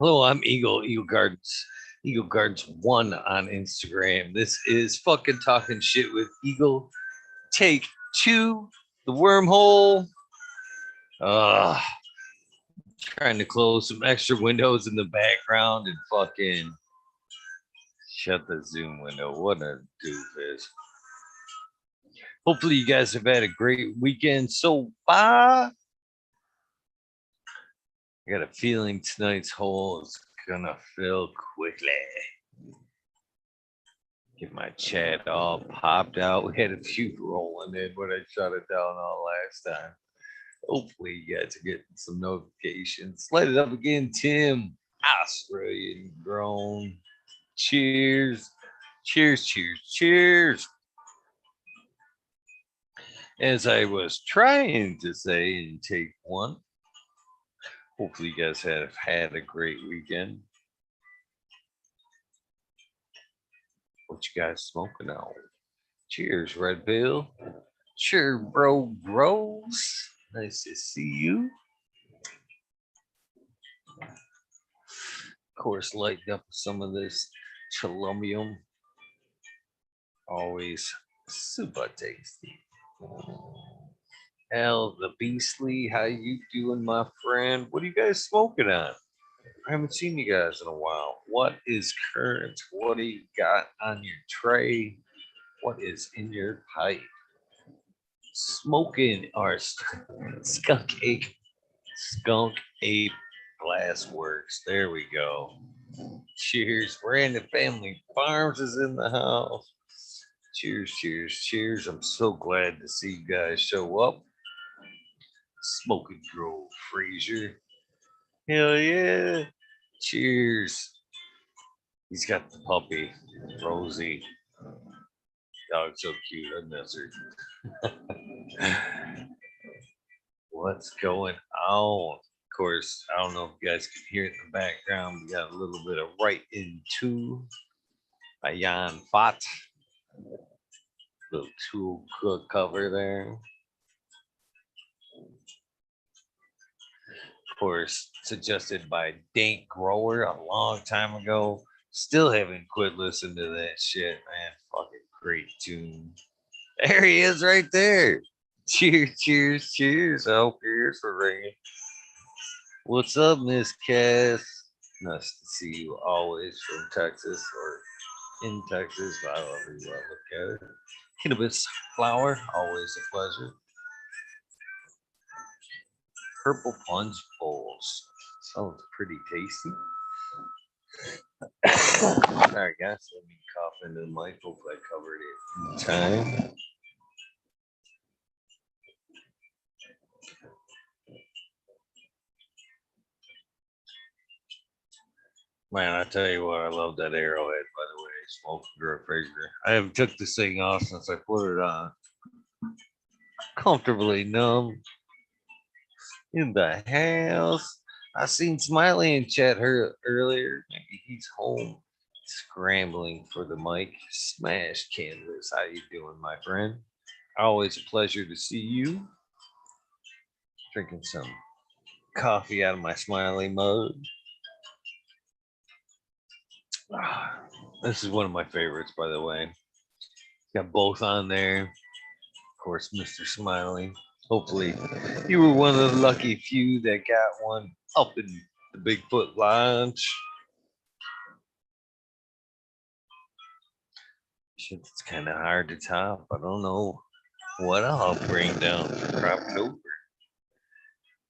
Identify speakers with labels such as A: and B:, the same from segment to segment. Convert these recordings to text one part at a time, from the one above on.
A: Hello, I'm Eagle Gardens 1 on Instagram. This is fucking talking shit with Eagle. Take 2, the wormhole. Trying to close some extra windows in the background and fucking shut the Zoom window. What a doofus. Hopefully, you guys have had a great weekend so far. I got a feeling tonight's hole is gonna fill quickly. Get my chat all popped out. We had a few rolling in, but I shut it down all last time. Hopefully, you guys are getting some notifications. Light it up again, Tim. Australian grown. Cheers. Cheers, cheers, cheers. As I was trying to say in take 1, hopefully, you guys have had a great weekend. What you guys smoking on? Cheers, Red Bill. Sure, bros. Nice to see you. Of course, lighten up some of this cholumium. Always super tasty. Hell, the Beastly, how you doing, my friend? What are you guys smoking on? I haven't seen you guys in a while. What is current? What do you got on your tray? What is in your pipe? Smoking our skunk ape glass works. There we go. Cheers. Brandon Family Farms is in the house. Cheers, cheers, cheers. I'm so glad to see you guys show up. Smoking Grove Fraser. Hell yeah. Cheers. He's got the puppy, Rosie. Dog's so cute. I miss her. What's going on? Of course, I don't know if you guys can hear it in the background. We got a little bit of Right Into by Jan Fott. Little tool cover there. Of course, suggested by Dank Grower a long time ago. Still haven't quit listening to that shit, man. Fucking great tune. There he is right there. Cheers, cheers, cheers. I hope your ears are ringing. What's up, Miss Cass? Nice to see you always from Texas or in Texas, however you want to look at it. Cannabis flower, always a pleasure. Purple punch bowls. Sounds pretty tasty. Sorry, guys. Let me cough into the mic. Hopefully, I covered it in time. Man, I tell you what, I love that arrowhead, by the way. Smoke Grove Fraser. I haven't took this thing off since I put it on. Comfortably numb in the house. I seen Smiley in chat her earlier. Maybe he's home scrambling for the mic. Smash Canvas. How you doing, my friend? Always a pleasure to see you. Drinking some coffee out of my Smiley mug. This is one of my favorites, by the way. Got both on there. Of course, Mr. Smiley. Hopefully, you were one of the lucky few that got one up in the Bigfoot Lodge. Shit, it's kind of hard to top. I don't know what I'll bring down for October.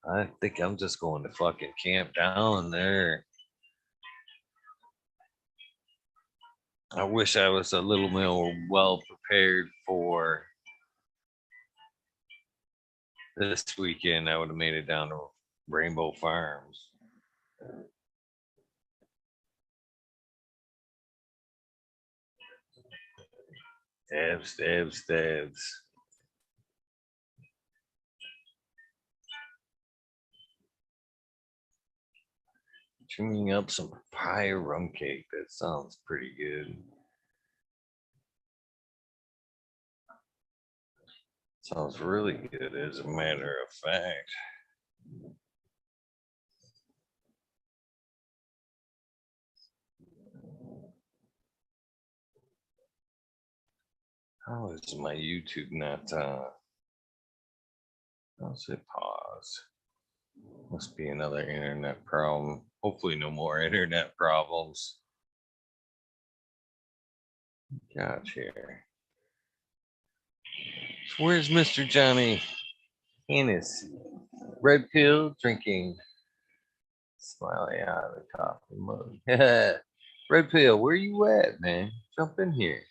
A: I think I'm just going to fucking camp down there. I wish I was a little more well prepared for this weekend. I would have made it down to Rainbow Farms. Stabs, stabs, stabs. Dreaming up some pie rum cake. That sounds pretty good. Sounds really good, as a matter of fact. How is my YouTube not I'll say pause. Must be another internet problem. Hopefully no more internet problems. Gosh here. So where's Mr. Johnny Hennessy? Red pill drinking. Smiley out of the coffee mug. Red pill, where you at, man? Jump in here.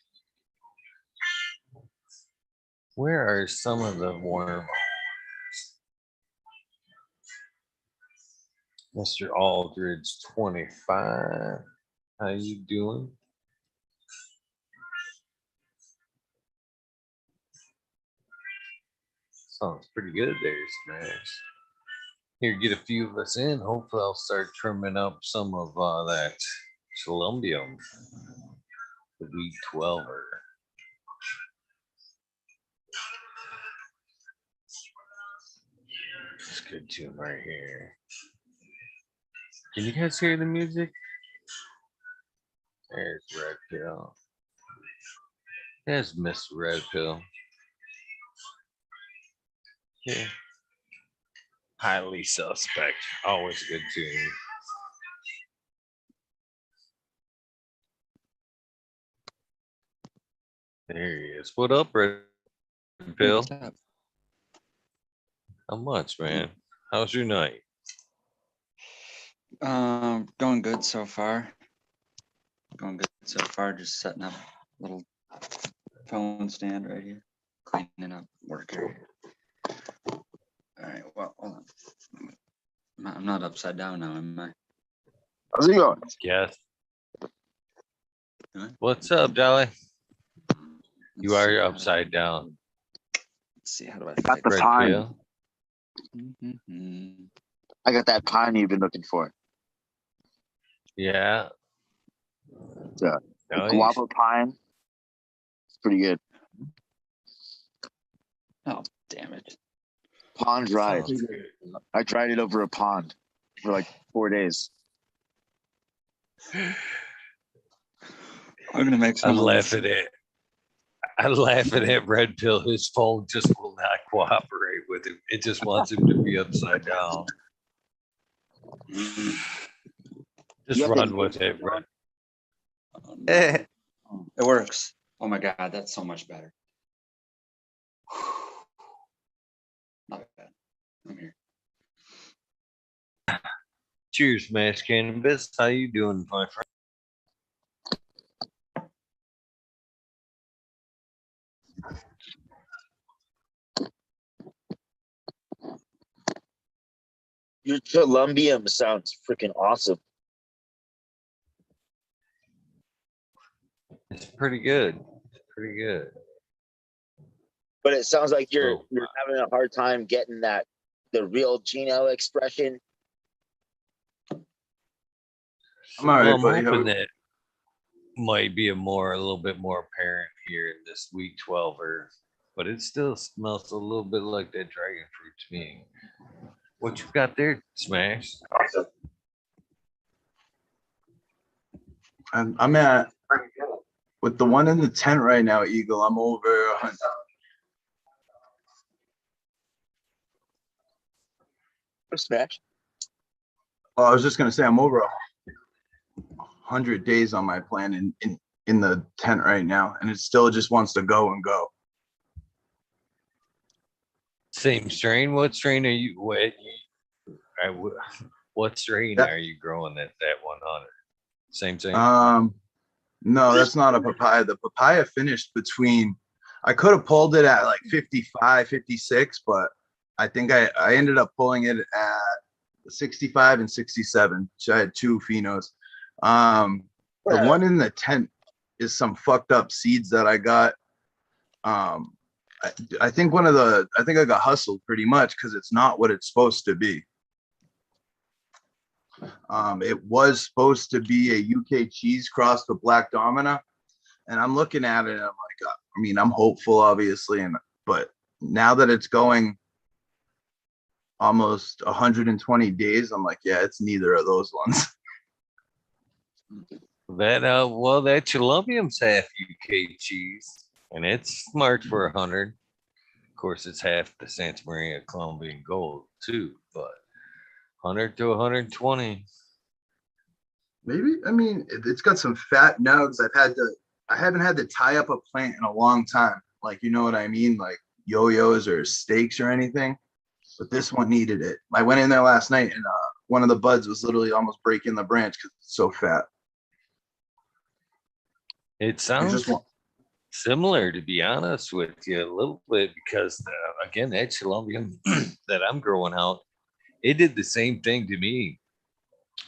A: Where are some of the warm Mr. Aldridge 25? How you doing? Sounds pretty good there, Smash. Here, get a few of us in. Hopefully, I'll start trimming up some of that Columbium, the week 12er. It's a good tune right here. Can you guys hear the music? There's Red Pill. There's Miss Red Pill. Yeah. Highly suspect. Always a good tune. There he is. What up, Red Pill? How much, man? How's your night?
B: Going good so far. Just setting up a little phone stand right here. Cleaning up work area. All right, well, hold on. I'm not upside down now, am I?
C: How's it going?
A: Yes. What's up, Dolly? You are upside down.
B: Let's see, how do I
C: got
B: fix
C: the
A: Red
C: pine.
A: Pill.
C: I got that pine you've been looking for.
A: Yeah.
C: Yeah.
A: Nice.
C: Guava pine. It's pretty good.
B: Oh, damn it.
C: Pond dried.
A: Sounds good.
C: I dried it over a pond for like 4 days.
B: I'm gonna make
A: I'm
B: some.
A: laughing at Red Pill. His phone just will not cooperate with him. It just wants him to be upside down. Just
C: Yep,
A: run with it, Red.
B: Oh, no. It works. Oh my god, that's so much better. Not bad. I'm here.
A: Cheers, Smash Cannabis. How you doing, my friend?
C: Your Columbium sounds freaking awesome.
A: It's pretty good. Pretty good.
C: But it sounds like you're
A: So,
C: having a hard time getting the real Gino expression.
D: I'm all right,
A: well, I'm
D: buddy.
A: hoping that might be a little bit more apparent here in this week 12er, but it still smells a little bit like that dragon fruit to me. What you got there, Smash?
D: And I'm at with the one in the tent right now, Eagle. I'm over 100.
C: Smash.
D: Oh, I was just gonna say I'm over 100 days on my plan in the tent right now, and it still just wants to go and go.
A: Same strain. What strain are you? What strain are you growing at that 100? Same thing.
D: No, that's not a papaya. The papaya finished between. I could have pulled it at like 55, 56, but I think I ended up pulling it at 65 and 67. So I had two phenos. The one in the tent is some fucked up seeds that I got. I think I think I got hustled pretty much because it's not what it's supposed to be. It was supposed to be a UK cheese crossed with Black Domina, and I'm looking at it and I'm like, I mean, I'm hopeful, obviously, but now that it's going almost 120 days, I'm like, yeah, it's neither of those ones.
A: That that Columbium's half UK cheese. and it's marked for 100. Of course, it's half the Santa Maria Colombian gold too, but 100 to 120.
D: Maybe, I mean, it's got some fat nugs. I haven't had to tie up a plant in a long time. Like, you know what I mean? Like yo-yos or steaks or anything. But this one needed it. I went in there last night and one of the buds was literally almost breaking the branch because it's so fat.
A: It
D: You
A: sounds
D: just want,
A: similar, to be honest with you, a little bit, because again, that Colombian that I'm growing out, it did the same thing to me.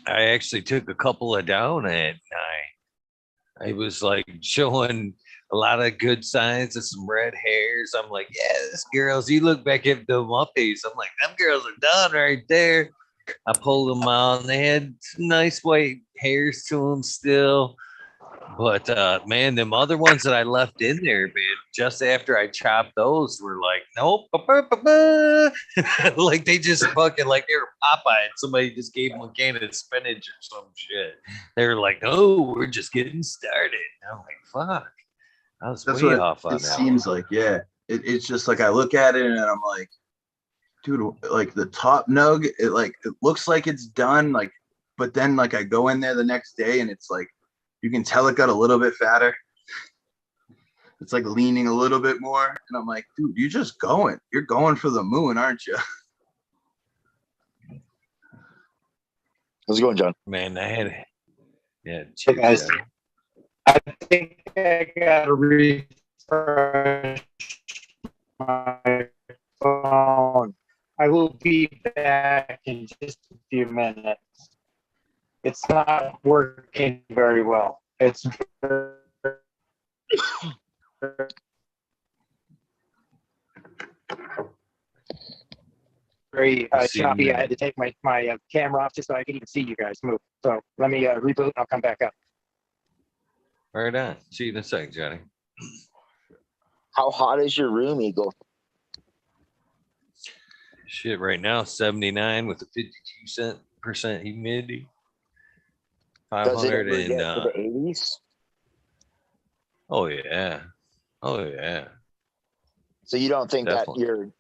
A: I actually took a couple of down at night. I was like showing a lot of good signs of some red hairs. I'm like, yes, girls. You look back at the muppies. I'm like, them girls are done right there. I pulled them out and they had some nice white hairs to them still. But man, them other ones that I left in there, man, just after I chopped those were like, nope, like they just fucking like they were Popeye and somebody just gave them a can of spinach or some shit. They were like, oh, we're just getting started. And I'm like, fuck, I was
D: that's
A: way
D: what
A: off on
D: it
A: that
D: seems
A: one.
D: like. Yeah. It's just like I look at it and I'm like, dude, like the top nug, it looks like it's done. Like, but then like I go in there the next day and it's like, you can tell it got a little bit fatter. It's like leaning a little bit more. And I'm like, dude, you're going for the moon, aren't you?
C: How's it going, John?
A: Man, I had, yeah,
E: Hey
A: cheers,
E: guys,
A: Johnny.
E: I think I gotta refresh my phone. I will be back in just a few minutes. It's not working very well. It's very
A: We'll see in a
E: choppy. I had
A: minute.
E: to take my camera off just so I could even see you guys move. So let me reboot and I'll come back up.
A: Right on. See you in a second, Johnny.
C: How hot is your room, Eagle?
A: Shit, right now, 79 with a 52% humidity.
C: Does it
A: 500
C: ever
A: and
C: get to the 80s?
A: oh yeah, oh yeah,
C: So you don't think that
A: definitely.
C: your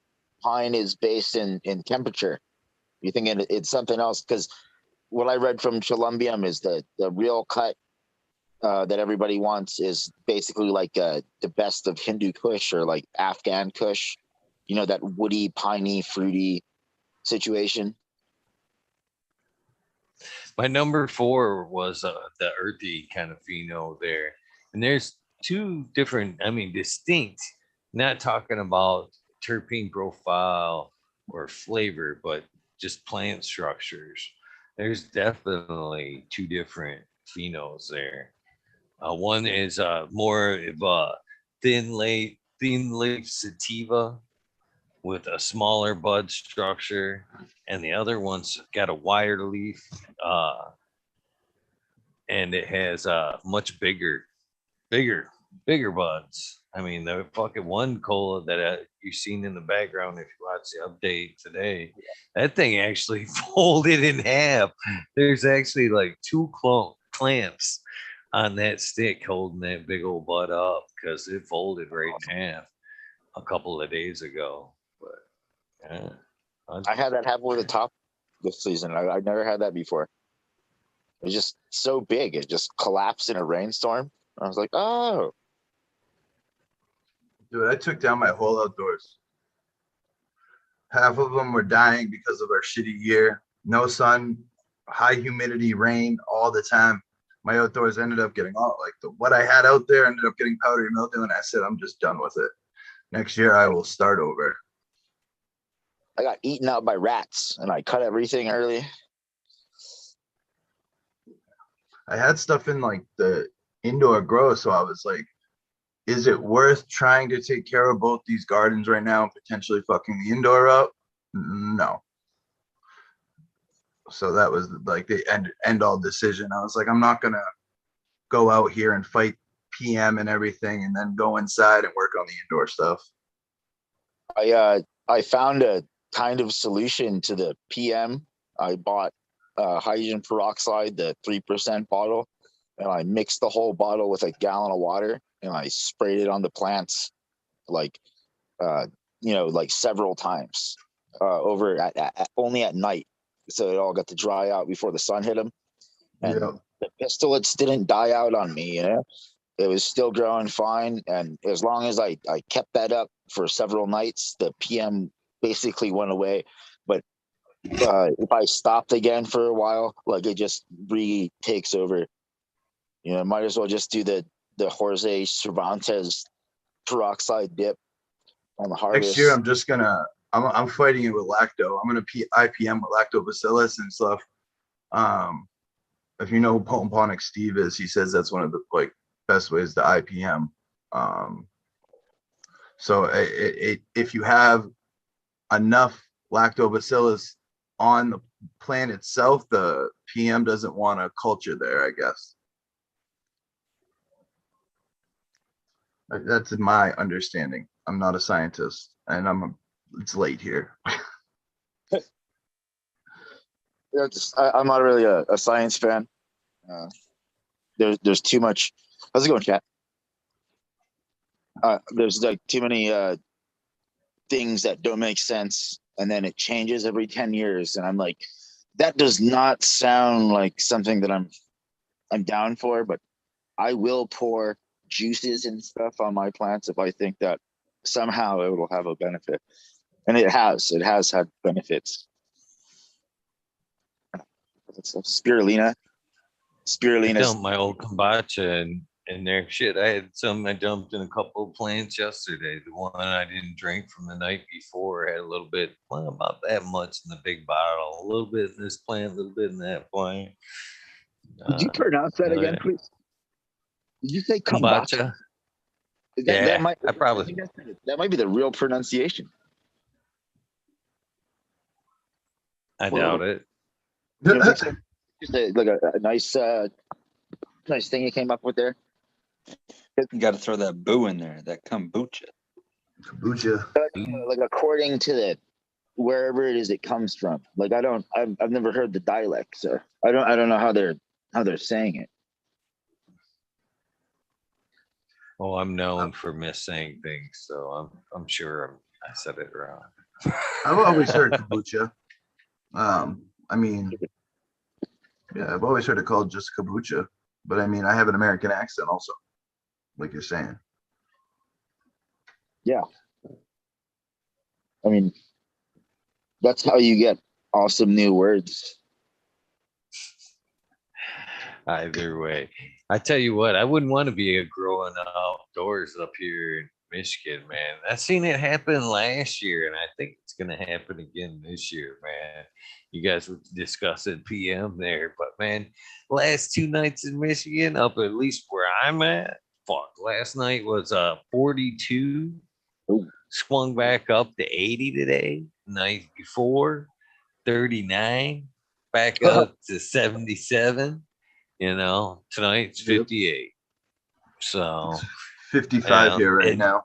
C: pine is based in temperature? You think it's something else? Because what I read from Columbium is the real cut that everybody wants is basically like the best of Hindu Kush or like Afghan Kush. You know, that woody, piney, fruity situation.
A: My number 4 was the earthy kind of pheno there, and there's two different, I mean, distinct. Not talking about terpene profile or flavor, but just plant structures. There's definitely two different phenos there. One is more of a thin leaf sativa with a smaller bud structure, and the other one's got a wider leaf, uh, and it has much bigger, bigger buds. I mean, the fucking one cola that you've seen in the background, if you watch the update today, that thing actually folded in half. There's actually like two clamps on that stick holding that big old bud up because it folded right in half a couple of days ago. But yeah,
C: I had that happen with the top this season. I've never had that before. It was just so big. It just collapsed in a rainstorm. I was like, oh.
D: Dude, I took down my whole outdoors. Half of them were dying because of our shitty year. No sun, high humidity, rain all the time. My outdoors ended up getting all like what I had out there ended up getting powdery mildew, and I said, I'm just done with it. Next year I will start over.
C: I got eaten out by rats and I cut everything early.
D: I had stuff in like the indoor grow, so I was like, is it worth trying to take care of both these gardens right now and potentially fucking the indoor up? No. So that was like the end all decision. I was like, I'm not gonna go out here and fight PM and everything and then go inside and work on the indoor stuff.
C: I found a kind of solution to the PM. I bought hydrogen peroxide, the 3% bottle, and I mixed the whole bottle with a gallon of water. and I sprayed it on the plants like like several times over only at night, so it all got to dry out before the sun hit them. And
D: Yeah.
C: the pistillets didn't die out on me, it was still growing fine. And as long as I kept that up for several nights, the PM basically went away. But if I stopped again for a while, like it just takes over. Might as well just do the Jorge Cervantes peroxide dip on the harvest.
D: Next year, I'm fighting it with lacto. I'm gonna IPM with lactobacillus and stuff. If you know who Potemponic Steve is, he says that's one of the best ways to IPM. So if you have enough lactobacillus on the plant itself, the PM doesn't want to culture there, I guess. That's my understanding. I'm not a scientist, and it's late here.
C: I'm not really a science fan. There's too much. How's it going, chat? There's too many things that don't make sense, and then it changes every 10 years, and I'm like, that does not sound like something that I'm down for. But I will pour juices and stuff on my plants if I think that somehow it will have a benefit, and it has had benefits. Spirulina.
A: I dumped my old kombucha in there. Shit, I had some. I dumped in a couple of plants yesterday. The one I didn't drink from the night before had a little bit, about that much in the big bottle. A little bit in this plant, a little bit in that plant.
C: Did you pronounce that again, please? Did you say kombucha?
A: Yeah,
C: that might,
A: I probably.
C: That might be the real pronunciation.
A: I doubt it.
C: Just a nice thing you came up with there.
B: You got to throw that boo in there, that kombucha.
C: Like according to wherever it is it comes from. Like I've never heard the dialect, so I don't know how they're saying it.
A: Oh, I'm known for missaying things, so I'm sure I said it wrong.
D: I've always heard kombucha. I mean, yeah, I've always heard it called just kombucha, but I mean, I have an American accent also, like you're saying.
C: Yeah. I mean, that's how you get awesome new words.
A: Either way, I tell you what, I wouldn't want to be growing outdoors up here in Michigan, man. I seen it happen last year, and I think it's gonna happen again this year, man. You guys were discussing PM there, but man, last 2 nights in Michigan, up at least where I'm at, fuck. Last night was 42, swung back up to 80 today. Night before, 39, back up to 77. Tonight's 58. So
D: it's 55 here right now.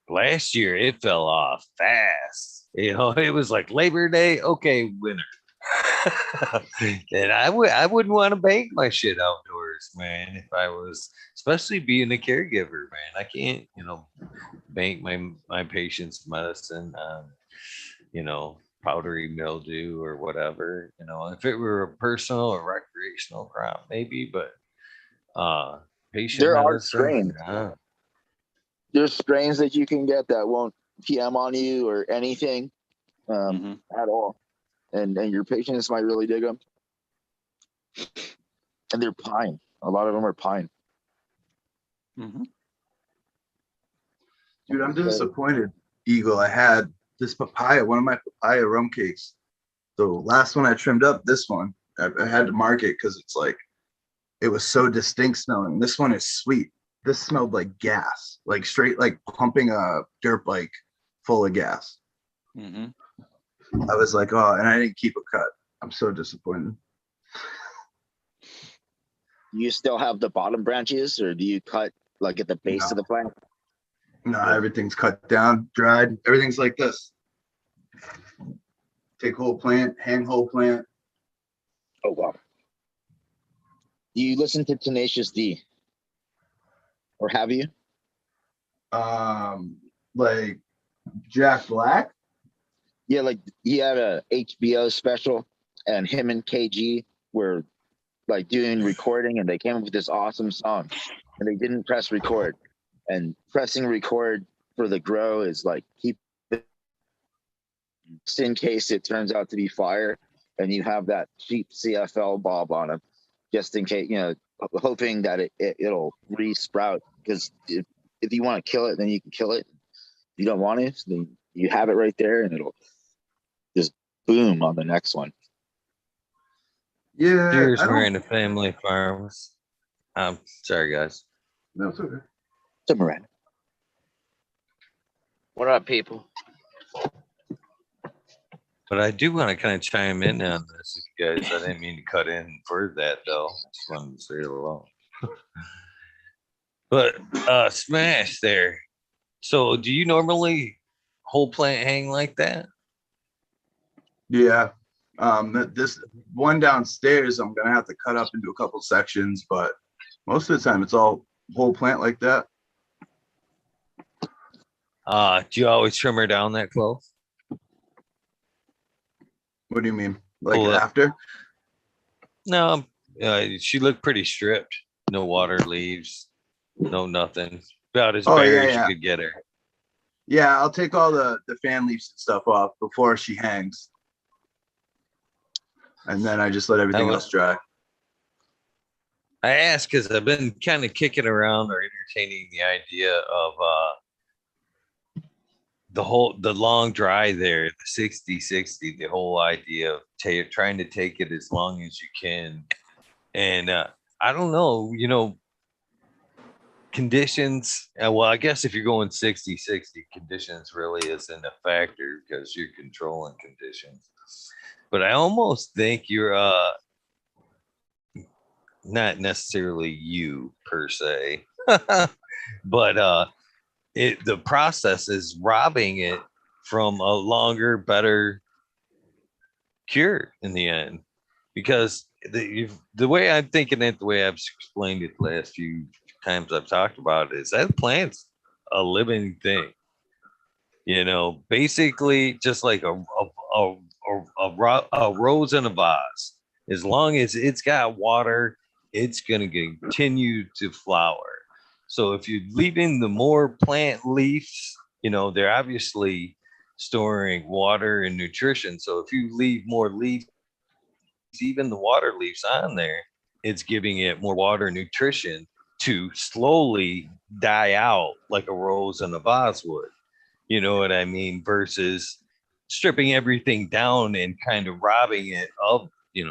A: Last year it fell off fast. It was like Labor Day. Okay, winter. And I wouldn't want to bank my shit outdoors, man. If I was, especially being a caregiver, man, I can't, bank my patient's medicine on, powdery mildew or whatever. If it were a personal or recreational crop, maybe, but patient
C: there
A: medicine.
C: Are strains.
A: Yeah.
C: There's strains that you can get that won't PM on you or anything at all, and your patients might really dig them. And they're pine. A lot of them are pine.
B: Mm-hmm.
D: Dude, I'm disappointed, Eagle. I had this papaya, one of my papaya rum cakes. The last one I trimmed up, this one, I had to mark it because it's like, it was so distinct smelling. This one is sweet. This smelled like gas, like straight, like pumping a dirt bike full of gas.
B: Mm-hmm.
D: I was like, oh, and I didn't keep a cut. I'm so disappointed.
C: You still have the bottom branches, or do you cut like at the base of the plant?
D: No, everything's cut down, dried. Everything's like this. Take whole plant, hang whole plant.
C: Oh wow. You listen to Tenacious D? or have you?
D: Like Jack Black.
C: Yeah, like he had a HBO special, and him and KG were like doing recording, and they came up with this awesome song, and they didn't press record. And pressing record for the grow is like keep it just in case it turns out to be fire, and you have that cheap CFL bob on them, just in case, hoping that it'll re-sprout. Because if you want to kill it, then you can kill it. If you don't want it, then you have it right there, and it'll just boom on the next one.
D: Yeah.
A: Cheers,
D: I don't.
A: Miranda Family Farms. Sorry, guys.
D: No, it's okay.
C: To Miranda.
F: What up, people?
A: But I do want to kind of chime in on this, if you guys. I didn't mean to cut in for that, though. Just wanted to say it alone. But Smash there. So, do you normally whole plant hang like that?
D: Yeah. This one downstairs, I'm gonna have to cut up into a couple sections, but most of the time it's all whole plant like that.
A: Do you always trim her down that close?
D: What do you mean? Like
A: Pull up.
D: after?
A: No, she looked pretty stripped. No water leaves, no nothing. About as
D: Oh,
A: bare
D: yeah,
A: as
D: yeah.
A: you could get her.
D: Yeah, I'll take all the fan leaves and stuff off before she hangs. And then I just let everything else dry.
A: I asked because I've been kind of kicking around or entertaining the idea of the long dry there, the 60-60, the whole idea of trying to take it as long as you can. And I don't know, conditions. Well, I guess if you're going 60-60, conditions really isn't a factor because you're controlling conditions. But I almost think you're not necessarily you per se, but the process is robbing it from a longer, better cure in the end. Because the way I'm thinking it, the way I've explained it the last few times I've talked about it, is that plant's a living thing. Basically just like a rose in a vase. As long as it's got water, it's going to continue to flower. So if you're leaving the more plant leaves, they're obviously storing water and nutrition. So if you leave more leaves, even the water leaves on there, it's giving it more water and nutrition to slowly die out like a rose in a vase would. You know what I mean? Versus stripping everything down and kind of robbing it of,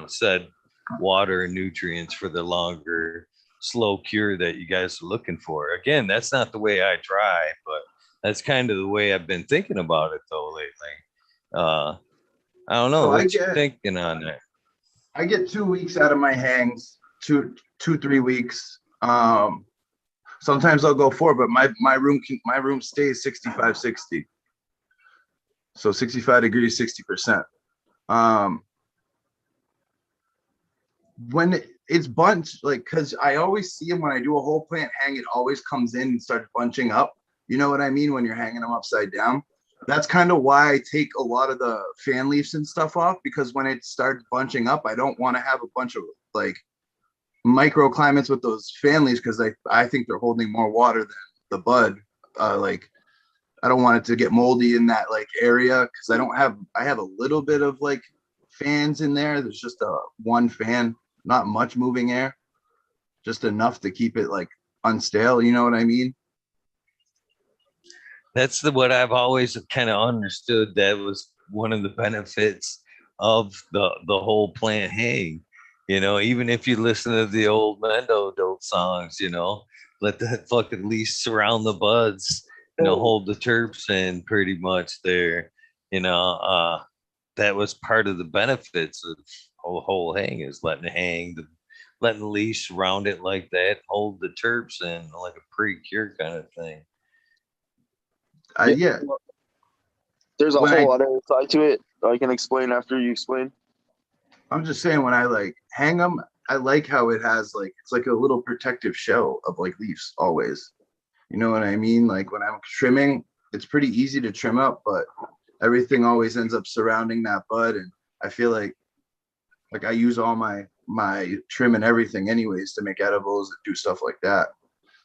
A: said water and nutrients for the longer, slow cure that you guys are looking for. Again, that's not the way I try, but that's kind of the way I've been thinking about it though lately. I don't know.
D: So
A: What you thinking on that?
D: I get 2 weeks out of my hangs, 3 weeks. Sometimes I'll go 4, but my room stays 65-60. So 65 degrees, 60%. When it's bunched, like, cause I always see them when I do a whole plant hang, it always comes in and starts bunching up. You know what I mean? When you're hanging them upside down. That's kind of why I take a lot of the fan leaves and stuff off, because when it starts bunching up, I don't want to have a bunch of like microclimates with those fan leaves, because I think they're holding more water than the bud. Like I don't want it to get moldy in that like area, because I have a little bit of like fans in there. There's just one fan, not much moving air, just enough to keep it like unstale. You know what I mean?
A: That's what I've always kind of understood. That was one of the benefits of the whole plant hang. Even if you listen to the old Mendo dope songs, let that fucking leash surround the buds, hold the terps in pretty much there. That was part of the benefits of whole hang, is letting the leash surround it like that, hold the terps in like a pre-cure kind of thing.
D: Yeah.
C: There's a
D: When
C: whole other side to it I can explain after you explain.
D: I'm just saying, when I like hang them, I like how it has like, it's like a little protective shell of like leaves always. You know what I mean? Like when I'm trimming, it's pretty easy to trim up, but everything always ends up surrounding that bud. And I feel like I use all my trim and everything anyways to make edibles and do stuff like that.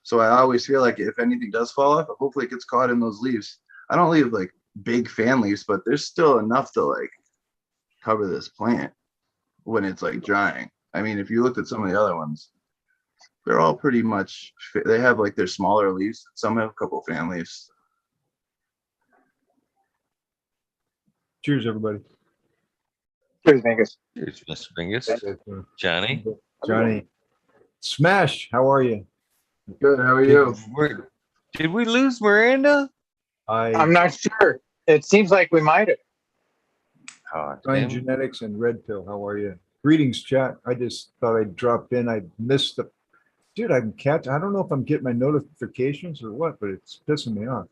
D: So I always feel like if anything does fall off, hopefully it gets caught in those leaves. I don't leave like big fan leaves, but there's still enough to like cover this plant when it's like drying. I mean, if you looked at some of the other ones, they're all pretty much, they have like their smaller leaves. Some have a couple fan leaves.
F: Cheers, everybody.
E: Cheers, Angus.
A: Here's Mr. Bingus. Johnny.
F: Johnny. Smash, how are you?
D: Good. How are you?
A: Did we lose Miranda?
E: I'm not sure. It seems like we might have.
A: Oh,
F: Ryan
A: damn.
F: Genetics and Red Pill, how are you? Greetings, chat. I just thought I'd drop in. I missed the, dude, I don't know if I'm getting my notifications or what, but it's pissing me off.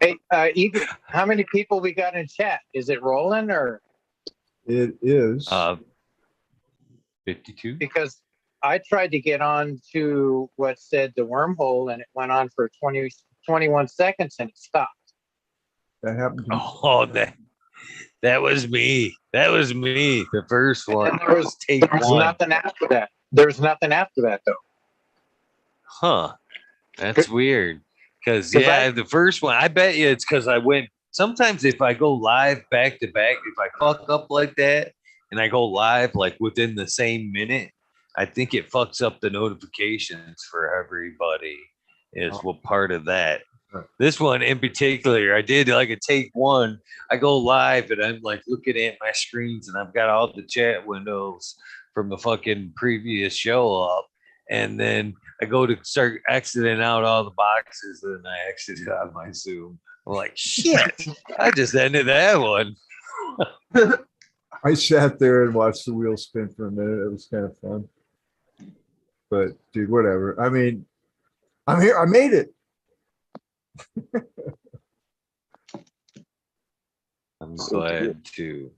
E: Hey, Ethan, how many people we got in chat? Is it rolling or?
F: It is.
A: 52.
E: Because I tried to get on to what said the wormhole and it went on for 21 seconds and it stopped.
F: That happened to me.
A: Oh, that was me. That was me. The first
E: And
A: one.
E: there was
A: take one.
E: nothing after that. There's nothing after that though.
A: Huh. That's weird. Because,
E: 'Cause
A: yeah, the first one, I bet you it's because I went. Sometimes if I go live back to back, if I fuck up like that and I go live like within the same minute, I think it fucks up the notifications for everybody, is what part of that. This one in particular, I did like a take one. I go live and I'm like looking at my screens and I've got all the chat windows from the fucking previous show up. And then I go to start exiting out all the boxes and I exited out of my Zoom. I'm like, shit, I just ended that one.
F: I sat there and watched the wheel spin for a minute. It was kind of fun. But dude, whatever. I mean, I'm here. I made it.
A: I'm glad to.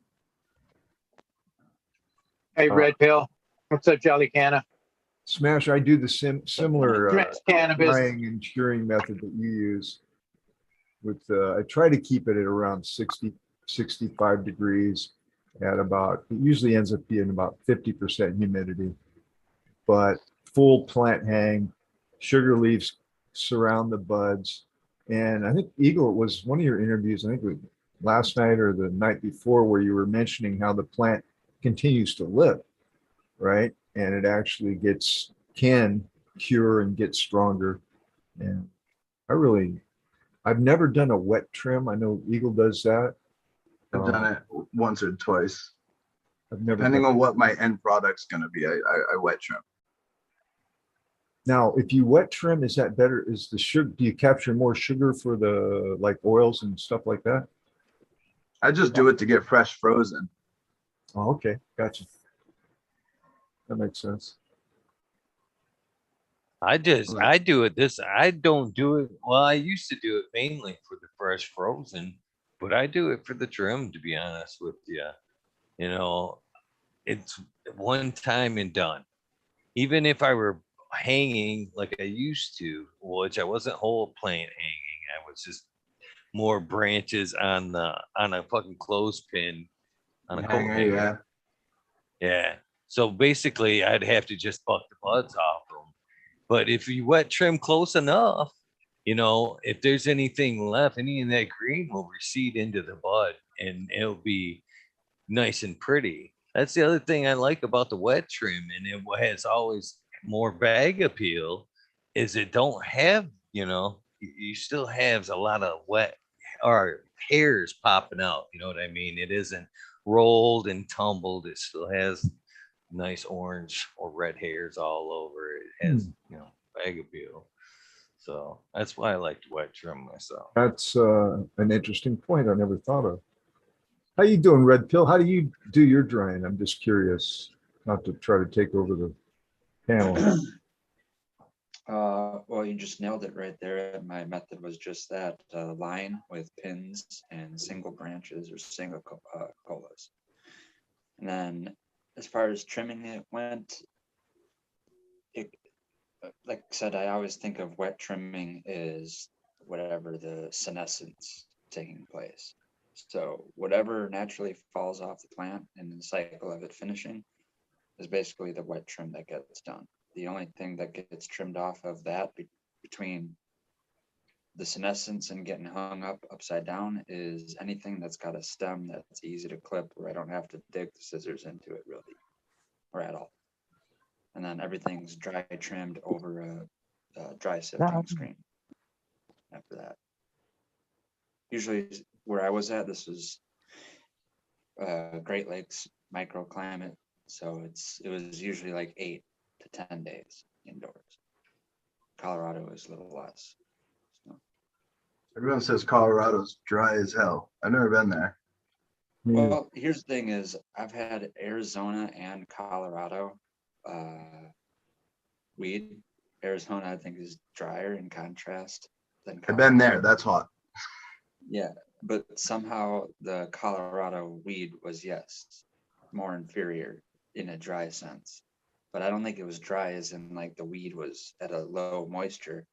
E: Hey, Red Pill. What's up, Jolly Canna?
F: Smash, I do the similar
E: Drinks cannabis.
F: drying and curing method that you use. With I try to keep it at around 60, 65 degrees at about, it usually ends up being about 50% humidity. But full plant hang, sugar leaves surround the buds. And I think Eagle, it was one of your interviews, I think it was last night or the night before, where you were mentioning how the plant continues to live, right? And it actually can cure and get stronger. And I've never done a wet trim. I know Eagle does that.
D: I've done it once or twice.
F: I've never
D: Depending on what my end product's going to be, I wet trim.
F: Now, if you wet trim, is that better? Is the sugar, do you capture more sugar for the like oils and stuff like that?
D: I just do it to get fresh frozen.
F: Oh, okay. Gotcha. That makes sense.
A: I do it this. I don't do it. Well, I used to do it mainly for the fresh frozen, but I do it for the trim, to be honest with you. You know, it's one time and done. Even if I were hanging like I used to, which I wasn't whole plant hanging, I was just more branches on a fucking clothespin on a coat
D: Hanger,
A: hanger.
D: yeah.
A: Yeah. So basically, I'd have to just buck the buds off them. But if you wet trim close enough, you know, if there's anything left, any of that green will recede into the bud and it'll be nice and pretty. That's the other thing I like about the wet trim, and it has always more bag appeal, is it don't have, you know, you still have a lot of wet or hairs popping out. You know what I mean? It isn't rolled and tumbled. It still has nice orange or red hairs all over it. It has, you know, bag appeal. So that's why I like to wet trim myself.
F: That's an interesting point I never thought of. How you doing, Red Pill? How do you do your drying? I'm just curious, not to try to take over the panel.
B: Well, you just nailed it right there. My method was just that, line with pins and single branches or single colas. And then as far as trimming it went, like I said, I always think of wet trimming is whatever the senescence taking place. So whatever naturally falls off the plant in the cycle of it finishing is basically the wet trim that gets done. The only thing that gets trimmed off of that between the senescence and getting hung up upside down is anything that's got a stem that's easy to clip where I don't have to dig the scissors into it really or at all. And then everything's dry trimmed over a dry sifting screen after that. Usually where I was at, this was Great Lakes microclimate. So it was usually like 8 to 10 days indoors. Colorado is a little less. So.
D: Everyone says Colorado's dry as hell. I've never been there.
B: Well, here's the thing is I've had Arizona and Colorado weed. Arizona, I think, is drier in contrast than
D: I've been there.
B: Colorado.
D: That's hot.
B: Yeah, but somehow the Colorado weed was, yes, more inferior in a dry sense. But I don't think it was dry as in like the weed was at a low moisture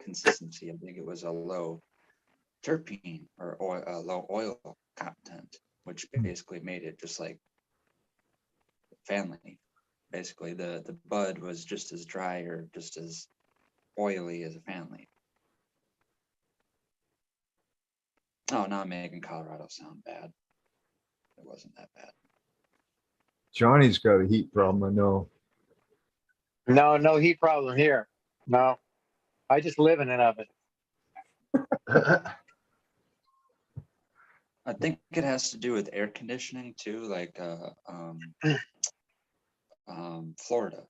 B: consistency. I think it was a low terpene or oil, low oil content, which basically made it just like family. Basically, the bud was just as dry or just as oily as a family. Oh, now I'm making Colorado sound bad. It wasn't that bad.
F: Johnny's got a heat problem, I know.
E: No heat problem here. No, I just live in an oven.
B: I think it has to do with air conditioning too, like Florida.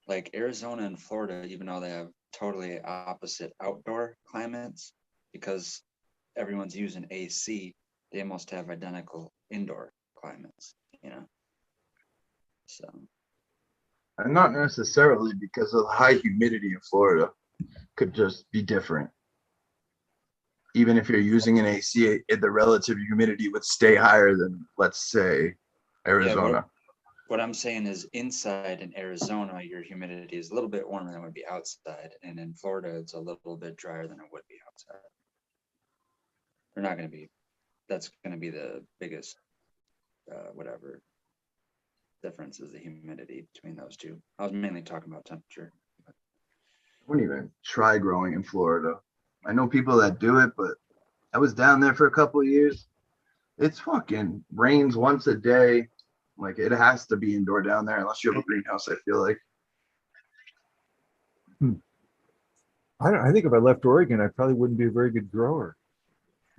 B: Like Arizona and Florida, even though they have totally opposite outdoor climates, because everyone's using AC, they almost have identical indoor climates, you know. So
D: And not necessarily because of the high humidity in Florida. Could just be different. Even if you're using an AC, the relative humidity would stay higher than, let's say, Arizona.
B: what I'm saying is inside in Arizona, your humidity is a little bit warmer than would be outside. And in Florida, it's a little bit drier than it would be outside. They're not going to be, that's going to be the biggest, whatever difference is the humidity between those two. I was mainly talking about temperature.
D: I wouldn't even try growing in Florida. I know people that do it, but I was down there for a couple of years. It's fucking rains once a day. Like it has to be indoor down there unless you have a greenhouse, I feel like.
F: I think if I left Oregon, I probably wouldn't be a very good grower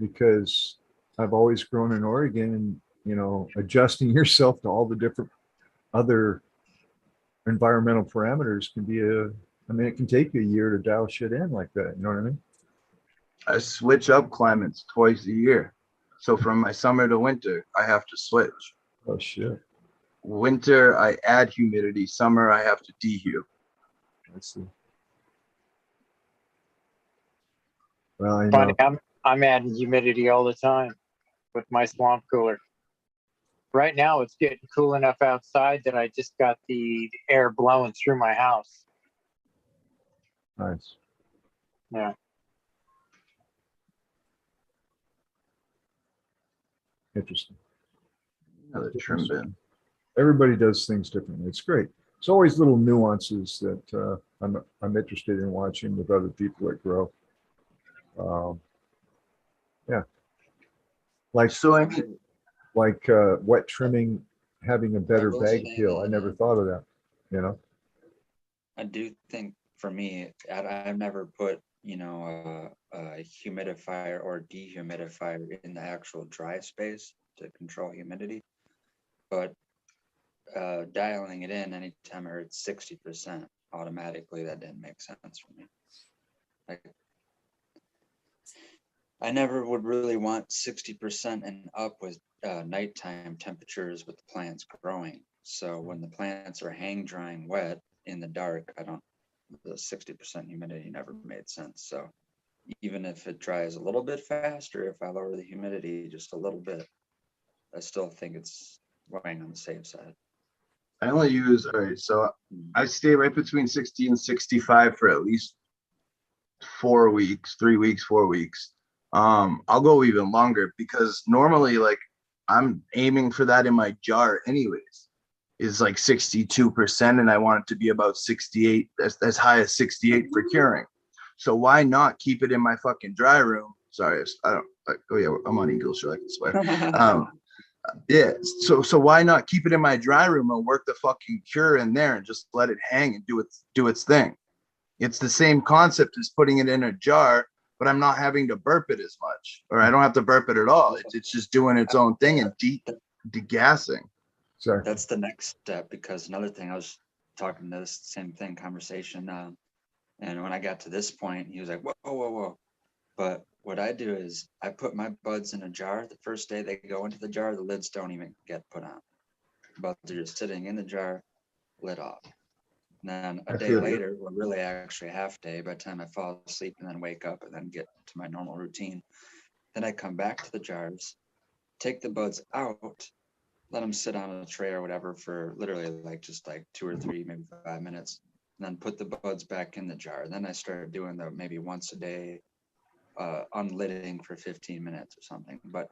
F: because I've always grown in Oregon and, you know, adjusting yourself to all the different other environmental parameters can be it can take you a year to dial shit in like that. You know what I mean?
D: I switch up climates twice a year. So from my summer to winter, I have to switch.
F: Oh, shit.
D: Winter, I add humidity. Summer, I have to dehu.
F: I see. Well, I
E: Funny,
F: know.
E: I'm adding humidity all the time with my swamp cooler. Right now, it's getting cool enough outside that I just got the air blowing through my house.
F: Nice.
E: Yeah.
F: Interesting.
D: Another trim bin.
F: Everybody does things differently. It's great. It's always little nuances that I'm interested in watching with other people that grow. Yeah. Like
D: So I mean,
F: wet trimming having a better
B: will
F: bag
B: say
F: appeal. I
B: that,
F: never thought of that, you know?
B: I do think for me, I've never put, you know, a humidifier or dehumidifier in the actual dry space to control humidity, but dialing it in anytime I heard 60% automatically, that didn't make sense for me. Like, I never would really want 60% and up with nighttime temperatures with the plants growing. So when the plants are hang drying wet in the dark, the 60% humidity never made sense. So even if it dries a little bit faster, if I lower the humidity just a little bit, I still think it's going on the safe side.
D: I only use, all right, so I stay right between 60 and 65 for at least 4 weeks, 3 weeks, 4 weeks. I'll go even longer because normally like I'm aiming for that in my jar anyways. Is like 62%, and I want it to be about 68, as high as 68 for curing. So why not keep it in my fucking dry room? Sorry, I don't like, oh yeah, I'm on Eagle, so I can swear. Yeah, so why not keep it in my dry room and work the fucking cure in there and just let it hang and do its thing. It's the same concept as putting it in a jar, but I'm not having to burp it as much, or I don't have to burp it at all. It's just doing its own thing and degassing.
F: Exactly.
B: That's the next step, because another thing, I was talking to this same thing conversation, and when I got to this point, he was like, whoa, whoa, whoa. But what I do is I put my buds in a jar. The first day they go into the jar, the lids don't even get put on. Buds are just sitting in the jar, lid off. And then
F: I
B: a day
F: feel you.
B: later, well, really actually a half day, by the time I fall asleep and then wake up and then get to my normal routine, then I come back to the jars, take the buds out, let them sit on a tray or whatever for literally like just like 2 or 3, maybe 5 minutes, and then put the buds back in the jar. Then I started doing the maybe once a day unlidding for 15 minutes or something. But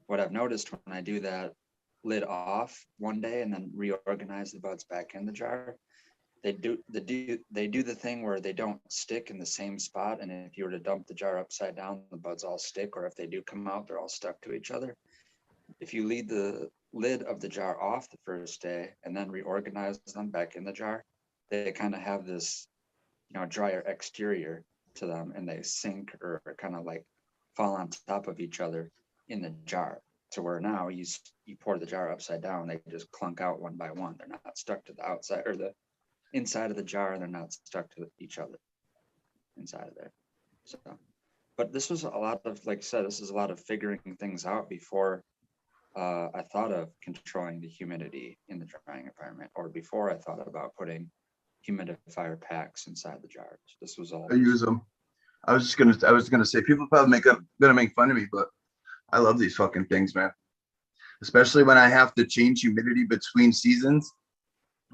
B: what I've noticed when I do that lid off one day and then reorganize the buds back in the jar, they do the thing where they don't stick in the same spot. And if you were to dump the jar upside down, the buds all stick, or if they do come out, they're all stuck to each other. If you leave the lid of the jar off the first day and then reorganize them back in the jar, they kind of have this, drier exterior to them, and they sink or kind of like fall on top of each other in the jar, to where now you pour the jar upside down, they just clunk out one by one. They're not stuck to the outside or the inside of the jar, and they're not stuck to each other inside of there. So, but this was a lot of, like I said, this is a lot of figuring things out before I thought of controlling the humidity in the drying environment, or before I thought about putting humidifier packs inside the jars. This was all
D: I use them. I was gonna say people probably gonna make fun of me, but I love these fucking things, man. Especially when I have to change humidity between seasons.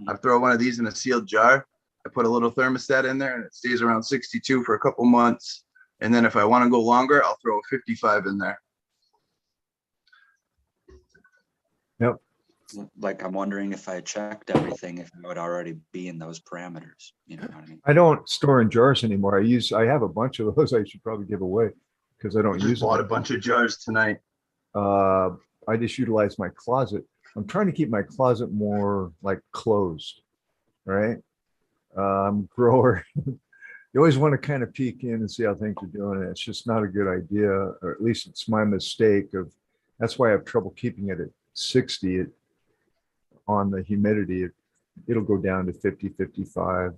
D: I throw one of these in a sealed jar. I put a little thermostat in there, and it stays around 62 for a couple months. And then if I want to go longer, I'll throw a 55 in there.
F: Yep.
B: like, I'm wondering if I checked everything, if it would already be in those parameters. You know what I mean?
F: I don't store in jars anymore. I have a bunch of those I should probably give away because I don't
D: Just
F: use
D: bought a
F: them.
D: bunch of jars tonight.
F: I just utilize my closet. I'm trying to keep my closet more like closed, right? Grower. You always want to kind of peek in and see how things are doing. And it's just not a good idea, or at least it's my mistake of, that's why I have trouble keeping it at 60 on the humidity. It'll go down to 50, 55.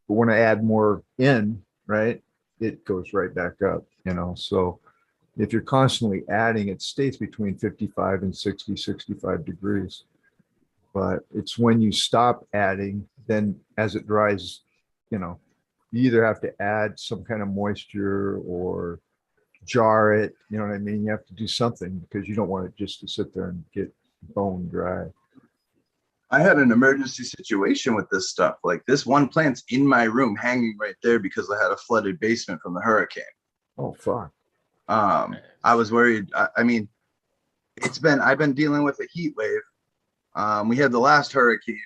F: But when I add more in, right, it goes right back up, so if you're constantly adding, it stays between 55 and 60, 65 degrees. But it's when you stop adding, then as it dries, you either have to add some kind of moisture or jar it, you know what I mean? You have to do something because you don't want it just to sit there and get bone dry.
D: I had an emergency situation with this stuff. Like this one plant's in my room hanging right there because I had a flooded basement from the hurricane.
F: Oh, fuck.
D: I was worried. I mean, I've been dealing with a heat wave. We had the last hurricane,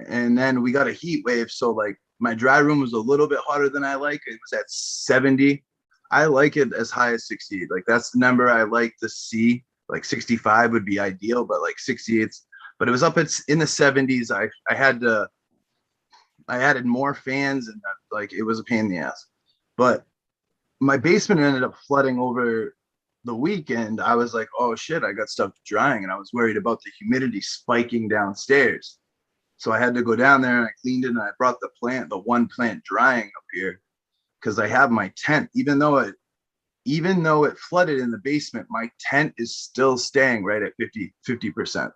D: and then we got a heat wave. So like my dry room was a little bit hotter than I like. It was at 70. I like it as high as 68. Like that's the number I like to see. Like 65 would be ideal, but like 68. But it was up in the 70s. I added more fans, and like it was a pain in the ass. But my basement ended up flooding over the weekend. I was like, oh shit, I got stuff drying, and I was worried about the humidity spiking downstairs. So I had to go down there and I cleaned it, and I brought the one plant drying up here because I have my tent. Even though it flooded in the basement, my tent is still staying right at 50%.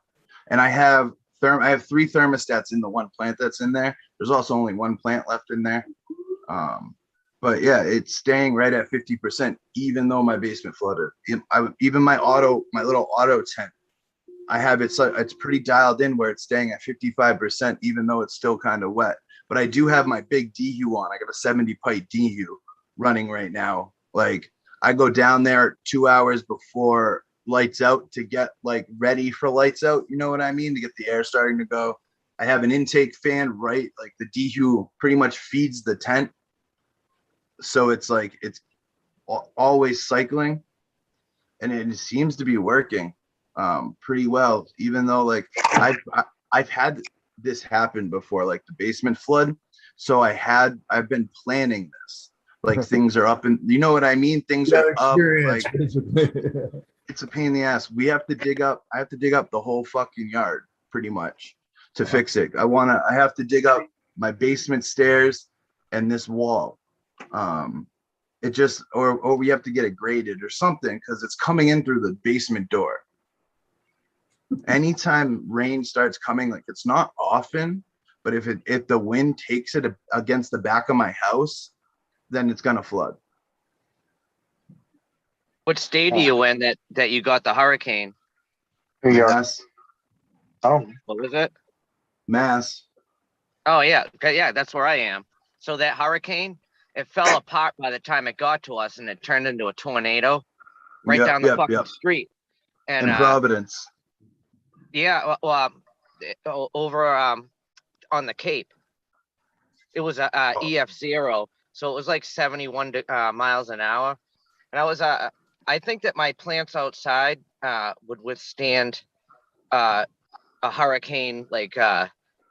D: And I have 3 thermostats in the one plant that's in there. There's also only one plant left in there. But yeah, it's staying right at 50%, even though my basement flooded. Even my little auto tent, I have it so it's pretty dialed in where it's staying at 55%, even though it's still kind of wet. But I do have my big DHU on. I got a 70 pipe DHU running right now. Like I go down there 2 hours before lights out to get like ready for lights out. You know what I mean? To get the air starting to go. I have an intake fan, right? Like the DHU pretty much feeds the tent. So it's like, it's always cycling, and it seems to be working pretty well, even though like I've had this happen before, like the basement flood. So I've been planning this. Like things are up and you know what I mean? Things are up.
F: Experience,
D: Like
F: basically.
D: it's a pain in the ass. I have to dig up the whole fucking yard pretty much to fix it. I have to dig up my basement stairs and this wall. It just, or we have to get it graded or something because it's coming in through the basement door. Anytime rain starts coming, like it's not often, but if the wind takes it against the back of my house, then it's gonna flood.
G: What state are you in that you got the hurricane?
E: New York.
D: Mass,
E: Oh,
G: What was it?
D: Mass.
G: Oh yeah, okay, yeah, that's where I am. So that hurricane, it fell apart by the time it got to us, and it turned into a tornado right down the fucking street. And
D: In Providence.
G: yeah, over on the Cape, it was a EF0, so it was like 71 miles an hour, and I think that my plants outside would withstand a hurricane like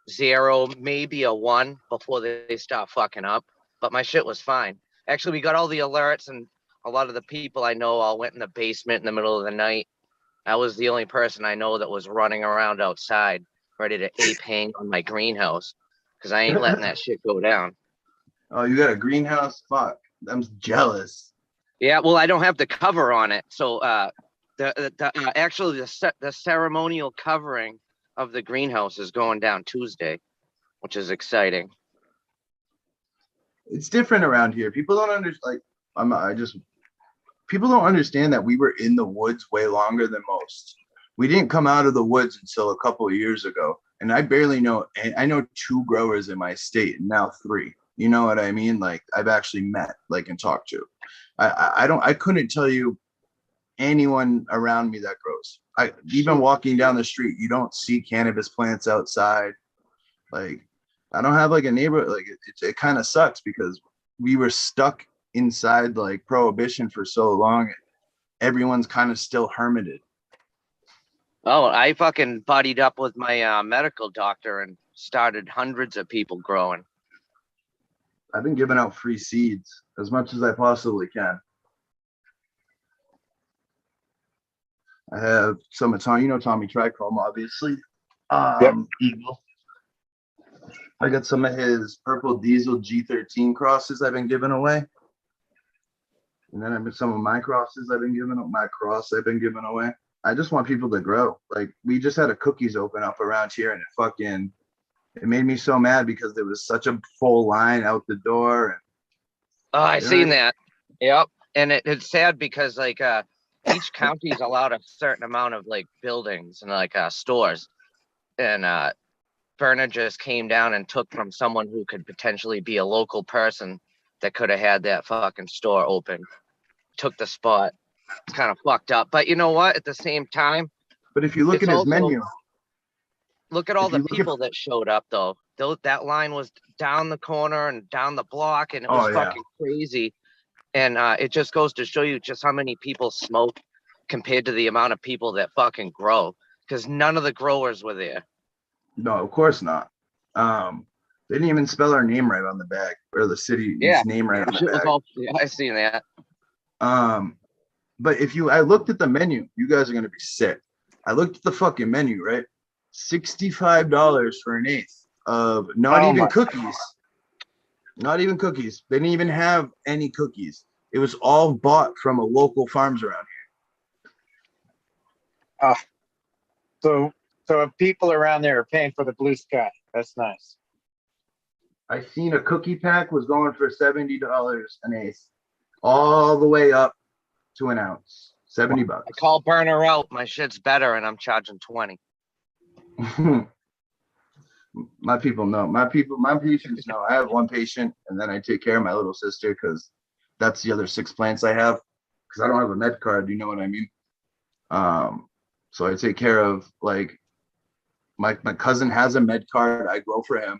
G: 0, maybe a 1 before they start fucking up. But my shit was fine. Actually, we got all the alerts, and a lot of the people I know all went in the basement in the middle of the night. I was the only person I know that was running around outside, ready to ape hang on my greenhouse, because I ain't letting that shit go down.
D: Oh, you got a greenhouse? Fuck, I'm jealous.
G: Yeah, well, I don't have the cover on it, so actually the ceremonial covering of the greenhouse is going down Tuesday, which is exciting.
D: It's different around here. People don't understand. Like, people don't understand that we were in the woods way longer than most. We didn't come out of the woods until a couple of years ago, and I barely know. I know 2 growers in my state, and now 3. You know what I mean? Like I've actually met, like, and talked to. I couldn't tell you anyone around me that grows. Even walking down the street, you don't see cannabis plants outside. Like I don't have like a neighbor. Like it kind of sucks because we were stuck inside like prohibition for so long. Everyone's kind of still hermited.
G: Oh, I fucking buddied up with my medical doctor and started hundreds of people growing.
D: I've been giving out free seeds as much as I possibly can. I have some of Tommy, Tommy Trichome, obviously.
E: Yep.
D: Eagle. I got some of his purple diesel G13 crosses I've been giving away. And then I've been some of my crosses I've been giving up. My cross I've been giving away. I just want people to grow. Like we just had a cookies open up around here, and it made me so mad because there was such a full line out the door. And
G: Oh, I seen that. Yep. And it's sad because like each county's allowed a certain amount of like buildings and like stores. And Berna just came down and took from someone who could potentially be a local person that could have had that fucking store open. Took the spot. It's kind of fucked up. But you know what? At the same time,
D: but if you look
G: it's
D: at his
G: also-
D: menu,
G: look at all
D: If you
G: the
D: look at-
G: people that showed up though. That line was down the corner and down the block, and it was fucking crazy. And it just goes to show you just how many people smoke compared to the amount of people that fucking grow. Because none of the growers were there.
D: no, of course not. They didn't even spell our name right on the bag or the city's name right on the
G: Shit was
D: bag.
G: all, yeah, I seen that.
D: But I looked at the menu, you guys are gonna be sick. I looked at the fucking menu, right? $65 for an eighth of not even cookies. Not even cookies. They didn't even have any cookies. It was all bought from a local farms around here.
E: so if people around there are paying for the blue sky, that's nice.
D: I seen a cookie pack was going for $70 an eighth, all the way up to an ounce. $70.
G: I call burner out. My shit's better, and I'm charging 20.
D: My people know. My patients know. I have one patient, and then I take care of my little sister because that's the other 6 plants I have. Because I don't have a med card, you know what I mean? So I take care of like my cousin has a med card. I grow for him,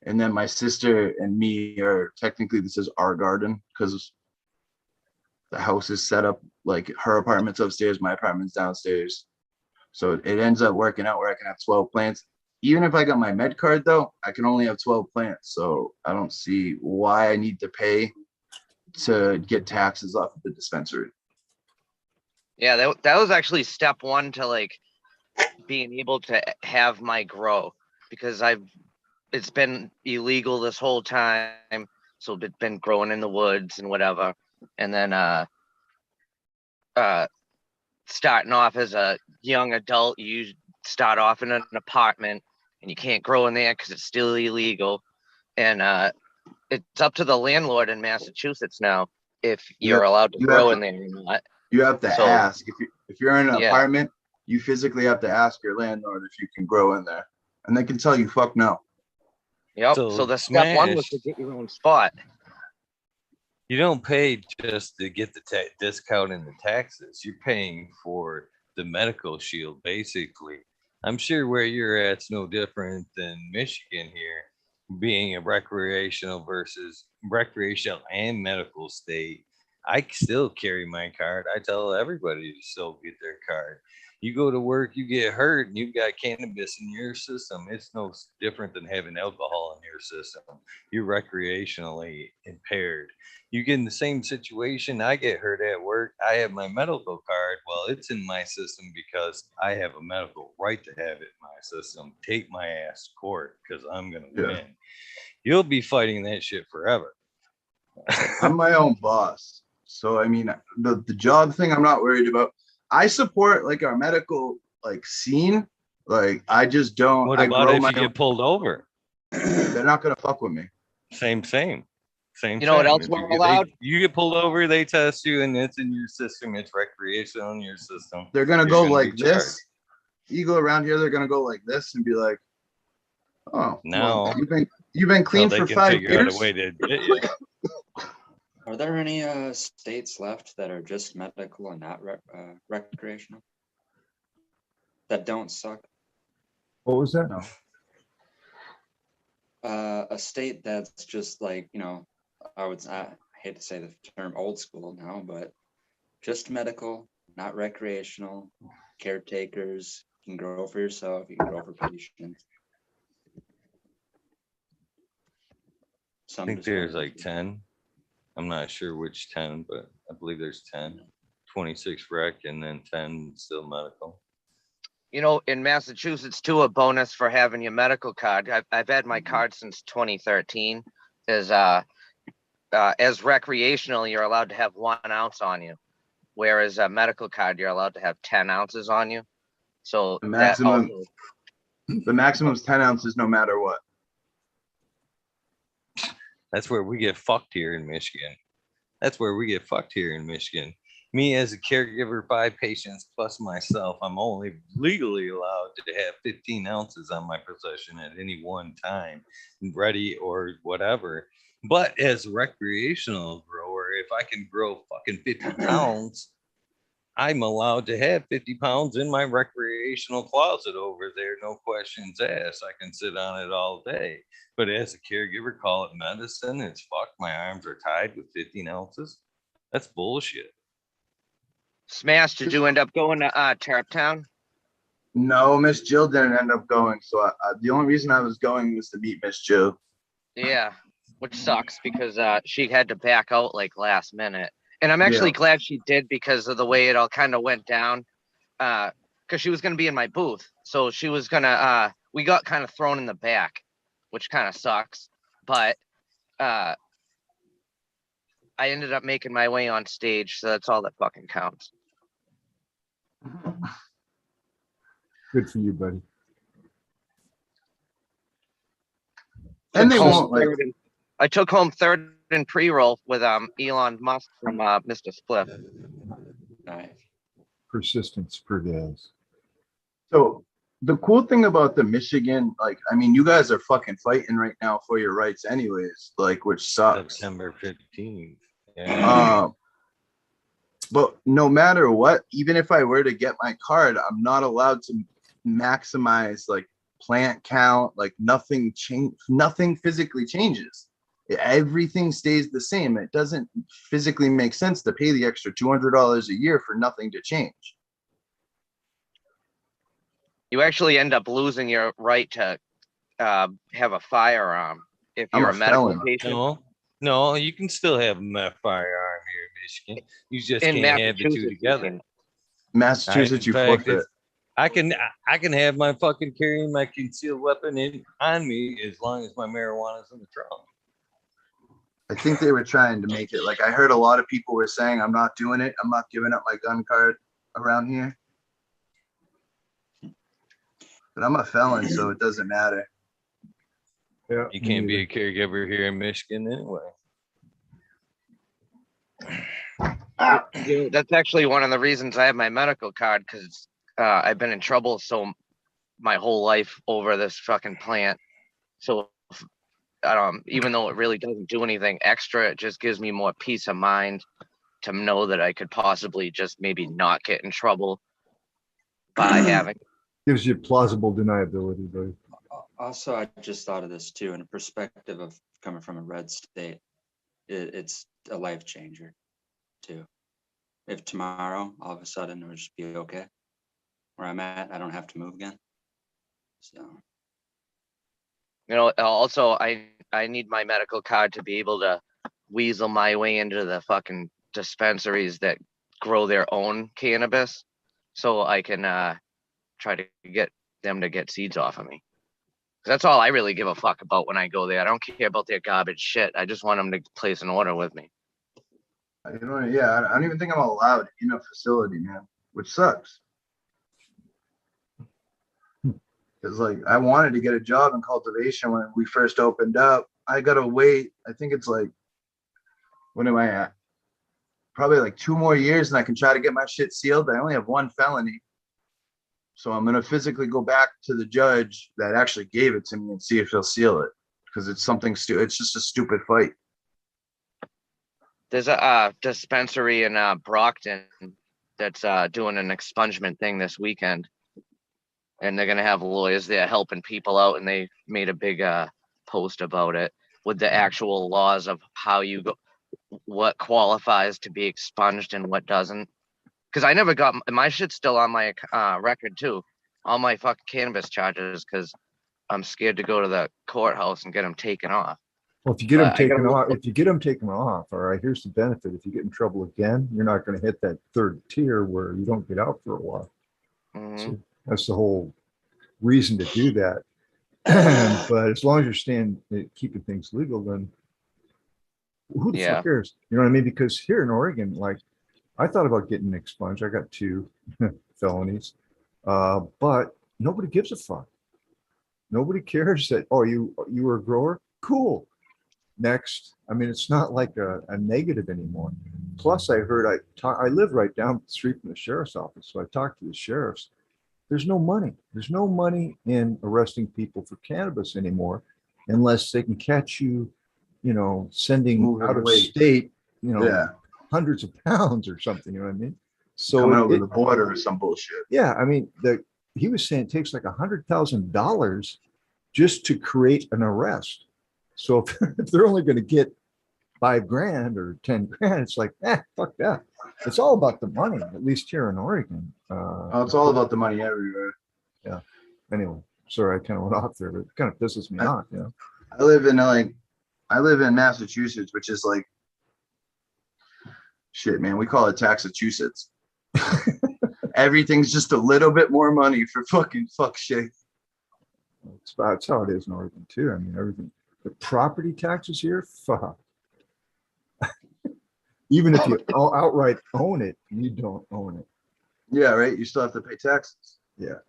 D: and then my sister and me are technically this is our garden because the house is set up like her apartment's upstairs, my apartment's downstairs. So it ends up working out where I can have 12 plants. Even if I got my med card though, I can only have 12 plants. So I don't see why I need to pay to get taxes off of the dispensary.
G: Yeah, that was actually step one to like being able to have my grow, because it's been illegal this whole time. So it's been growing in the woods and whatever. And then starting off as a young adult, you start off in an apartment and you can't grow in there because it's still illegal. And it's up to the landlord in Massachusetts now if you're allowed to grow in there or not.
D: You have to
G: So-
D: ask if you're in an
G: Yeah.
D: apartment, you physically have to ask your landlord if you can grow in there, and they can tell you fuck no.
G: Yep.
A: So
G: So the step one was to
A: Smash.
G: get your own spot.
A: You don't pay just to get the discount in the taxes. You're paying for the medical shield, basically. I'm sure where you're at's no different than Michigan here, being a recreational and medical state. I still carry my card. I tell everybody to still get their card. You go to work, you get hurt, and you've got cannabis in your system. It's no different than having alcohol in your system. You're recreationally impaired. You get in the same situation. I get hurt at work. I have my medical card. Well, it's in my system because I have a medical right to have it in my system. Take my ass to court because I'm going to
D: Yeah.
A: win. You'll be fighting that shit forever.
D: I'm my own boss. So I mean the job thing I'm not worried about. I support like our medical like scene. Like I just don't
A: What
D: I
A: about
D: grow
A: if
D: my
A: you get pulled over?
D: they're not gonna fuck with me.
A: Same.
G: You know what else
A: If
G: we're
A: you get-
G: allowed?
A: You get pulled over, they test you, and it's in your system. It's recreational in your system.
D: They're gonna
A: You're
D: go
A: gonna
D: like
A: be
D: this.
A: charged.
D: You go around here, they're gonna go like this and be like, oh
A: No.
D: well, you've been
A: So
D: clean
A: they
D: for
A: can
D: 5
A: figure
D: years.
A: out a way to get you.
B: Are there any states left that are just medical and not recreational? That don't suck?
F: What was that?
D: No.
B: A state that's just like, I hate to say the term old school now, but just medical, not recreational, caretakers, you can grow for yourself, you can grow for patients.
A: I think there's like 10. I'm not sure which 10, but I believe there's 10. 26 rec and then 10 still medical.
G: You know, in Massachusetts too, a bonus for having your medical card. I've had my card since 2013. Is as recreational, you're allowed to have 1 ounce on you, whereas a medical card, you're allowed to have 10 ounces on you. So
D: The
G: that
D: maximum
G: also,
D: the maximum is 10 ounces no matter what.
A: That's where we get fucked here in Michigan. Me as a caregiver, 5 patients plus myself, I'm only legally allowed to have 15 ounces on my possession at any one time, ready or whatever. But as a recreational grower, if I can grow fucking 50 pounds, I'm allowed to have 50 pounds in my recreational closet over there. No questions asked. I can sit on it all day. But as a caregiver, call it medicine. It's fucked. My arms are tied with 15 ounces. That's bullshit.
G: Smash, did you end up going to Tarptown?
D: No, Miss Jill didn't end up going. So the only reason I was going was to meet Miss Jill.
G: Yeah, which sucks because she had to back out like last minute. And I'm actually
D: Yeah.
G: glad she did because of the way it all kind of went down. Because she was going to be in my booth. So she was going to, we got kind of thrown in the back, which kind of sucks. But I ended up making my way on stage. So that's all that fucking counts.
F: Good for you, buddy.
D: And they
G: Took home
D: won't like
G: I took home third in pre-roll with Elon Musk from Mr. Spliff.
B: Nice.
F: persistence per days.
D: So the cool thing about the Michigan, like, I mean, you guys are fucking fighting right now for your rights anyways, like, which sucks.
A: September 15th. Yeah.
D: But no matter what, even if I were to get my card, I'm not allowed to maximize like plant count, like nothing physically changes. Everything stays the same. It doesn't physically make sense to pay the extra $200 a year for nothing to change.
G: You actually end up losing your right to have a firearm if
D: I'm
G: you're
D: a
G: a medical
D: felon.
G: patient.
A: No, you can still have a firearm here in Michigan. You just
G: In
A: can't have the two
G: Massachusetts, you
A: together.
G: can.
D: Massachusetts,
A: In
D: you
A: fact,
D: forfeit.
A: I can have my fucking carrying my concealed weapon on me as long as my marijuana's in the trunk.
D: I think they were trying to make it like I heard a lot of people were saying, I'm not doing it. I'm not giving up my gun card around here. But I'm a felon, so it doesn't matter.
F: Yeah,
A: You can't be a caregiver here in Michigan anyway.
G: That's actually one of the reasons I have my medical card, because I've been in trouble my whole life over this fucking plant. So even though it really doesn't do anything extra, it just gives me more peace of mind to know that I could possibly just maybe not get in trouble by having.
F: gives you plausible deniability, buddy.
B: Also, I just thought of this too, in a perspective of coming from a red state, it's a life changer too. If tomorrow, all of a sudden, it would just be okay where I'm at, I don't have to move again. So,
G: You know, also I need my medical card to be able to weasel my way into the fucking dispensaries that grow their own cannabis, so I can try to get them to get seeds off of me. That's all I really give a fuck about when I go there. I don't care about their garbage shit. I just want them to place an order with me.
D: Yeah, I don't even think I'm allowed in a facility, man, which sucks. Because like I wanted to get a job in cultivation when we first opened up. I gotta wait. I think it's like, when am I at? Probably like 2 more years and I can try to get my shit sealed. I only have 1 felony. So I'm gonna physically go back to the judge that actually gave it to me and see if he'll seal it. Because it's something it's just a stupid fight.
G: There's a dispensary in Brockton that's doing an expungement thing this weekend, and they're gonna have lawyers there helping people out, and they made a big post about it with the actual laws of how you go, what qualifies to be expunged and what doesn't. Because I never got my shit's still on my record too, all my fucking cannabis charges, because I'm scared to go to the courthouse and get them taken off.
F: Well, if you get them
G: But I gotta
F: taken
G: look-
F: off, all right, here's the benefit. If you get in trouble again, you're not going to hit that 3rd tier where you don't get out for a while.
G: Mhm.
F: So that's the whole reason to do that. But as long as you're staying, keeping things legal, then who the
G: Yeah.
F: fuck cares? You know what I mean? Because here in Oregon, like I thought about getting expunged. I got 2 felonies, but nobody gives a fuck. Nobody cares that, oh, you were a grower? Cool. Next. I mean, it's not like a negative anymore. Plus, I heard I live right down the street from the sheriff's office. So I talked to the sheriffs. There's no money. There's no money in arresting people for cannabis anymore unless they can catch you, sending
D: Moving
F: out of
D: weight.
F: state,
D: Yeah,
F: hundreds of pounds or something, you know what I mean? So
D: coming over the border or some bullshit.
F: yeah, I mean, he was saying it takes like $100,000 just to create an arrest. So if they're only going to get $5,000 or $10,000, it's like, fuck that. It's all about the money, at least here in Oregon.
D: Oh, it's all about the money everywhere.
F: Anyway, sorry, I kind of went off there, but it kind of pisses me off,
D: I live in Massachusetts, which is like, shit, man, we call it Taxachusetts. Everything's just a little bit more money for fuck shit.
F: That's how it is in Oregon too. I mean, everything. The property taxes here, fuck. Even if you outright own it, you don't own it.
D: Yeah, right. You still have to pay taxes.
F: Yeah.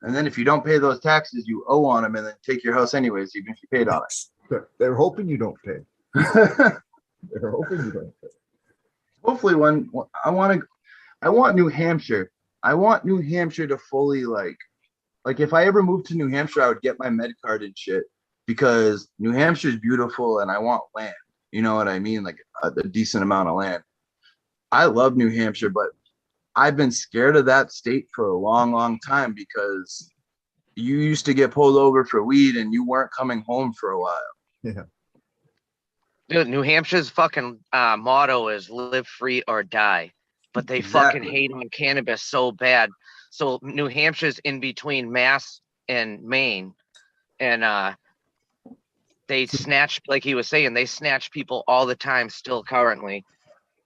D: And then if you don't pay those taxes, you owe on them, and then take your house anyways, even if you paid on
F: But they're hoping you don't pay.
D: it.
F: They're hoping you don't pay.
D: Hopefully, when I want to, I want New Hampshire. I want New Hampshire to fully like if I ever moved to New Hampshire, I would get my med card and shit because New Hampshire is beautiful and I want land. You know what I mean? Like a decent amount of land. I love New Hampshire, but I've been scared of that state for a long, long time because you used to get pulled over for weed and you weren't coming home for a while.
F: Yeah.
G: Dude, New Hampshire's fucking motto is live free or die, but they fucking
D: Exactly.
G: hate on cannabis so bad. So New Hampshire's in between Mass and Maine, and they snatch, like he was saying, they snatch people all the time, still currently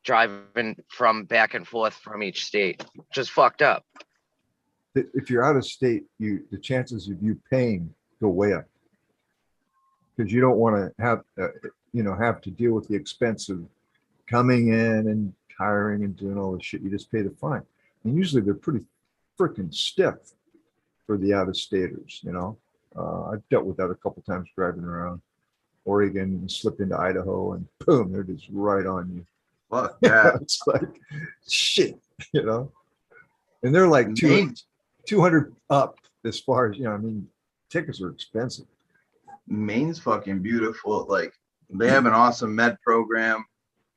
G: driving from back and forth from each state. Just fucked up.
F: If you're out of state, the chances of you paying go way up because you don't want to have to deal with the expense of coming in and hiring and doing all this shit. You just pay the fine, and usually they're pretty freaking stiff for the out-of-staters. I've dealt with that a couple times driving around Oregon and slip into Idaho, and boom, they're just right on you.
D: Fuck that.
F: It's like shit, and they're like
D: Maine,
F: 200 up as far as, I mean, tickets are expensive.
D: Maine's fucking beautiful. Like they have an awesome med program,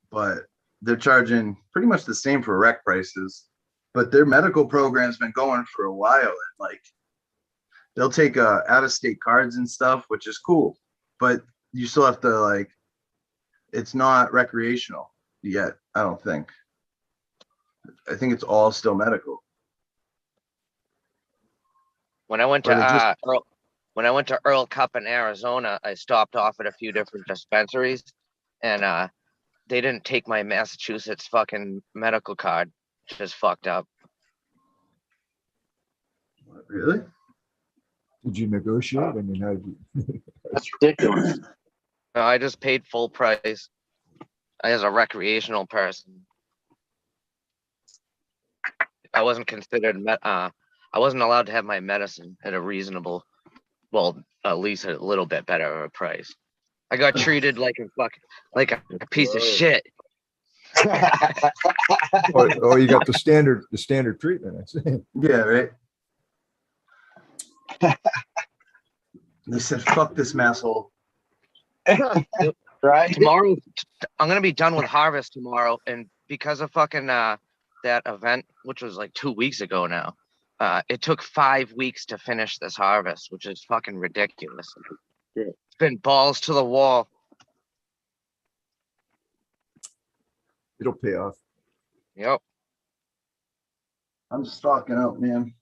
D: but they're charging pretty much the same for rec prices. But their medical program's been going for a while, and like they'll take out-of-state cards and stuff, which is cool. But you still have to it's not recreational yet. I don't think. I think it's all still medical.
G: When I went
D: Or they just-
G: to when I went to Earl Cup in Arizona, I stopped off at a few different dispensaries, and they didn't take my Massachusetts fucking medical card. Just fucked up.
D: Really?
F: Did you negotiate? I mean, how did you?
E: That's ridiculous.
G: No, I just paid full price as a recreational person. I wasn't considered I wasn't allowed to have my medicine at a reasonable, well, at least a little bit better of a price. I got treated like a piece of shit.
F: Oh, you got the standard treatment. I see.
D: Yeah, right. They said, "Fuck this masshole."
E: Right?
G: Tomorrow, I'm gonna be done with harvest tomorrow, and because of fucking that event, which was like 2 weeks ago now, it took 5 weeks to finish this harvest, which is fucking ridiculous.
E: Yeah.
G: It's been balls to the wall.
F: It'll pay off.
G: Yep.
D: I'm stocking up, man.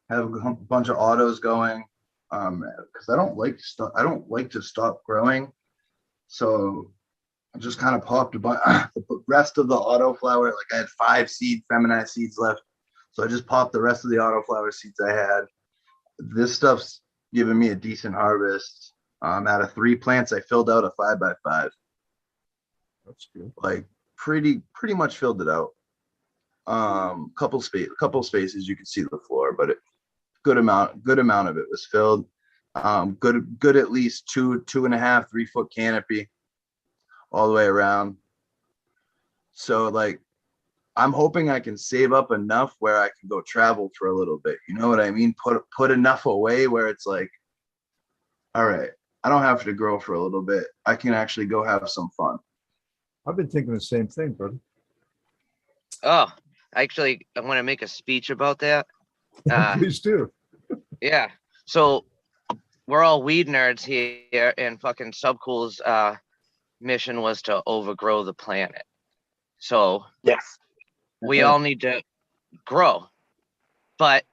D: Have a bunch of autos going, because I don't like to stop growing. So I just kind of popped a bunch. The rest of the autoflower, like I had 5 feminized seeds left, so I just popped the rest of the autoflower seeds I had. This stuff's giving me a decent harvest. Out of 3 plants, I filled out a 5x5.
F: That's good.
D: Like pretty much filled it out. Couple spaces you could see the floor, but good amount of it was filled. Good at least 2.5, 3 foot canopy all the way around. So like I'm hoping I can save up enough where I can go travel for a little bit. You know what I mean? Put enough away where it's like, all right, I don't have to grow for a little bit. I can actually go have some fun.
F: I've been thinking the same thing, brother.
G: Oh, actually, I want to make a speech about that.
F: Please do.
G: Yeah. So we're all weed nerds here, and fucking Subcool's mission was to overgrow the planet. So
E: Yes.
G: we all need to grow, but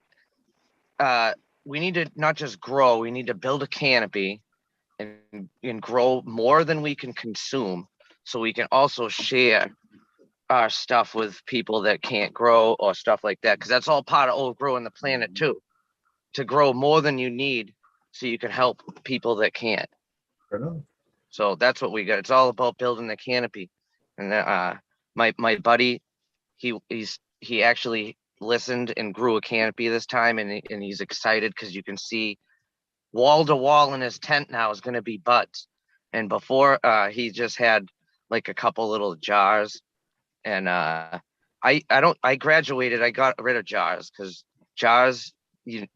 G: we need to not just grow, we need to build a canopy and grow more than we can consume, so we can also share our stuff with people that can't grow or stuff like that, because that's all part of overgrowing the planet too, to grow more than you need so you can help people that can't.
F: Right on.
G: So that's what we got. It's all about building the canopy. And my buddy, he actually listened and grew a canopy this time, and he's excited because you can see wall to wall in his tent now is going to be buds. And before he just had like a couple little jars, and I graduated. I got rid of jars because jars, you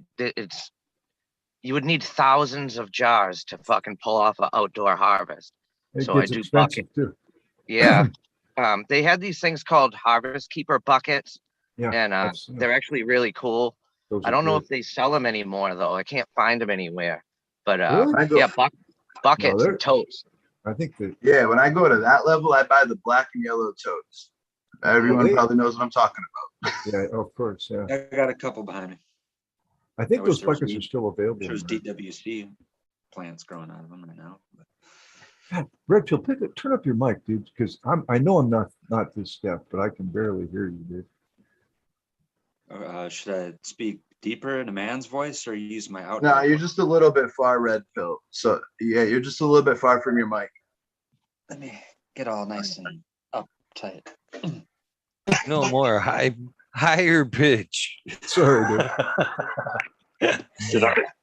G: would need thousands of jars to fucking pull off an outdoor harvest.
F: It
G: So I
F: gets
G: do
F: expensive
G: bucket.
F: too.
G: Yeah. They had these things called harvest keeper buckets,
F: Yeah.
G: and
F: that's-
G: they're actually really cool.
F: those
G: I
F: are
G: don't know
F: good.
G: if they sell them anymore though. I can't find them anywhere. But
F: Really?
D: I go,
G: yeah, buckets
F: they're-
G: and totes.
F: I think that
D: yeah, when I go to that level, I buy the black and yellow totes. Everyone
F: they-
D: probably knows what I'm talking about.
F: yeah, of course, yeah.
B: I got a couple behind me.
F: I think
B: I wish
F: those
B: there was
F: buckets are
B: weed.
F: still available.
B: There's
F: in there.
B: DWC plants growing out of them right now. But
F: God, Redfield, turn up your mic, dude, because I know I'm not this deaf, but I can barely hear you, dude.
B: should I speak deeper in a man's voice or use my outdoor?
D: No, you're
B: voice?
D: just a little bit far, Red Pill. So yeah, you're just a little bit far from your mic.
B: Let me get all nice and uptight.
A: No more higher pitch.
F: Sorry, dude.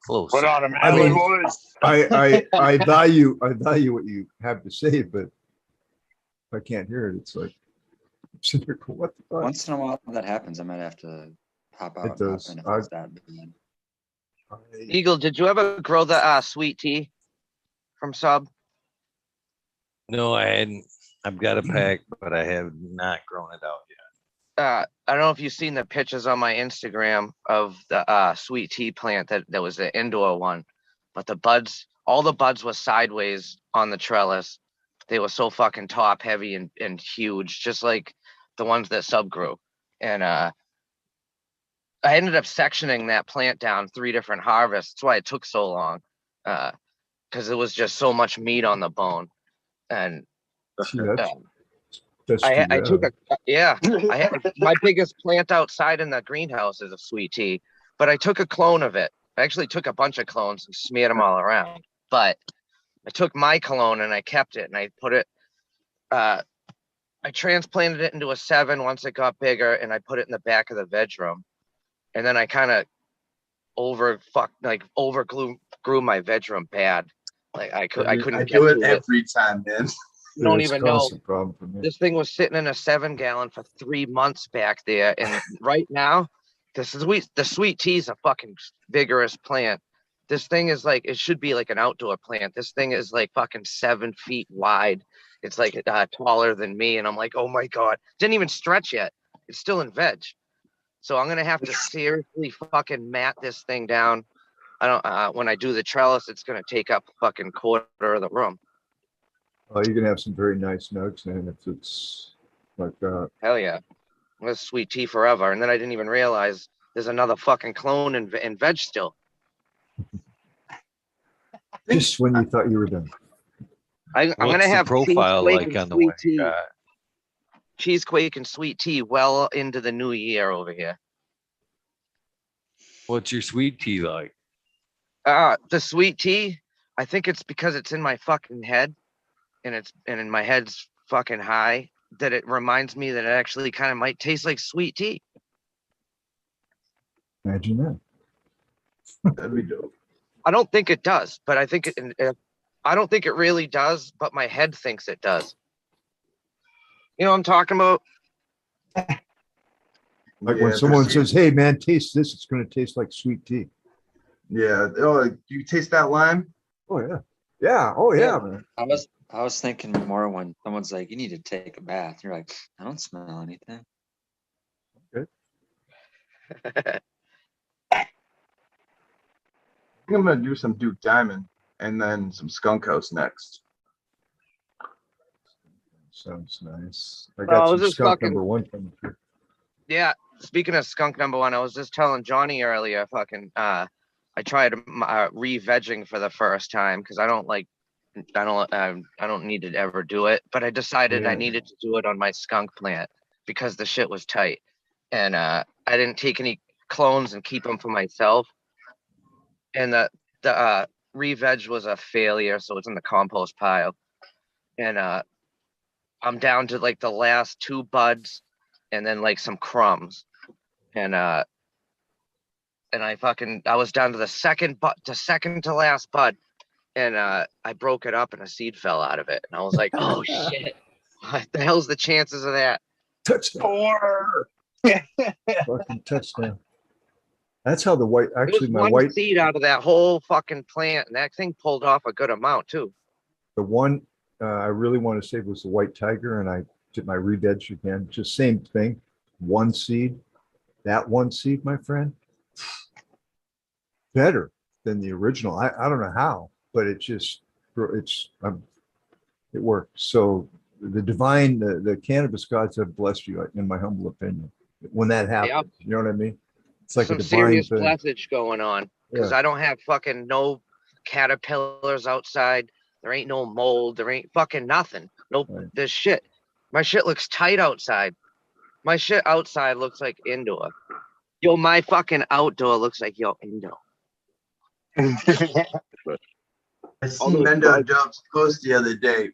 A: Close.
E: Put on a
F: I
E: manly
F: mean-
E: voice.
F: I value what you have to say, but if I can't hear it, it's like what the fuck?
B: Once in a while that happens, I might have to hop out.
F: It
B: and hop
F: does.
B: in if it's that bad.
G: Eagle, did you ever grow the sweet tea from Sub?
A: No, I hadn't. I've got a pack, but I have not grown it out yet.
G: I don't know if you've seen the pictures on my Instagram of the sweet tea plant that was the indoor one, but all the buds were sideways on the trellis. They were so fucking top heavy and huge, just like the ones that Sub grew. And I ended up sectioning that plant down 3 different harvests. That's why it took so long, because it was just so much meat on the bone. And
F: See, that's
G: I
F: too
G: took
F: bad.
G: my biggest plant outside in the greenhouse is a sweet tea, but I took a clone of it. I actually took a bunch of clones and smeared them all around. But I took my clone and I kept it and I put it. I transplanted it into a 7 once it got bigger, and I put it in the back of the veg room. And then I kind of grew my veg room bad. Like I couldn't
D: I
G: get
D: do it
G: to it.
D: every time, man.
G: You don't
F: It's a
G: even know.
F: constant problem for me.
G: This thing was sitting in a 7-gallon for 3 months back there, and right now, the sweet tea is a fucking vigorous plant. This thing is like, it should be like an outdoor plant. This thing is like fucking 7 feet wide. It's like taller than me, and I'm like, oh my god, didn't even stretch yet. It's still in veg, so I'm gonna have to seriously fucking mat this thing down. I don't. When I do the trellis, it's gonna take up a fucking quarter of the room.
F: You're gonna have some very nice nugs, and if it's like that.
G: Hell yeah. That's sweet tea forever. And then I didn't even realize there's another fucking clone in veg still.
F: Just when you thought you were done.
G: I'm
A: What's
G: gonna
A: the
G: have
A: profile
G: cheesequake
A: like
G: and
A: on the
G: sweet
A: one you
G: tea.
A: got?
G: Cheesequake and sweet tea well into the new year over here.
A: What's your sweet tea like?
G: The sweet tea, I think it's because it's in my fucking head, and in my head's fucking high, that it reminds me that it actually kind of might taste like sweet tea.
F: Imagine that.
D: That'd be dope.
G: I don't think it does, but I think I don't think it really does, but my head thinks it does. You know what I'm talking about?
F: Like
D: Yeah,
F: when someone
D: there's-
F: says, "Hey man, taste this," it's gonna taste like sweet tea.
D: Yeah. Oh, do you taste that lime?
F: Oh yeah, yeah. Oh yeah,
B: Yeah.
F: man.
B: I was thinking more when someone's like, you need to take a bath. You're like, I don't smell anything.
D: I think I'm gonna do some Duke Diamond and then some Skunk House next.
F: Sounds nice. I
G: Oh,
F: got
G: this
F: some
G: is
F: skunk
G: fucking-
F: number 1 coming through.
G: Yeah, speaking of skunk number 1, I was just telling Johnny earlier, I tried re-vegging for the first time because I don't need to ever do it, but I decided I
F: Yeah.
G: needed to do it on my skunk plant because the shit was tight, and I didn't take any clones and keep them for myself, and the re-veg was a failure, so it's in the compost pile, and I'm down to like the last 2 buds and then like some crumbs, and I was down to the second to last bud, and I broke it up and a seed fell out of it, and I was like, oh shit, what the hell's the chances of that?
F: Touchdown. Fucking touchdown. That's how the white,
G: There was
F: actually my
G: one
F: white,
G: seed out of that whole fucking plant, and that thing pulled off a good amount too.
F: the one I really want to save was the white tiger, and I did my rebeds again. Just same thing. One seed. That one seed, my friend, better than the original. I don't know how, but it worked. So the cannabis gods have blessed you, in my humble opinion. When that happens, you know what I mean? It's like a
G: Some
F: divine
G: serious
F: thing.
G: blessage going on because
F: Yeah.
G: I don't have fucking no caterpillars outside. There ain't no mold. There ain't fucking nothing. Nope.
F: Right.
G: There's shit. My shit looks tight outside. My shit outside looks like indoor. Yo, my fucking outdoor looks like yo indoor.
D: I seen Mendo Dub's post the other day.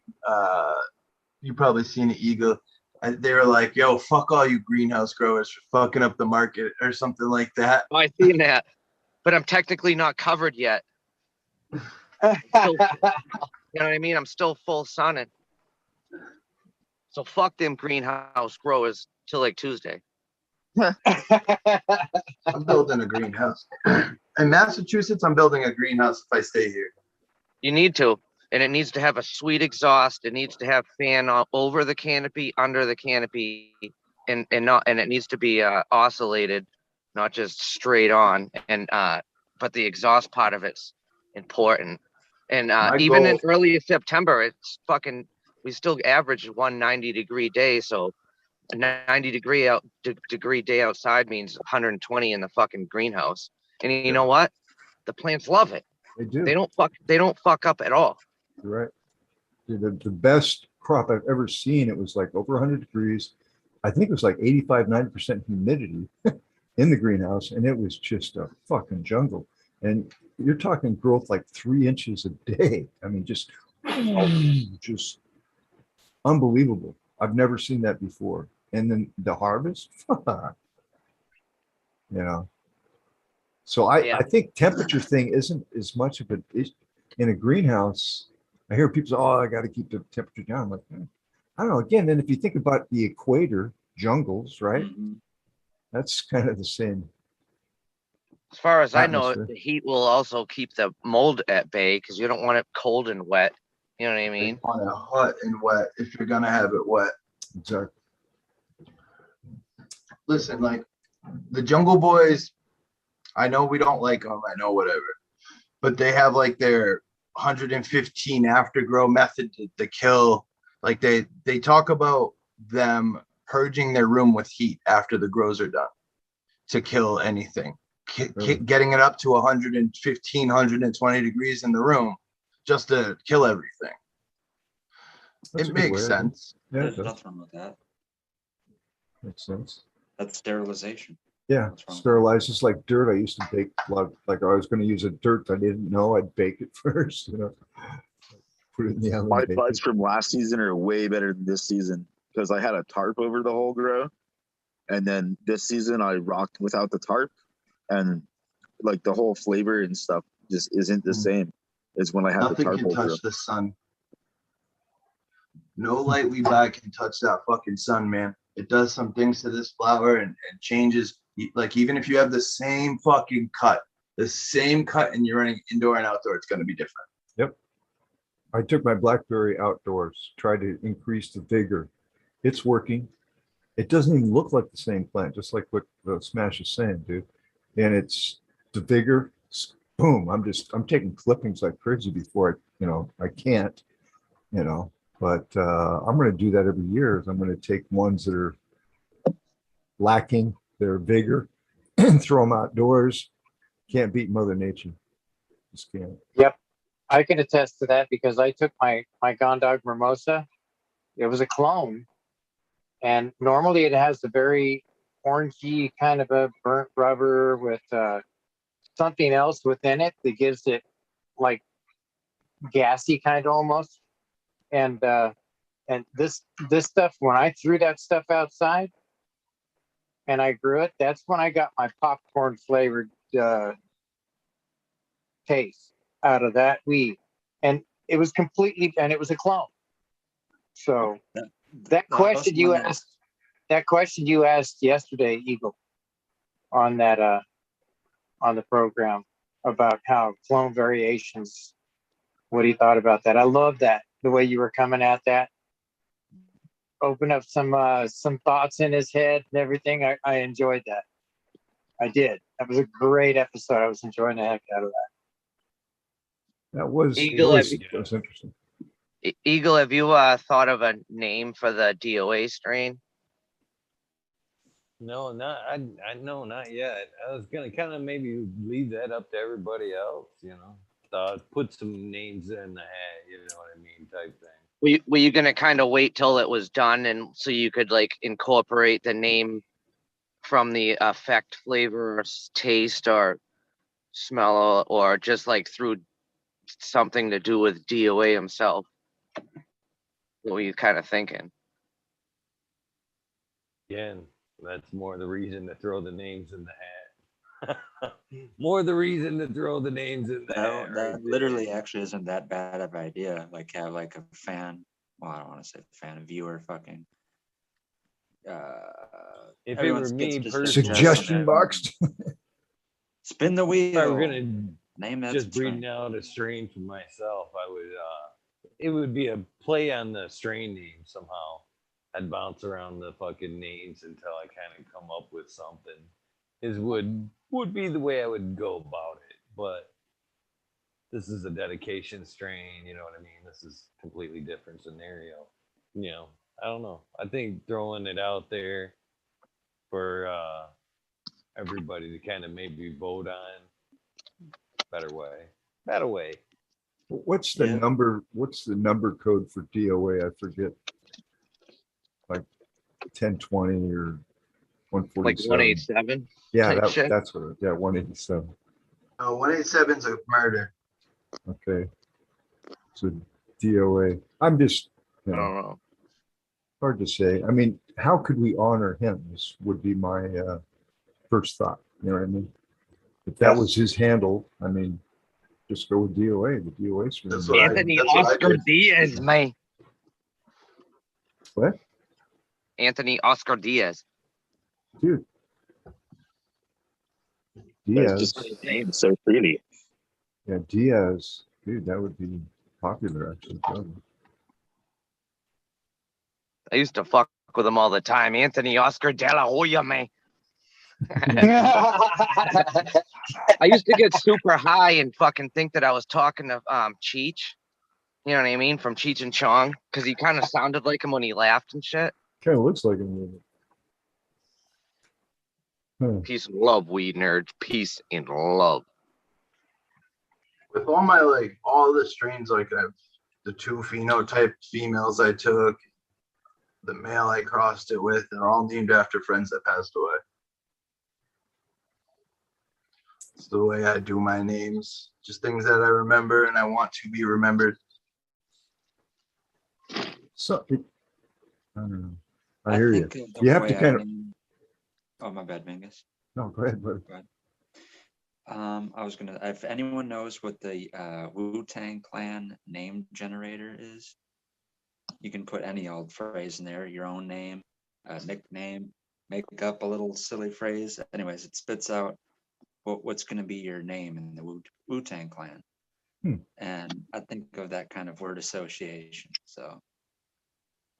D: You probably seen it, Eagle. They were like, "Yo, fuck all you greenhouse growers for fucking up the market," or something like that.
G: Oh, I seen that, but I'm technically not covered yet. Still, you know what I mean? I'm still full sunning. So fuck them greenhouse growers till like Tuesday.
D: I'm building a greenhouse. In Massachusetts, I'm building a greenhouse if I stay here.
G: You need to, and it needs to have a sweet exhaust. It needs to have fan over the canopy, under the canopy, and it needs to be oscillated, not just straight on. And but the exhaust part of it's important. And even in early September, it's fucking. We still average 190-degree day, so a 90-degree day outside means 120 in the fucking greenhouse. And you know what? The plants love it.
F: They do.
G: They don't fuck up at all.
F: You're right. The best crop I've ever seen, it was like over 100 degrees. I think it was like 85, 90% humidity in the greenhouse, and it was just a fucking jungle. And you're talking growth like 3 inches a day. I mean, just unbelievable. I've never seen that before. And then the harvest, you know. So I think temperature thing isn't as much of an issue in a greenhouse. I hear people say, "Oh, I got to keep the temperature down." I'm like, I don't know. Again, then if you think about the equator jungles, right?
B: Mhm.
F: That's kind of the same.
G: As far as I know,
F: atmosphere.
G: the heat will also keep the mold at bay because you don't want it cold and wet. You know what I mean?
D: On a hot and wet, if you're gonna have it wet.
F: Exactly.
D: Listen, like the Jungle Boys, I know we don't like them. I know whatever, but they have like their 115 aftergrow method to kill. Like they talk about them purging their room with heat after the grows are done to kill anything. Getting it up to 115, 120 degrees in the room just to kill everything.
F: That's
D: it
F: a good
D: makes
F: way,
D: sense.
F: Yeah,
B: There's nothing wrong with that.
F: makes sense.
B: That's sterilization.
F: Yeah,
B: What's wrong?
F: sterilize just like dirt. I used to bake like I was going to use a dirt. I didn't know I'd bake it first. You know, put it in the oven.
C: My
F: bake
C: buds
F: it.
C: from last season are way better than this season because I had a tarp over the whole grow, and then this season I rocked without the tarp, and like the whole flavor and stuff just isn't the same as when I had the
D: Nothing
C: tarp
D: can
C: over.
D: touch the sun. No light we buy can touch that fucking sun, man. It does some things to this flower and changes. Like even if you have the same fucking cut, and you're running indoor and outdoor, it's going to be different.
F: Yep. I took my blackberry outdoors, tried to increase the vigor. It's working. It doesn't even look like the same plant, just like what Smash is saying, dude. And it's the vigor. Boom. I'm taking clippings like crazy before I can't, but I'm going to do that every year. I'm going to take ones that are lacking their vigor and throw them outdoors. Can't beat Mother Nature. Just can't.
E: Yep. I can attest to that because I took my Gondog Mimosa. It was a clone. And normally it has a very orangey kind of a burnt rubber with something else within it that gives it like gassy kind of almost. And this stuff, when I threw that stuff outside and I grew it, that's when I got my popcorn flavored taste out of that weed. And it was completely, and it was a clone. So that question you asked, that question you asked yesterday, Eagle, on that on the program about how clone variations, what he thought about that. I love that, the way you were coming at that. Open up some thoughts in his head and everything. I enjoyed that. I did. That was a great episode. I was enjoying the heck out of that.
F: That was,
G: Eagle,
F: that was interesting.
G: Eagle, have you thought of a name for the DOA strain?
A: No, not yet. I was gonna kind of maybe leave that up to everybody else, you know. Put some names in the hat, you know what I mean, type thing.
G: Were you gonna kind of wait till it was done and so you could like incorporate the name from the effect, flavor, or taste, or smell, or just like through something to do with DOA himself? What were you kind of thinking?
A: Again, that's more the reason to throw the names in the hat. More the reason to throw the names in the hat.
B: That
A: right
B: literally
A: there.
B: actually isn't that bad of an idea. Like have like a fan. Well, I don't want to say fan, a viewer, fucking.
A: If it
B: everyone
A: were me
B: gets to
A: personally,
B: suggest
F: Suggestion
B: something.
F: box.
B: Spin the
A: if I were
B: wheel.
A: gonna
B: Name that
A: just
B: strain.
A: breeding out a strain for myself, I would it would be a play on the strain name somehow. I'd bounce around the fucking names until I kind of come up with something. Is would be the way I would go about it. But this is a dedication strain, you know what I mean? This is completely different scenario. You know, I don't know. I think throwing it out there for everybody to kind of maybe vote on better way. Better way.
F: What's the
B: Yeah.
F: number? What's the number code for DOA? I forget. Like 1020 or
G: Like
F: 147.
G: 187?
F: Yeah,
G: type shit?
F: that's what. Yeah, 187.
D: Oh, 187's a murder.
F: Okay. So DOA. I'm just, you
G: I
F: know,
G: don't know.
F: hard to say. I mean, how could we honor him? This would be my first thought. You know what I mean? If that
D: Yes.
F: was his handle, I mean, just go with DOA. The DOA stream.
D: That's what I-
G: Anthony
D: that's what I
G: Oscar
D: did.
G: Diaz, man.
F: What?
G: Anthony Oscar Diaz.
F: Dude.
C: Guys
F: Diaz.
C: just say names so freely.
F: Yeah, Diaz. Dude, that would be popular actually.
G: I used to fuck with him all the time. Anthony Oscar De La Hoya, man. I used to get super high and fucking think that I was talking to Cheech. You know what I mean? From Cheech and Chong. Because he kind of sounded like him when he laughed and shit.
F: Kind of looks like him. Huh.
G: Peace and love, weed nerds. Peace and love.
D: With all my all the strains, I've the two phenotype females I took, the male I crossed it with, they're all named after friends that passed away. It's the way I do my names, just things that I remember and I want to be remembered.
F: So, I don't know. I hear you.
B: think the
F: You have to
B: way I
F: kind of.
B: name- Oh, my bad, Mingus.
F: No, go ahead, buddy.
B: I was gonna, if anyone knows what the Wu-Tang Clan name generator is, you can put any old phrase in there, your own name, nickname, make up a little silly phrase. Anyways, it spits out what's gonna be your name in the Wu-Tang Clan. And I think of that kind of word association. So,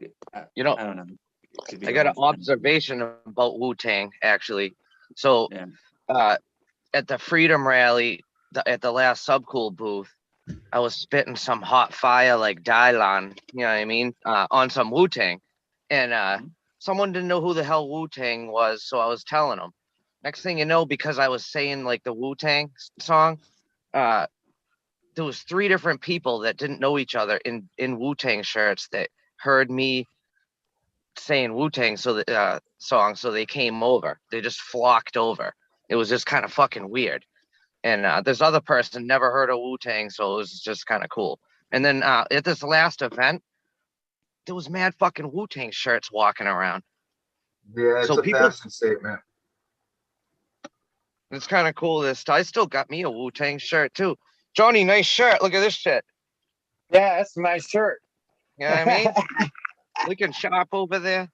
G: You know,
B: I don't know. It could be
G: I got an
B: going for
G: observation about Wu-Tang, actually. So,
B: Yeah.
G: at the Freedom Rally, at the last Subcool booth, I was spitting some hot fire like Dylon, you know what I mean, on some Wu-Tang. And someone didn't know who the hell Wu-Tang was, so I was telling them. Next thing you know, because I was saying like the Wu-Tang song, there was 3 different people that didn't know each other in Wu-Tang shirts that heard me saying Wu-Tang song, so they came over. They just flocked over. It was just kind of fucking weird. And this other person never heard of Wu-Tang, so it was just kind of cool. And then at this last event, there was mad fucking Wu-Tang shirts walking around.
D: Yeah, it's
G: So
D: a
G: people-
D: fashion statement.
G: It's kind of cool. I still got me a Wu-Tang shirt too. Johnny, nice shirt. Look at this shit.
E: Yeah, that's a nice shirt.
G: You know what I mean? We can shop over there.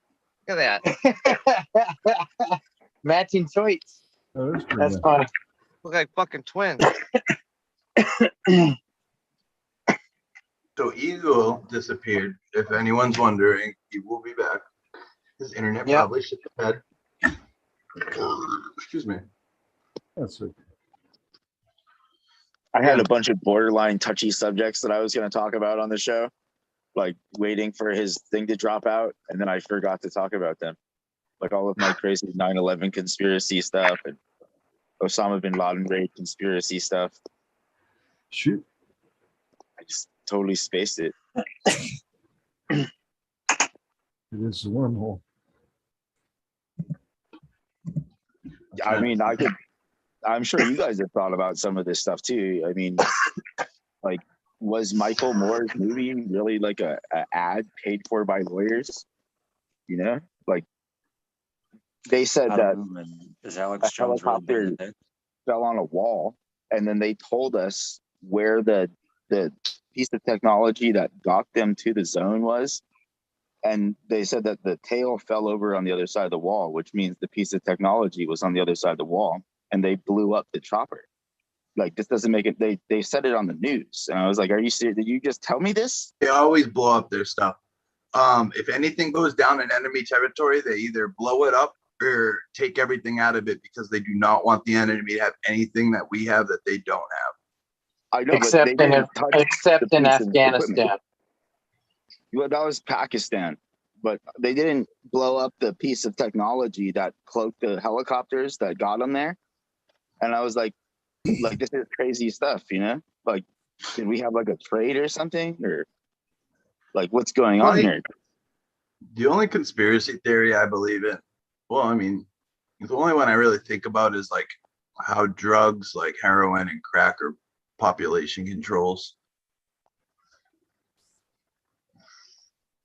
G: Look at that.
E: Matching toits.
F: Oh, that's pretty
E: That's
F: nice.
E: funny.
G: Look like fucking twins.
D: So Eagle disappeared. If anyone's wondering, he will be back. His internet
E: Yep.
D: probably should have had. Excuse me.
F: That's it.
C: I had a bunch of borderline touchy subjects that I was going to talk about on the show, like waiting for his thing to drop out, and then I forgot to talk about them. Like all of my crazy 9/11 conspiracy stuff and Osama bin Laden raid conspiracy stuff.
F: Shoot.
C: I just totally spaced it.
F: It is a wormhole.
C: I mean, I'm sure you guys have thought about some of this stuff too. I mean, like, was Michael Moore's movie really like a ad paid for by lawyers? You know, like they said that
B: Is Alex
C: a
B: Jones really
C: helicopter
B: been dead?
C: fell on a wall, and then they told us where the piece of technology that got them to the zone was. And they said that the tail fell over on the other side of the wall, which means the piece of technology was on the other side of the wall, and they blew up the chopper. Like, this doesn't make it. They said it on the news, and I was like, "Are you serious? Did you just tell me this?"
D: They always blow up their stuff. If anything goes down in enemy territory, they either blow it up or take everything out of it because they do not want the enemy to have anything that we have that they don't have.
C: I know,
E: Except
C: but they
E: in
C: didn't touch
E: except
C: the
E: in
C: piece of equipment.
E: Afghanistan.
C: Well, that was Pakistan, but they didn't blow up the piece of technology that cloaked the helicopters that got them there. And I was like, this is crazy stuff, you know? Like, did we have like a trade or something, or like what's going on here?
D: The only conspiracy theory I believe in, well, I mean, the only one I really think about is like how drugs like heroin and crack are population controls.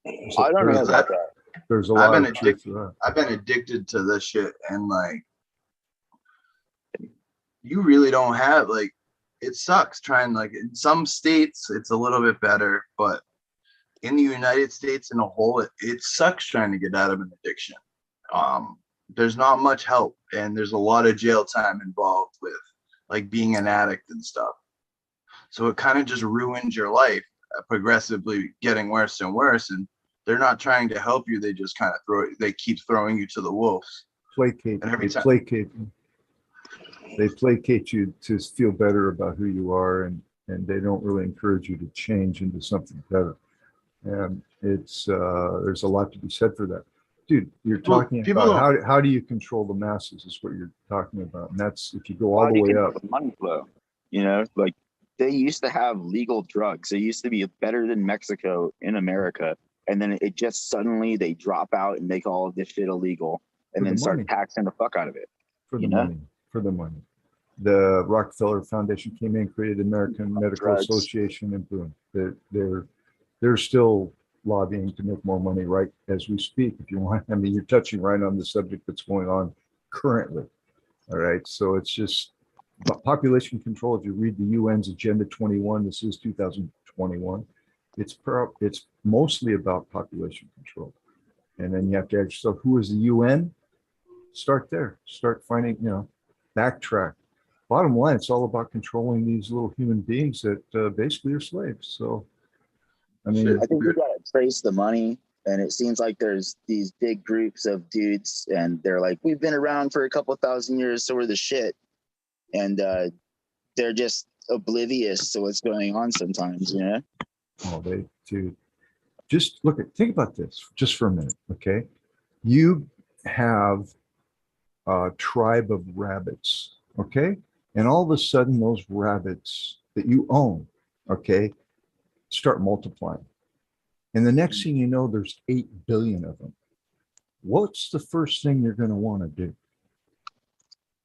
C: I don't know
D: Because
C: about that.
F: There's a
D: I've
F: lot
D: been
F: of truth to that.
D: I've been addicted to this shit, and like, you really don't have, like, it sucks trying, like, in some states it's a little bit better, but in the United States in a whole, it sucks trying to get out of an addiction. There's not much help, and there's a lot of jail time involved with like being an addict and stuff. So it kind of just ruins your life, progressively getting worse and worse. And they're not trying to help you. They just kind of they keep throwing you to the wolves.
F: Placate.
D: And every
F: They
D: time-
F: placate. They placate you to feel better about who you are, and they don't really encourage you to change into something better. And it's there's a lot to be said for that. Dude, you're talking about how do you control the masses is what you're talking about. And that's if you go all the way up.
C: The money flow, you know, like they used to have legal drugs. They used to be better than Mexico in America. And then it just suddenly they drop out and make all of this shit illegal and then start taxing the fuck out of it.
F: For the money. For the money. The Rockefeller Foundation came in, created the American Medical Association, and boom. They're still lobbying to make more money right as we speak. If you want, I mean, you're touching right on the subject that's going on currently. All right. So it's just population control. If you read the UN's Agenda 21, this is 2021. It's mostly about population control. And then you have to ask yourself, who is the UN? Start there. Start finding, backtrack. Bottom line, it's all about controlling these little human beings that basically are slaves. So, I mean,
C: I think we got to trace the money, and it seems like there's these big groups of dudes, and they're like, we've been around for a couple 1,000 years, so we're the shit. And they're just oblivious to what's going on sometimes, you know?
F: Oh, dude, just think about this just for a minute, okay? You have a tribe of rabbits, okay? And all of a sudden, those rabbits that you own, okay, start multiplying. And the next thing you know, there's 8 billion of them. What's the first thing you're going to want to do?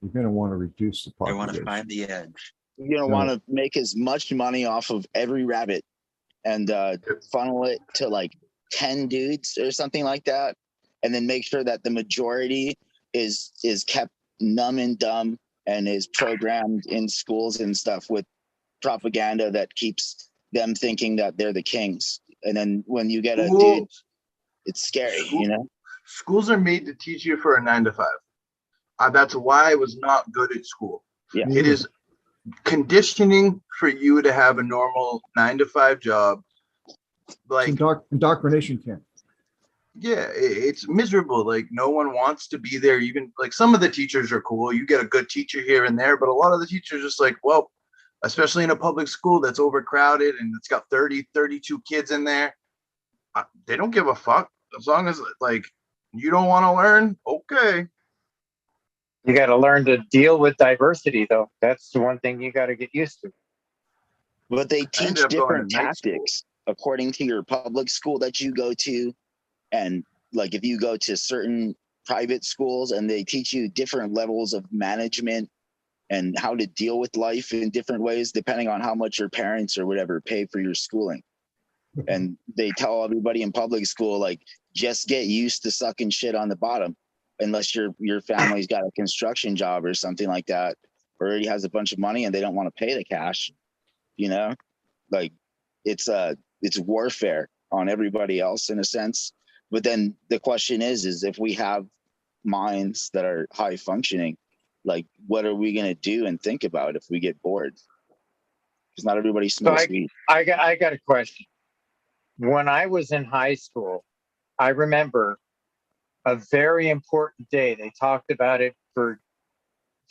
F: You're going to want to reduce the population.
B: I want to find the edge.
C: You're going to want to make as much money off of every rabbit and funnel it to like 10 dudes or something like that. And then make sure that the majority is kept numb and dumb and is programmed in schools and stuff with propaganda that keeps them thinking that they're the kings. And then when you get a dude, it's scary, you know?
D: Schools are made to teach you for a 9 to 5. That's why I was not good at school.
C: Yeah.
D: It is conditioning for you to have a normal 9 to 5 job. Like,
F: Indoctrination camp.
D: yeah, it's miserable. Like, no one wants to be there. Even like some of the teachers are cool. You get a good teacher here and there, but a lot of the teachers just like, well, especially in a public school that's overcrowded and it's got 30, 32 kids in there. They don't give a fuck as long as like you don't want to learn. Okay.
E: You got to learn to deal with diversity, though. That's the one thing you got to get used to.
C: But they
D: I
C: teach
D: ended up going
C: different
D: to night school.
C: tactics according to your public school that you go to. And like if you go to certain private schools and they teach you different levels of management and how to deal with life in different ways, depending on how much your parents or whatever pay for your schooling. And they tell everybody in public school, like, just get used to sucking shit on the bottom, unless your family's got a construction job or something like that, or already has a bunch of money and they don't want to pay the cash, you know, like it's warfare on everybody else in a sense. But then the question is if we have minds that are high functioning, like what are we going to do and think about if we get bored? Because not everybody smokes weed.
E: I got a question. When I was in high school, I remember a very important day. They talked about it for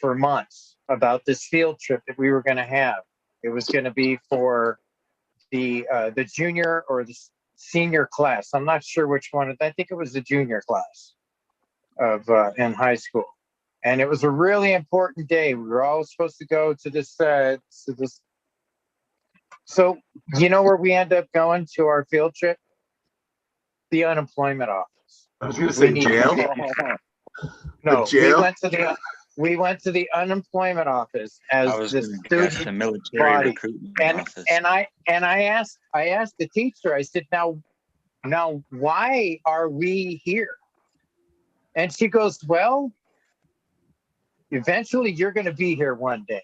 E: months, about this field trip that we were going to have. It was going to be for the junior or the senior class. I'm not sure which one. I think it was the junior class of in high school, and it was a really important day. We were all supposed to go to this. So you know where we end up going to our field trip? The unemployment office.
D: I was gonna say jail.
E: No,
D: jail?
E: we went to the unemployment office
B: I
E: as
B: was
E: the
B: going to guess
E: student
B: the military
E: body.
B: recruitment
E: And
B: office.
E: I asked the teacher, I said, now why are we here? And she goes, well, eventually you're going to be here one day.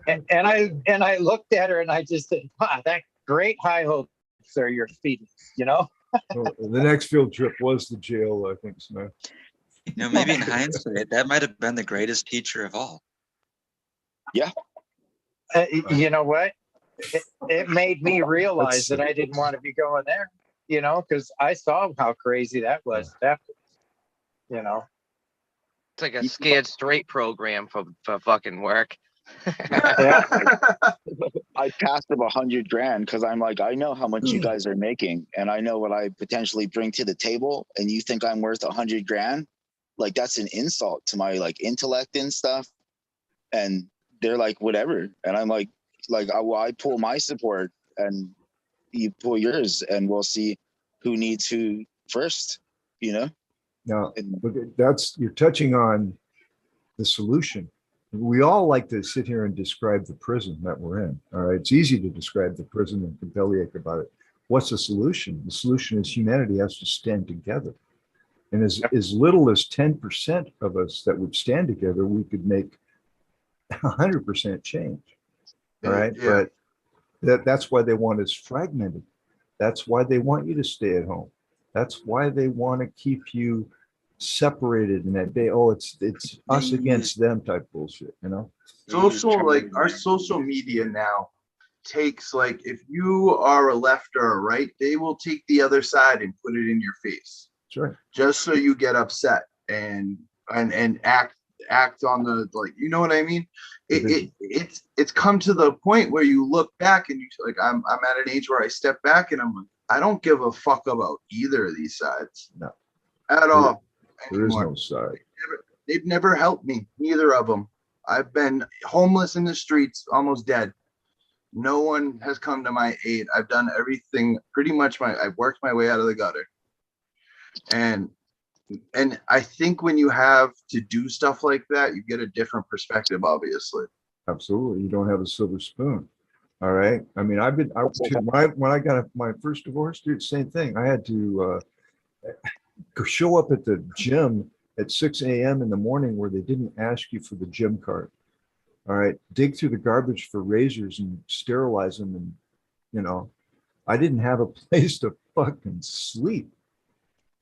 E: And I looked at her and I just said, wow, that great high hopes are your feet, you know?
F: Well, the next field trip was the jail, I think, Smith.
B: You know, maybe in hindsight, that might have been the greatest teacher of all.
E: You know what? It made me realize that I didn't want to be going there, you know, because I saw how crazy that was after, you know.
G: It's like a scared straight program for fucking work.
E: Yeah.
C: I passed them $100,000 because I'm like, I know how much you guys are making, and I know what I potentially bring to the table, and you think I'm worth $100,000? Like that's an insult to my like intellect and stuff. And they're like, whatever. And I'm like, I pull my support, and you pull yours, and we'll see who needs who first. You know.
F: Now,
C: And
F: you're touching on the solution. We all like to sit here and describe the prison that we're in. All right. It's easy to describe the prison and to bellyache about it. What's the solution? The solution is humanity has to stand together. And as little as 10% of us that would stand together, we could make 100% change. All right.
D: Yeah.
F: But that's why they want us fragmented. That's why they want you to stay at home. That's why they want to keep you separated in that day. Oh, it's us against them type bullshit, you know?
D: Like our social media now takes, like, if you are a left or a right, they will take the other side and put it in your face.
F: Sure.
D: Just so you get upset and act on the, like, you know what I mean? It's come to the point where you look back and you like, I'm at an age where I step back and I'm like, I don't give a fuck about either of these sides.
F: No.
D: At all.
F: There is
D: anymore.
F: no side.
D: They've never helped me, neither of them. I've been homeless in the streets, almost dead. No one has come to my aid. I've done everything pretty much. I've worked my way out of the gutter. And I think when you have to do stuff like that, you get a different perspective, obviously.
F: Absolutely. You don't have a silver spoon. All right. I mean, when I got my first divorce, dude, same thing. I had to show up at the gym at 6 a.m. in the morning where they didn't ask you for the gym card. All right. Dig through the garbage for razors and sterilize them. And, you know, I didn't have a place to fucking sleep.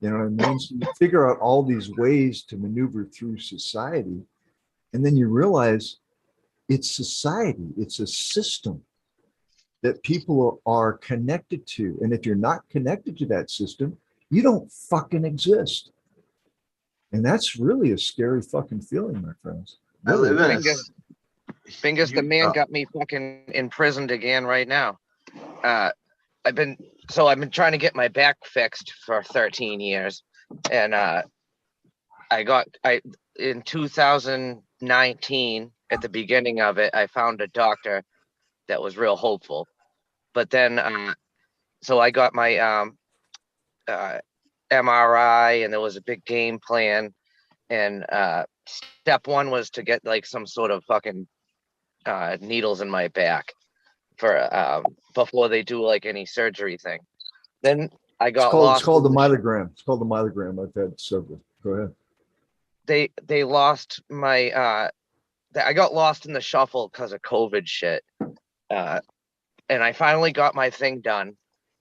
F: You know what I mean? So you figure out all these ways to maneuver through society, and then you realize it's society, it's a system that people are connected to. And if you're not connected to that system, you don't fucking exist. And that's really a scary fucking feeling, my friends.
D: I live in a.
G: Fingers, fingers, the
D: You-
G: man got me fucking imprisoned again right now. I've been trying to get my back fixed for 13 years, and in 2019 at the beginning of it, I found a doctor that was real hopeful, but then so I got my MRI, and there was a big game plan, and step one was to get like some sort of fucking needles in my back for before they do like any surgery thing. Then I
F: It's
G: got
F: called,
G: lost.
F: it's called the myelogram. It's called the myelogram. I've had several. Go ahead.
G: They lost my I got lost in the shuffle because of COVID shit. And I finally got my thing done.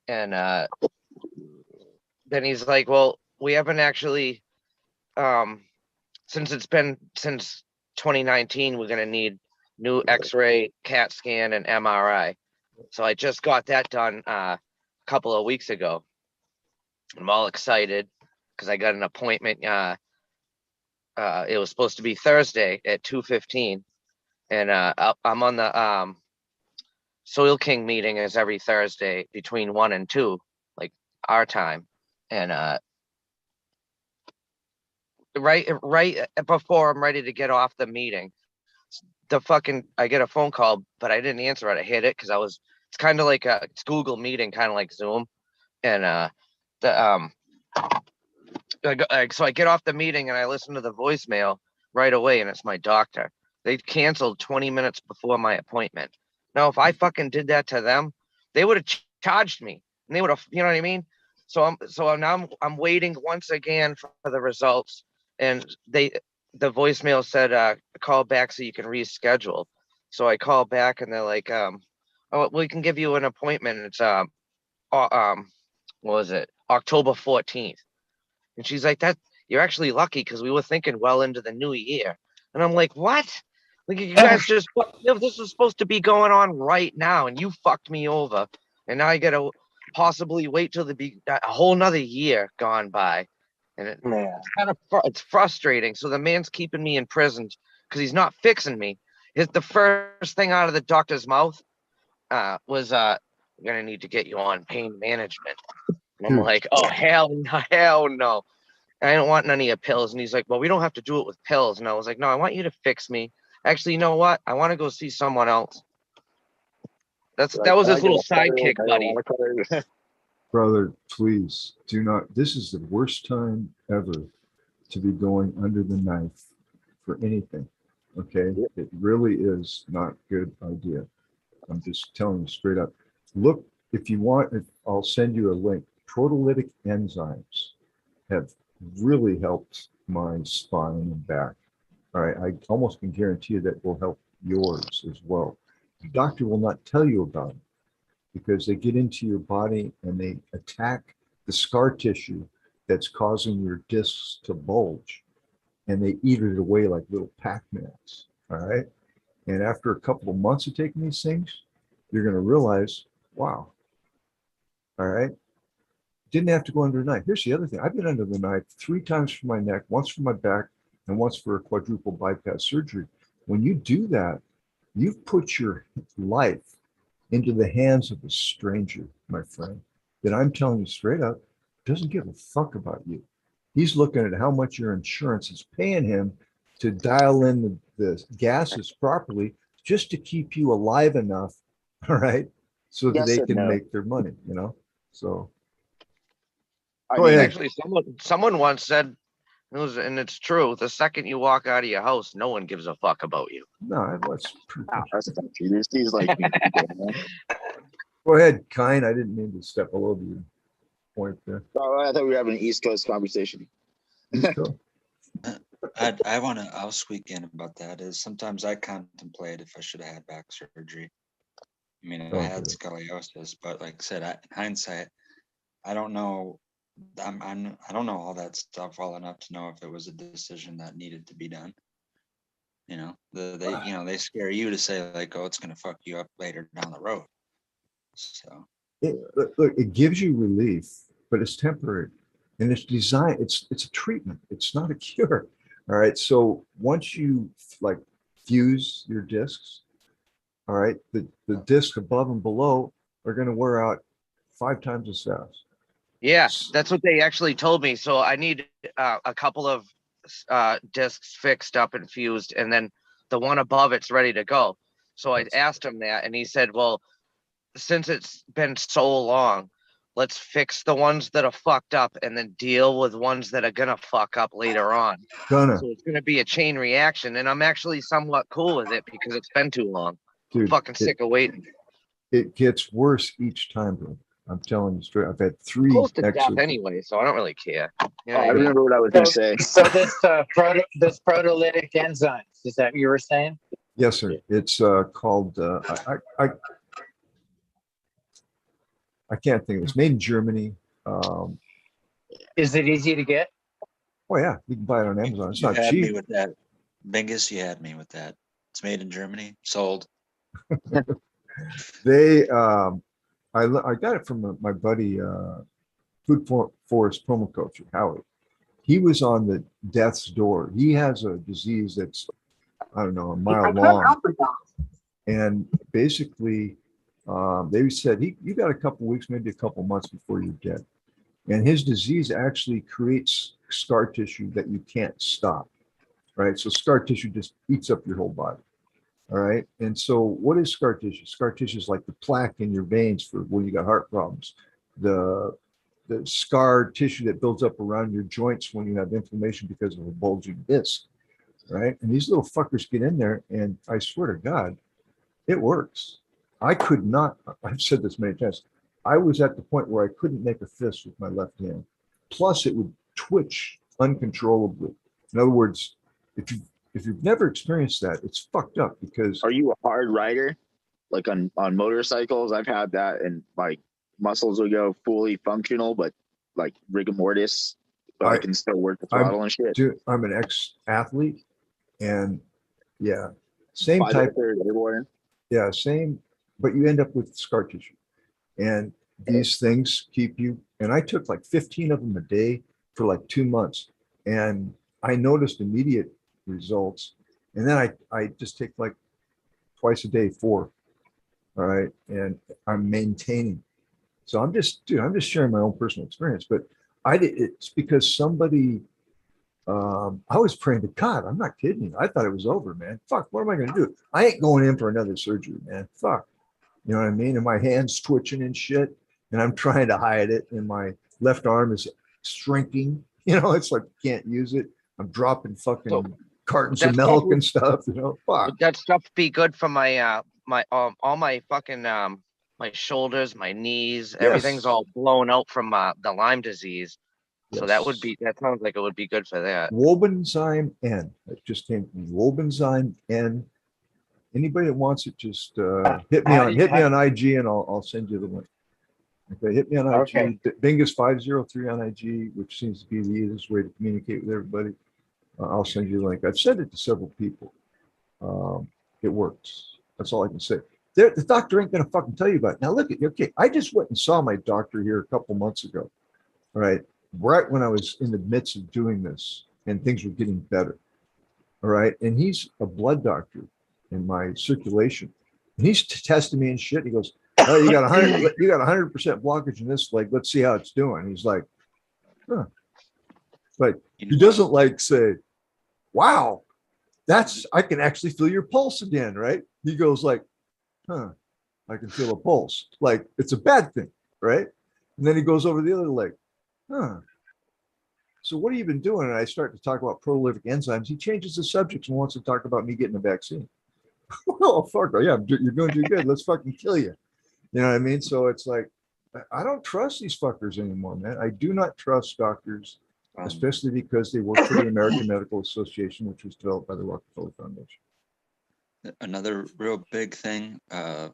G: And then he's like, well, we haven't actually since 2019, we're gonna need new X-ray, CAT scan, and MRI. So I just got that done a couple of weeks ago. I'm all excited because I got an appointment. It was supposed to be Thursday at 2:15, and I'm on the Soil King meeting is every Thursday between 1 and 2, like our time, and right before I'm ready to get off the meeting, I get a phone call, but I didn't answer it. I hit it because it's kind of like it's Google Meeting, kind of like Zoom, and so I get off the meeting and I listen to the voicemail right away, and it's my doctor. They canceled 20 minutes before my appointment. Now, if I fucking did that to them, they would have charged me, and they would have, you know what I mean? So now I'm waiting once again for the results, and the voicemail said call back so you can reschedule. So I call back, and they're like, oh, we can give you an appointment. It's what was it, October 14th? And she's like, that you're actually lucky because we were thinking well into the new year. And I'm like, what? Like, you guys just, this was supposed to be going on right now, and you fucked me over. And now I got to possibly wait till a whole nother year gone by. And it's kind of, it's frustrating. So the man's keeping me in prison because he's not fixing me. The first thing out of the doctor's mouth was, we're going to need to get you on pain management. And I'm like, oh, hell no. I don't want none of your pills. And he's like, well, we don't have to do it with pills. And I was like, no, I want you to fix me. Actually, you know what? I want to go see someone else. That was his little sidekick, buddy.
F: Brother, please do not. This is the worst time ever to be going under the knife for anything. Okay. It really is not a good idea. I'm just telling you straight up. Look, if you want, I'll send you a link. Proteolytic enzymes have really helped my spine and back. All right. I almost can guarantee you that will help yours as well. The doctor will not tell you about it because they get into your body and they attack the scar tissue that's causing your discs to bulge, and they eat it away like little Pac-Mans. All right. And after a couple of months of taking these things, you're going to realize, wow. All right. Didn't have to go under the knife. Here's the other thing. I've been under the knife 3 times for my neck, once for my back, and once for a quadruple bypass surgery. When you do that, you've put your life into the hands of a stranger, my friend, that I'm telling you straight up, doesn't give a fuck about you. He's looking at how much your insurance is paying him to dial in the gases properly just to keep you alive enough, all right, so that they can make their money, you know? So go ahead.
G: Actually, someone once said, and it's true, the second you walk out of your house, no one gives a fuck about you.
F: No, that's pretty
C: That's not true. He's like,
F: Go ahead, Kine. I didn't mean to step all over your point there.
C: oh, I thought we were having an East Coast conversation.
F: Go.
B: I'll squeak in about that. Is sometimes I contemplate if I should have had back surgery. I mean, I had scoliosis, but like I said, in hindsight, I don't know I don't know all that stuff well enough to know if it was a decision that needed to be done. You know, they scare you to say like, oh, it's gonna fuck you up later down the road. So
F: Look, it gives you relief, but it's temporary, and it's designed. It's a treatment. It's not a cure. All right. So once you like fuse your discs, all right, the disc above and below are going to wear out 5 times as fast.
G: Yeah, that's what they actually told me. So I need a couple of discs fixed up and fused, and then the one above it's ready to go. So I asked him that, and he said, "Well, since it's been so long, let's fix the ones that are fucked up, and then deal with ones that are gonna fuck up later on."
F: Gonna,
G: So it's gonna be a chain reaction, and I'm actually somewhat cool with it because it's been too long. I'm
F: dude,
G: fucking sick of waiting.
F: it gets worse each time, bro. I'm telling you straight. I've had 3
G: Close to death
F: exits.
G: anyway, so I don't really care. You know
C: Oh,
G: what
C: I
G: I mean?
C: remember what I was going to say.
E: So this this proteolytic enzymes, is that what you were saying?
F: Yes, sir. It's called. I can't think of it. It's made in Germany.
E: Is it easy to get?
F: Oh yeah, you can buy it on Amazon. It's
B: you
F: not
B: had me
F: cheap.
B: with that. Bingus, you had me with that. It's made in Germany, sold.
F: They, I got it from my buddy, Food Forest promo coach, Howie. He was on the death's door. He has a disease that's, I don't know, a mile long. And basically, they said, you got a couple weeks, maybe a couple months before you're dead. And his disease actually creates scar tissue that you can't stop, right? So scar tissue just eats up your whole body. All right. And so what is scar tissue? Scar tissue is like the plaque in your veins for when you got heart problems. The scar tissue that builds up around your joints when you have inflammation because of a bulging disc. Right. And these little fuckers get in there, and I swear to God, it works. I could not, I've said this many times. I was at the point where I couldn't make a fist with my left hand. Plus, it would twitch uncontrollably. In other words, if you've never experienced that, it's fucked up because
C: Are you a hard rider? Like on motorcycles, I've had that, and like muscles will go fully functional, but like rigor mortis, but I can still work the throttle and shit.
F: I'm an ex-athlete, and yeah, same type. Yeah, same, but you end up with scar tissue. And these things keep you, and I took like 15 of them a day for like 2 months. And I noticed immediate results. And then I just take like twice a day, 4. All right. And I'm maintaining. So I'm just sharing my own personal experience. But it's because somebody, I was praying to God. I'm not kidding you. I thought it was over, man. Fuck, what am I going to do? I ain't going in for another surgery, man. Fuck. You know what I mean? And my hand's twitching and shit, and I'm trying to hide it. And my left arm is shrinking. You know, it's like you can't use it. I'm dropping fucking cartons of milk and stuff. You know, fuck.
G: Would that stuff be good for my all my fucking my shoulders, my knees, everything's all blown out from the Lyme disease. So that sounds like it would be good for that.
F: Wobenzyme N. It just came from Wobenzyme N. Anybody that wants it, just hit me on IG, and I'll send you the link. Okay, hit me on IG.
E: Okay.
F: Bingus503 on IG, which seems to be the easiest way to communicate with everybody. I'll send you the link. I've sent it to several people. It works. That's all I can say. The doctor ain't gonna fucking tell you about it. Now look at okay. I just went and saw my doctor here a couple months ago. All right, right when I was in the midst of doing this and things were getting better. All right, and he's a blood doctor in my circulation. And he's testing me and shit. He goes, "Oh, you got 100% blockage in this leg. Let's see how it's doing." He's like, "Huh." Like he doesn't like say, "Wow, I can actually feel your pulse again," right? He goes like, "Huh, I can feel a pulse." Like it's a bad thing, right? And then he goes over the other leg, "Huh. So what have you been doing?" And I start to talk about proteolytic enzymes. He changes the subject and wants to talk about me getting a vaccine. Oh, fuck. Yeah, you're doing too good. Let's fucking kill you. You know what I mean? So it's like, I don't trust these fuckers anymore, man. I do not trust doctors, especially because they work for the American Medical Association, which was developed by the Rockefeller Foundation.
B: Another real big thing,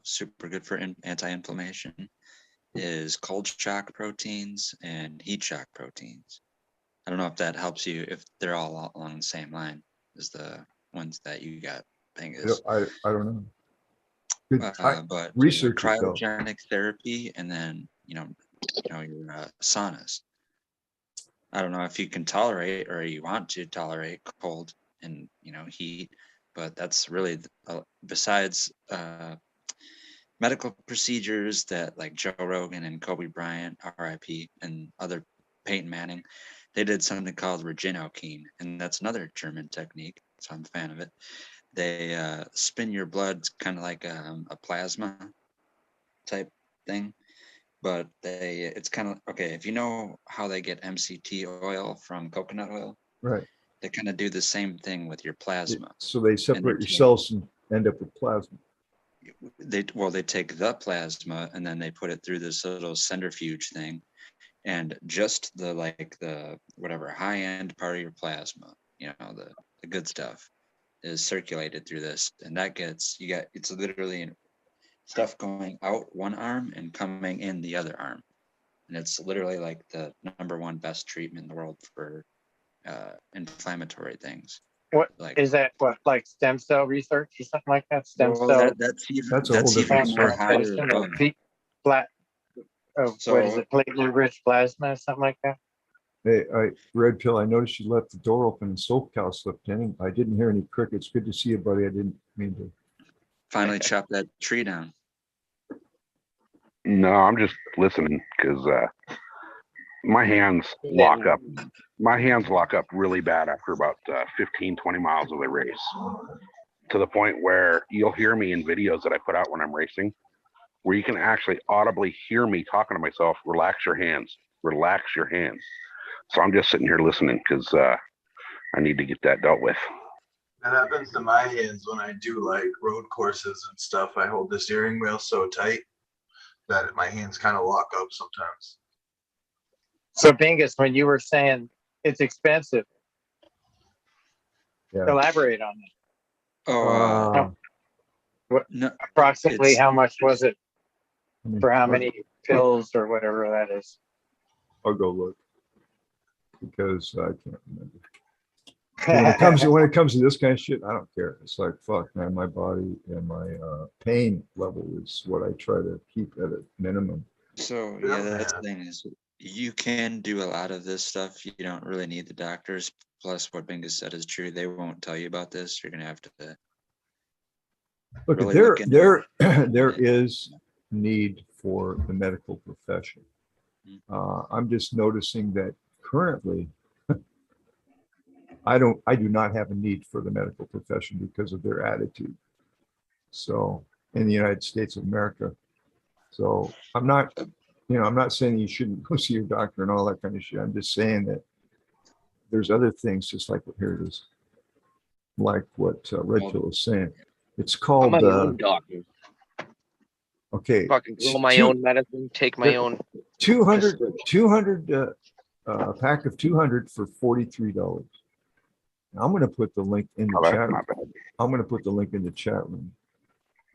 B: super good for anti-inflammation, is cold shock proteins and heat shock proteins. I don't know if that helps you, if they're all along the same line as the ones that you got, Angus.
F: I don't know. Good.
B: But
F: Research it though.
B: cryogenic therapy, and then your saunas. I don't know if you can tolerate or you want to tolerate cold and heat, but that's really besides medical procedures that like Joe Rogan and Kobe Bryant, RIP, and other Peyton Manning, they did something called Regenokine, and that's another German technique, so I'm a fan of it. They spin your blood kind of like a plasma type thing, but it's kind of okay. If you know how they get MCT oil from coconut oil,
F: Right.
B: they kind of do the same thing with your plasma.
F: So they separate your cells and end up with plasma.
B: They take the plasma and then they put it through this little centrifuge thing, and just the whatever high end part of your plasma, the good stuff, is circulated through this, and that it's literally stuff going out one arm and coming in the other arm, and it's literally like the #1 best treatment in the world for inflammatory things.
E: What
B: like
E: is that? What, like stem cell research or something like that? Stem
B: well,
E: cell
B: that's
F: That's a whole different
B: even more higher
E: transplantation or
B: above.
E: what is it? Platelet rich plasma or something like that?
F: Hey, Red Pill, I noticed you left the door open and Soap Cow slipped in. I didn't hear any crickets. Good to see you, buddy. I didn't mean to.
B: Finally chop that tree down.
H: No, I'm just listening because my hands lock up. My hands lock up really bad after about 15, 20 miles of a race, to the point where you'll hear me in videos that I put out when I'm racing, where you can actually audibly hear me talking to myself, relax your hands, relax your hands. So I'm just sitting here listening because I need to get that dealt with.
D: That happens to my hands when I do like road courses and stuff. I hold the steering wheel so tight that my hands kind of lock up sometimes.
E: So Bingus, when you were saying it's expensive, elaborate on that. Approximately how much was it for how many pills or whatever that is?
F: I'll go look because I can't remember. When it comes to this kind of shit, I don't care. It's like, fuck, man, my body and my pain level is what I try to keep at a minimum.
B: So yeah, that's the thing is you can do a lot of this stuff. You don't really need the doctors. Plus, what Bingus said is true. They won't tell you about this. You're gonna have to
F: look.
B: Really
F: There is need for the medical profession. I'm just noticing that currently, I do not have a need for the medical profession because of their attitude. So in the United States of America, so I'm not saying you shouldn't go see your doctor and all that kind of shit. I'm just saying that there's other things, just like here it is, like what Red Pill is saying. It's called
G: I'm my own doctor.
F: Okay.
G: Fucking grow my own medicine, take my own
F: 200 pack of 200 for $43. I'm going to put the link in the chat. I'm going to put the link in the chat room.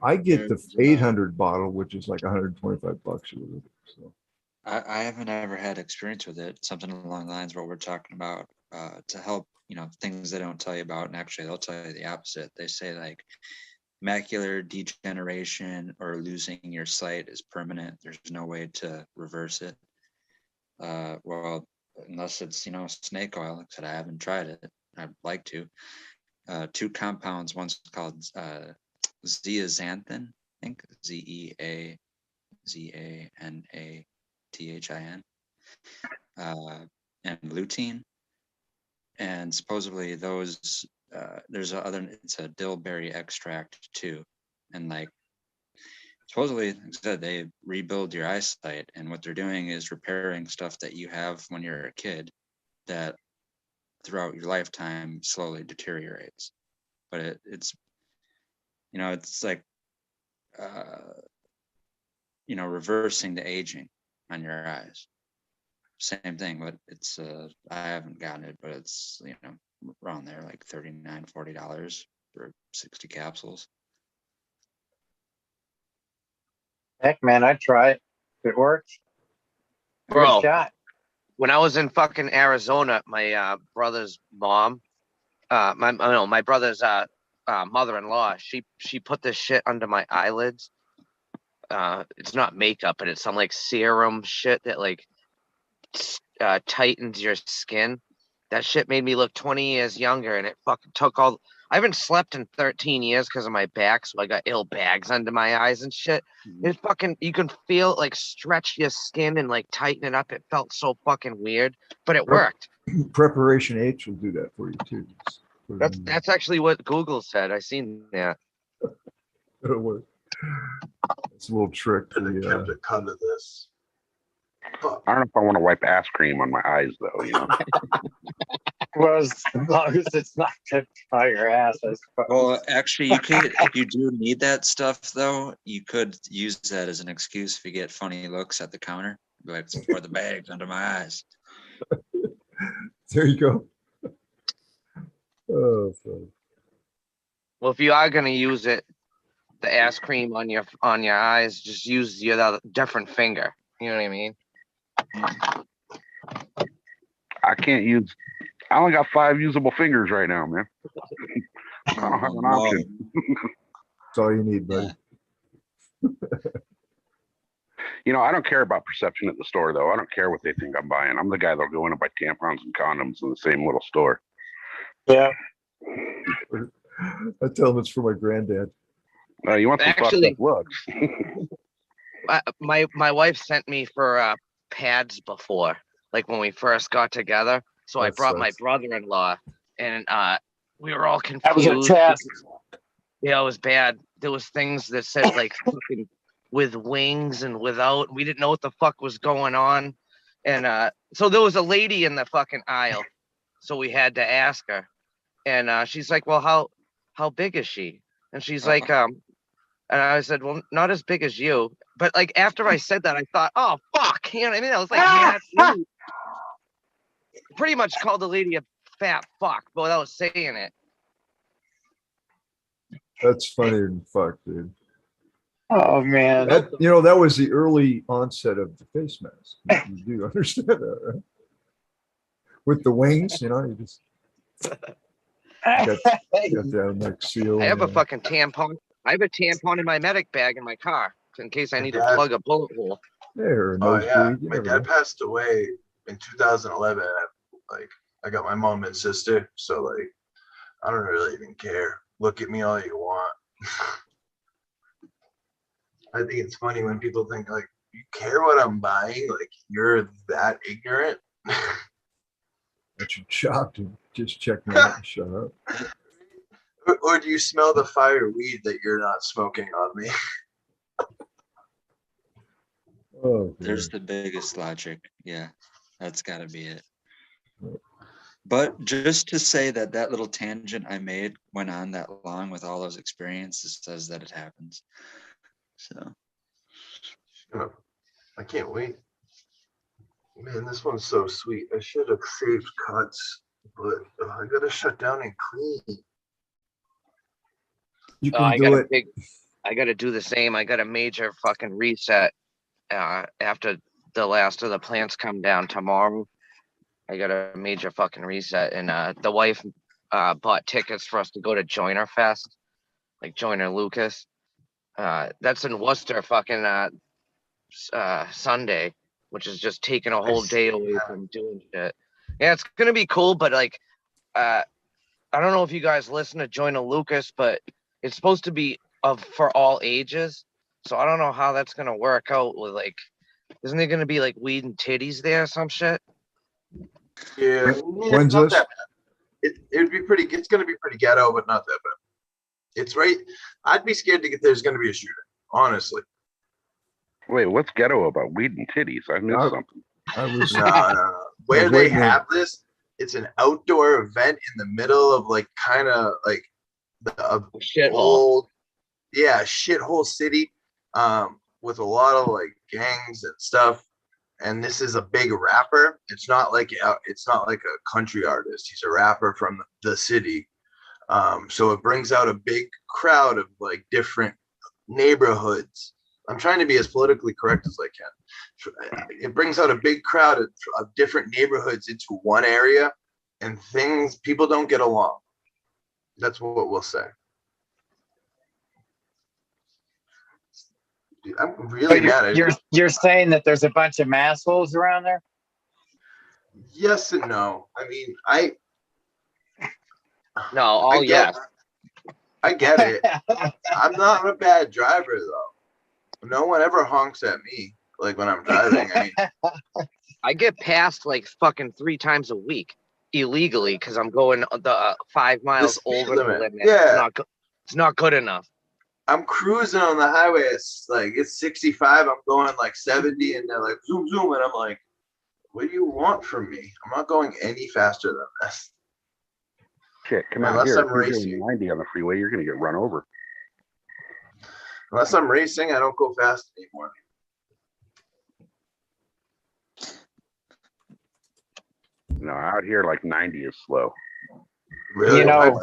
F: I get the 800 bottle, which is like 125 bucks or whatever. So
B: I haven't ever had experience with it. Something along the lines of what we're talking about to help, things they don't tell you about. And actually, they'll tell you the opposite. They say like macular degeneration or losing your sight is permanent. There's no way to reverse it. Well, unless it's, snake oil. Like I said, I haven't tried it. I'd like to. 2 compounds. One's called zeaxanthin, I think, zeaxanthin, and lutein. And supposedly those, it's a dillberry extract too. And like, supposedly, like I said, they rebuild your eyesight. And what they're doing is repairing stuff that you have when you're a kid that throughout your lifetime slowly deteriorates. But it's like reversing the aging on your eyes. Same thing, but it's I haven't gotten it, but it's around there, like $39-$40 for 60 capsules.
E: Heck, man, I'd try it. It worked. Good
G: Bro,
E: shot.
G: when I was in fucking Arizona, my brother's mom, my brother's mother-in-law, she put this shit under my eyelids. It's not makeup, but it's some like serum shit that like tightens your skin. That shit made me look 20 years younger, and it fucking took all. I haven't slept in 13 years because of my back, so I got ill bags under my eyes and shit. It fucking, you can feel it, like stretch your skin and like tighten it up. It felt so fucking weird, but it worked.
F: Preparation H will do that for you too. Just put it in there.
G: That's actually what Google said. I seen that.
F: It'll work. It's a little trick for
D: And I kept
F: the,
D: it cut to this. Fuck.
H: I don't know if I want to wipe ass cream on my eyes though. You know.
E: Well, as long as it's not tipped by your ass, I suppose.
B: Well, actually, you could, if you do need that stuff, though, you could use that as an excuse if you get funny looks at the counter. Be like, pour the bags under my eyes.
F: there you go. Oh, so.
G: Well, if you are gonna use it, the ass cream on your eyes, just use the other different finger. You know what I mean?
H: I can't use. I only got 5 usable fingers right now, man. I don't have an option.
F: That's all you need, buddy.
H: You know, I don't care about perception at the store, though. I don't care what they think I'm buying. I'm the guy that'll go in and buy tampons and condoms in the same little store.
E: Yeah.
F: I tell them it's for my granddad.
H: You want some
G: Actually-
H: fucked up looks?
G: My wife sent me for pads before, like when we first got together. So I
F: That
G: brought my
F: sucks.
G: brother-in-law, and we were all
E: That was a
G: confused.
E: test.
G: Yeah, it was bad. There was things that said like fucking with wings and without. We didn't know what the fuck was going on, and so there was a lady in the fucking aisle. So we had to ask her, and she's like, "Well, how big is she?" And she's like, and I said, "Well, not as big as you." But like after I said that, I thought, "Oh fuck," you know what I mean? I was like, "Yeah." Pretty much called the lady a fat fuck, but without saying it.
F: That's funnier than fuck, dude.
E: Oh man.
F: That, you know, that was the early onset of the face mask. You do understand that, right? With the wings, you know, you just got that like seal.
G: I have a fucking tampon. I have a tampon in my medic bag in my car in case I need to
D: Dad-
G: plug a bullet hole.
F: There,
D: Oh
F: nosebleed.
D: yeah,
F: You
D: my
F: never
D: dad
F: know.
D: passed away in 2011. Like I got my mom and sister, so like I don't really even care. Look at me all you want. I think it's funny when people think like you care what I'm buying, like you're that ignorant.
F: That's your job to just check me out and shut up.
D: Or do you smell the fire weed that you're not smoking on me?
F: Oh,
B: There's
F: dear.
B: the biggest logic. Yeah, that's got to be it. But just to say that that little tangent I made went on that long with all those experiences says that it happens. So
D: I can't wait. Man, this one's so sweet. I should have saved cuts, but I gotta shut down and clean.
F: You
G: Oh,
F: can
G: I
F: do
G: got
F: it.
G: I got to do the same. I got a major fucking reset after the last of the plants come down tomorrow. I got a major fucking reset, and the wife bought tickets for us to go to Joiner Fest, like Joiner Lucas. That's in Worcester, fucking Sunday, which is just taking a whole day away from doing shit. Yeah, it's gonna be cool, but like, I don't know if you guys listen to Joiner Lucas, but it's supposed to be for all ages. So I don't know how that's gonna work out with like, isn't there gonna be like weed and titties there or some shit?
D: Yeah,
F: When's
D: not
F: this?
D: that bad. It'd be pretty. It's gonna be pretty ghetto, but not that bad. It's right. I'd be scared to get there's gonna be a shooting. Honestly,
H: Wait, what's ghetto about weed and titties? I missed
F: No.
H: something.
F: I was
D: no. Where
F: was
D: they
F: waiting on-
D: have this, it's an outdoor event in the middle of like kind of like the
G: Shithole.
D: old, yeah, shithole city, with a lot of like gangs and stuff. And this is a big rapper. It's not like a country artist. He's a rapper from the city. So it brings out a big crowd of like different neighborhoods. I'm trying to be as politically correct as I can. It brings out a big crowd of different neighborhoods into one area, and people don't get along. That's what we'll say. Dude, I'm really mad.
E: You're saying that there's a bunch of massholes around there?
D: Yes and no. I mean,
G: No, all yes.
D: I get it. I'm not a bad driver though. No one ever honks at me like when I'm driving. I mean,
G: I get passed like fucking 3 times a week illegally because I'm going the 5 miles
D: speed
G: over the
D: limit.
G: limit.
D: Yeah.
G: It's not good enough.
D: I'm cruising on the highway. It's 65. I'm going like 70, and they're like zoom zoom, and I'm like, what do you want from me? I'm not going any faster than this.
H: Shit, come out
D: Unless
H: here.
D: I'm
H: If you're
D: racing.
H: doing 90 on the freeway, you're gonna get run over.
D: Unless I'm racing, I don't go fast anymore.
H: No, out here like 90 is slow.
D: Really?
E: You know,
H: I was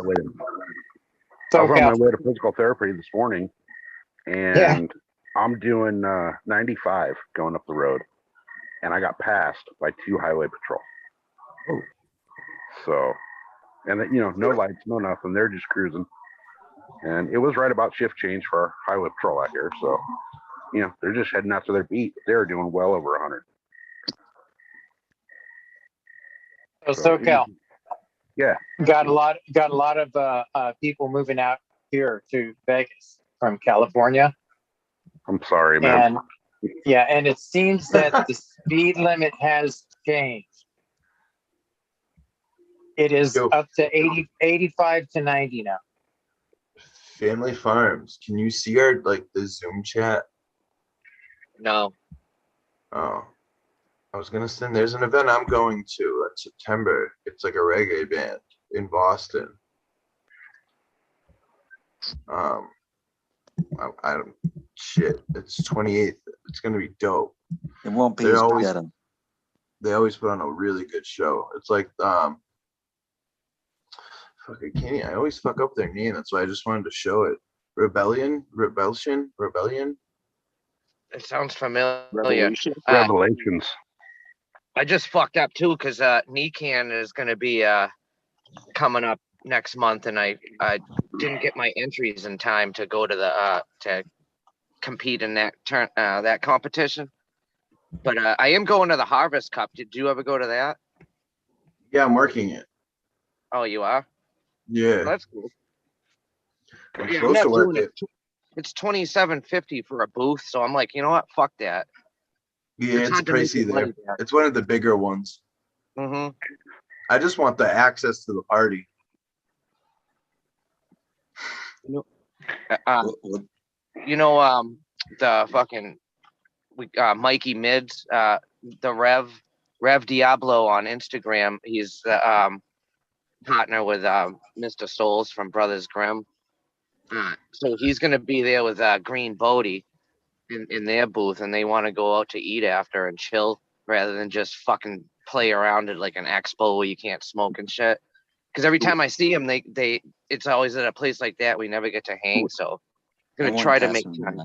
H: on my way to physical therapy this morning, and I'm doing 95 going up the road, and I got passed by 2 highway patrol.
F: Oh.
H: So, and then, no lights, no nothing. They're just cruising, and it was right about shift change for our highway patrol out here. So, they're just heading out to their beat. They're doing well over 100.
E: So SoCal.
H: Yeah.
E: Got a lot of people moving out here to Vegas from California.
H: I'm sorry, man.
E: And it seems that the speed limit has changed. It is up to 85 to 90 now.
D: Family Farms. Can you see our the Zoom chat?
G: No.
D: Oh. I was gonna send. There's an event I'm going to in September. It's like a reggae band in Boston. I don't. Shit. It's 28th. It's gonna be dope.
B: It won't be
D: They
B: as
D: always-
B: bad.
D: They always put on a really good show. It's like fuck, I can't. I always fuck up their name. That's why I just wanted to show it. Rebellion.
G: It sounds familiar.
H: Revelations.
G: I just fucked up too because Nikan is going to be coming up next month, and I didn't get my entries in time to go to the to compete in that competition. But I am going to the Harvest Cup. Did you ever go to that?
D: Yeah, I'm working it.
G: Oh, you are?
D: Yeah.
G: That's cool.
D: I'm
G: Yeah,
D: supposed to work it.
G: It's $27.50 for a booth, so I'm like, you know what? Fuck that.
D: Yeah, it's
G: hard to make
D: pricey
G: your money
D: there.
G: back.
D: It's one of the bigger ones.
G: Mm-hmm.
D: I just want the access to the party.
G: The fucking Mikey Mids, the Rev Diablo on Instagram. He's the partner with Mr. Souls from Brothers Grimm. So he's gonna be there with Green Bodie in their booth, and they want to go out to eat after and chill rather than just fucking play around at like an expo where you can't smoke and shit. Because every time I see them, it's always at a place like that. We never get to hang, so I'm gonna try to make time.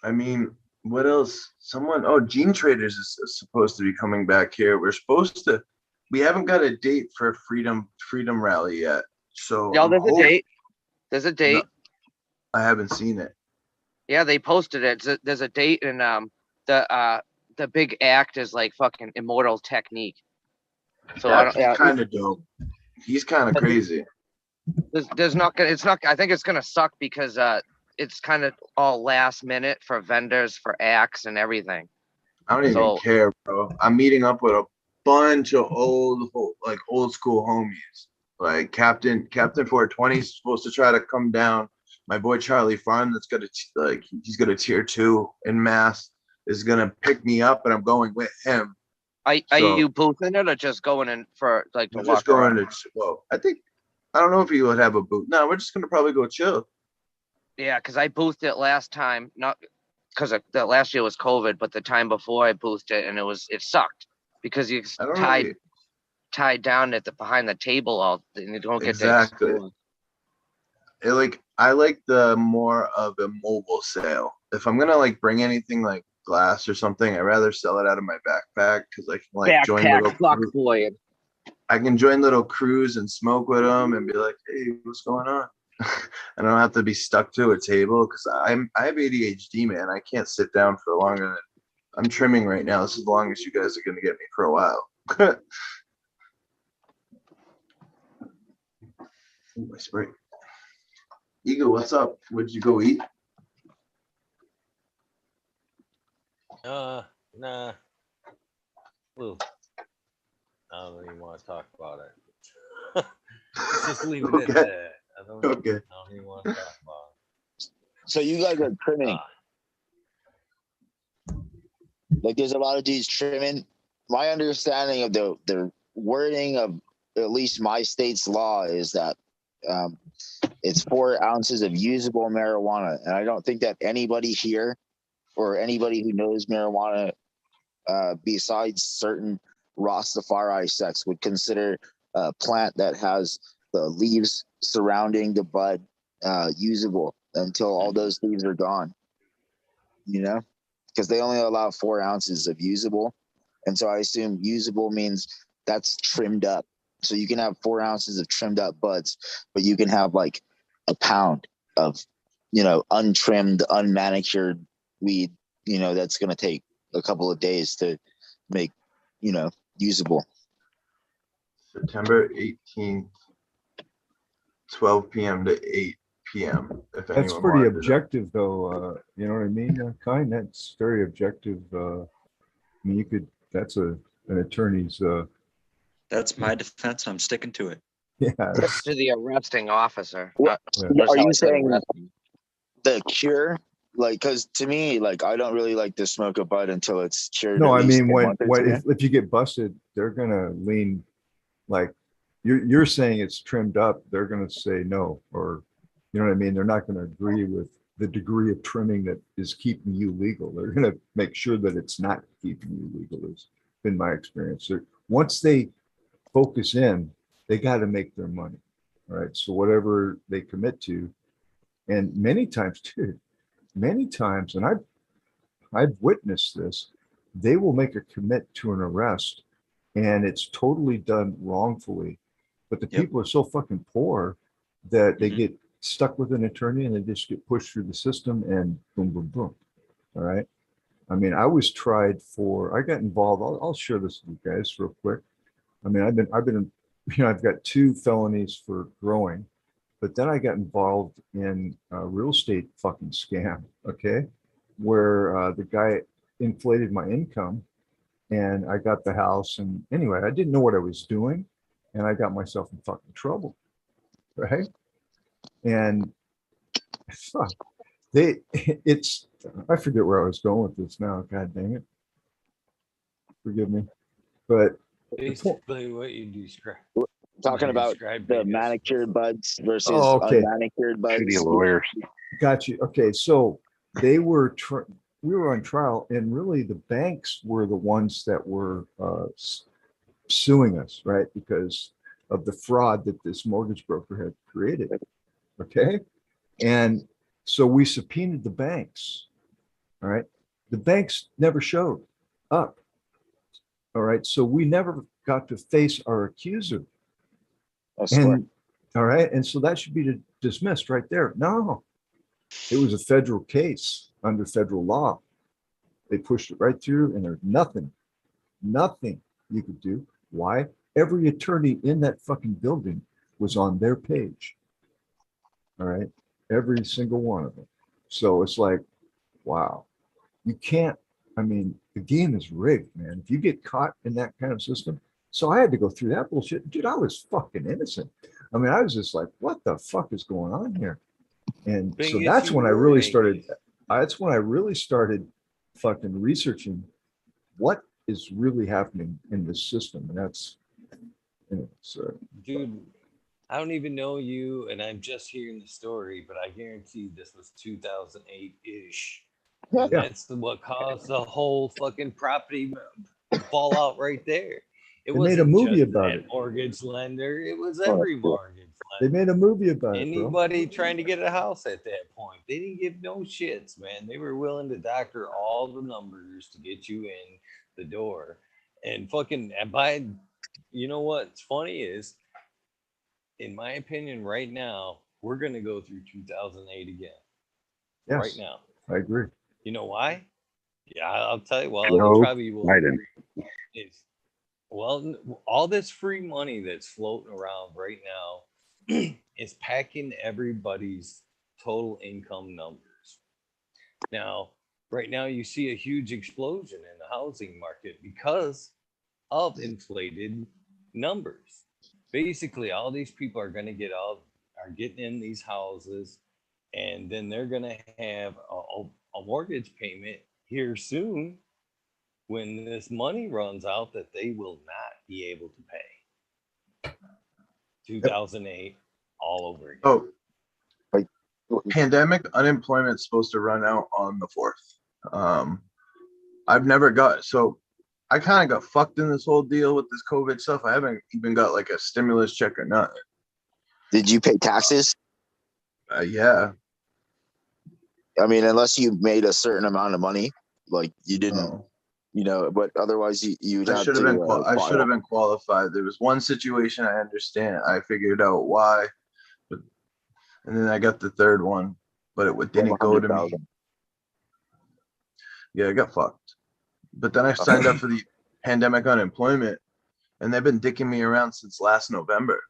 D: I mean, what else? Gene Traders is supposed to be coming back here. We haven't got a date for Freedom Rally yet. So
G: Yeah, there's a date. There's a date.
D: No, I haven't seen it.
G: Yeah, they posted it. There's a date, and the big act is like fucking Immortal Technique. So
D: He's kind of dope. He's kind of crazy.
G: There's not gonna. It's not. I think it's gonna suck because it's kind of all last minute for vendors, for acts, and everything.
D: I don't even care, bro. I'm meeting up with a bunch of old school homies. Like Captain 420 is supposed to try to come down. My boy Charlie Farn, he's got a tier 2 in Mass, is gonna pick me up, and I'm going with him.
G: Are you boothing it or just going in for like the
D: just going to? Well, I don't know if you would have a booth. No, we're just gonna probably go chill.
G: Yeah, because I boothed it last time, not because the last year was COVID, but the time before I boothed it, and it sucked because you tied down behind the table and you don't get
D: exactly.
G: to explore.
D: I like the more of a mobile sale. If I'm gonna like bring anything like glass or something, I'd rather sell it out of my backpack because I can like join little
G: Backpack fuck boy.
D: I can join little crews and smoke with them and be like, hey, what's going on? I don't have to be stuck to a table because I have ADHD, man. I can't sit down for longer than I'm trimming right now. This is the longest you guys are gonna get me for a while. Ooh, my spray. Eagle, what's up? What'd you go eat?
A: Nah. Well, I don't even want to talk about it. Let's just leave it
D: Okay.
A: at that. I don't
D: Okay.
A: even want to talk about it.
C: So you guys are trimming. Like there's a lot of dudes trimming. My understanding of the wording of at least my state's law is that it's 4 ounces of usable marijuana. And I don't think that anybody here or anybody who knows marijuana besides certain Rastafari sects would consider a plant that has the leaves surrounding the bud usable until all those leaves are gone. You know, because they only allow 4 ounces of usable. And so I assume usable means that's trimmed up. So you can have 4 ounces of trimmed up buds, but you can have like a pound of, untrimmed, unmanicured weed, that's going to take a couple of days to make, usable.
D: September 18th, 12 p.m. to 8 p.m. If
F: That's
D: anyone
F: pretty
D: wanted to-
F: objective though, you know what I mean? Kind, that's very objective. I mean, that's an attorney's,
B: That's my defense. I'm sticking to it.
F: yeah.
G: To the arresting officer.
C: What-
F: Yeah.
G: Notice
C: Are
G: how
C: you
G: I said
C: saying
G: arresting.
C: the cure? Like, because to me, like, I don't really like to smoke a bud until it's cured.
F: No,
C: at
F: I
C: least
F: mean,
C: a
F: when,
C: month or
F: when,
C: two.
F: if you get busted, they're gonna lean, like, you're saying it's trimmed up, they're gonna say no, or, you know what I mean? They're not gonna agree with the degree of trimming that is keeping you legal. They're gonna make sure that it's not keeping you legal, has been my experience. So once they focus in, they gotta make their money, right? So whatever they commit to, and many times too, and I've witnessed this, they will make a commit to an arrest and it's totally done wrongfully. But the
B: Yep.
F: people are so fucking poor that they
B: Mhm.
F: get stuck with an attorney and they just get pushed through the system and boom, boom, boom. All right. I mean, I got involved. I'll share this with you guys real quick. I mean, I've been, I've got 2 felonies for growing, but then I got involved in a real estate fucking scam. Okay. Where the guy inflated my income and I got the house. And anyway, I didn't know what I was doing and I got myself in fucking trouble. Right. And fuck, I forget where I was going with this now. God dang it. Forgive me. But
A: Basically, what you described.
C: Talking about
A: described
C: the
A: it as-
C: manicured buds versus
F: Oh, okay.
C: unmanicured buds.
H: Shitty lawyers.
F: got you. Okay. So we were on trial and really the banks were the ones that were suing us, right? Because of the fraud that this mortgage broker had created. Okay. And so we subpoenaed the banks. All right. The banks never showed up. All right. So we never got to face our accuser.
C: I swear.
F: And all right. And so that should be dismissed right there. No, it was a federal case under federal law. They pushed it right through and there's nothing you could do. Why? Every attorney in that fucking building was on their page. All right. Every single one of them. So it's like, wow, you can't, I mean, the game is rigged, man. If you get caught in that kind of system. So I had to go through that bullshit. Dude, I was fucking innocent. I mean, I was just like, what the fuck is going on here? And so that's when I really started fucking researching what is really happening in this system. And that's, so.
A: Dude, I don't even know you, and I'm just hearing the story, but I guarantee this was 2008-ish.
F: Yeah.
A: That's what caused the whole fucking property fallout right there. It
F: They made a
A: wasn't
F: movie
A: just
F: about
A: that
F: it.
A: mortgage lender. It was
C: Oh,
A: every
C: cool.
A: mortgage
F: They
A: lender.
F: made a movie about it, bro.
A: Anybody trying to get a house at that point, they didn't give no shits, man. They were willing to doctor all the numbers to get you in the door. And fucking, and by, you know what's funny is, in my opinion, right now, we're going to go through 2008 again. Right
F: Yes,
A: now.
F: I agree.
A: You know why? Yeah, I'll tell you. Well, you
H: Joe
A: probably will
H: Biden.
A: agree. Is well, all this free money that's floating around right now is packing everybody's total income numbers. Now, right now, you see a huge explosion in the housing market because of inflated numbers. Basically, all these people are going to are getting in these houses, and then they're going to have a mortgage payment here soon when this money runs out that they will not be able to pay.
F: Yep.
A: 2008 all over again.
D: Oh,
C: Like,
D: pandemic unemployment's supposed to run out on the 4th. I've never got, so I kind of got fucked in this whole deal with this COVID stuff. I haven't even got like a stimulus check or nothing.
C: did you pay taxes?
D: Yeah.
C: I mean, unless you made a certain amount of money, like you didn't,
D: No.
C: you know, but otherwise you'd
D: I
C: have
D: should have
C: to
D: been. I should
C: file.
D: have been qualified. There was one situation I understand. I figured out why, but and then I got the third one, but it didn't go to me.
C: 100,000.
D: Yeah, I got fucked. But then I signed up for the pandemic unemployment, and they've been dicking me around since last November.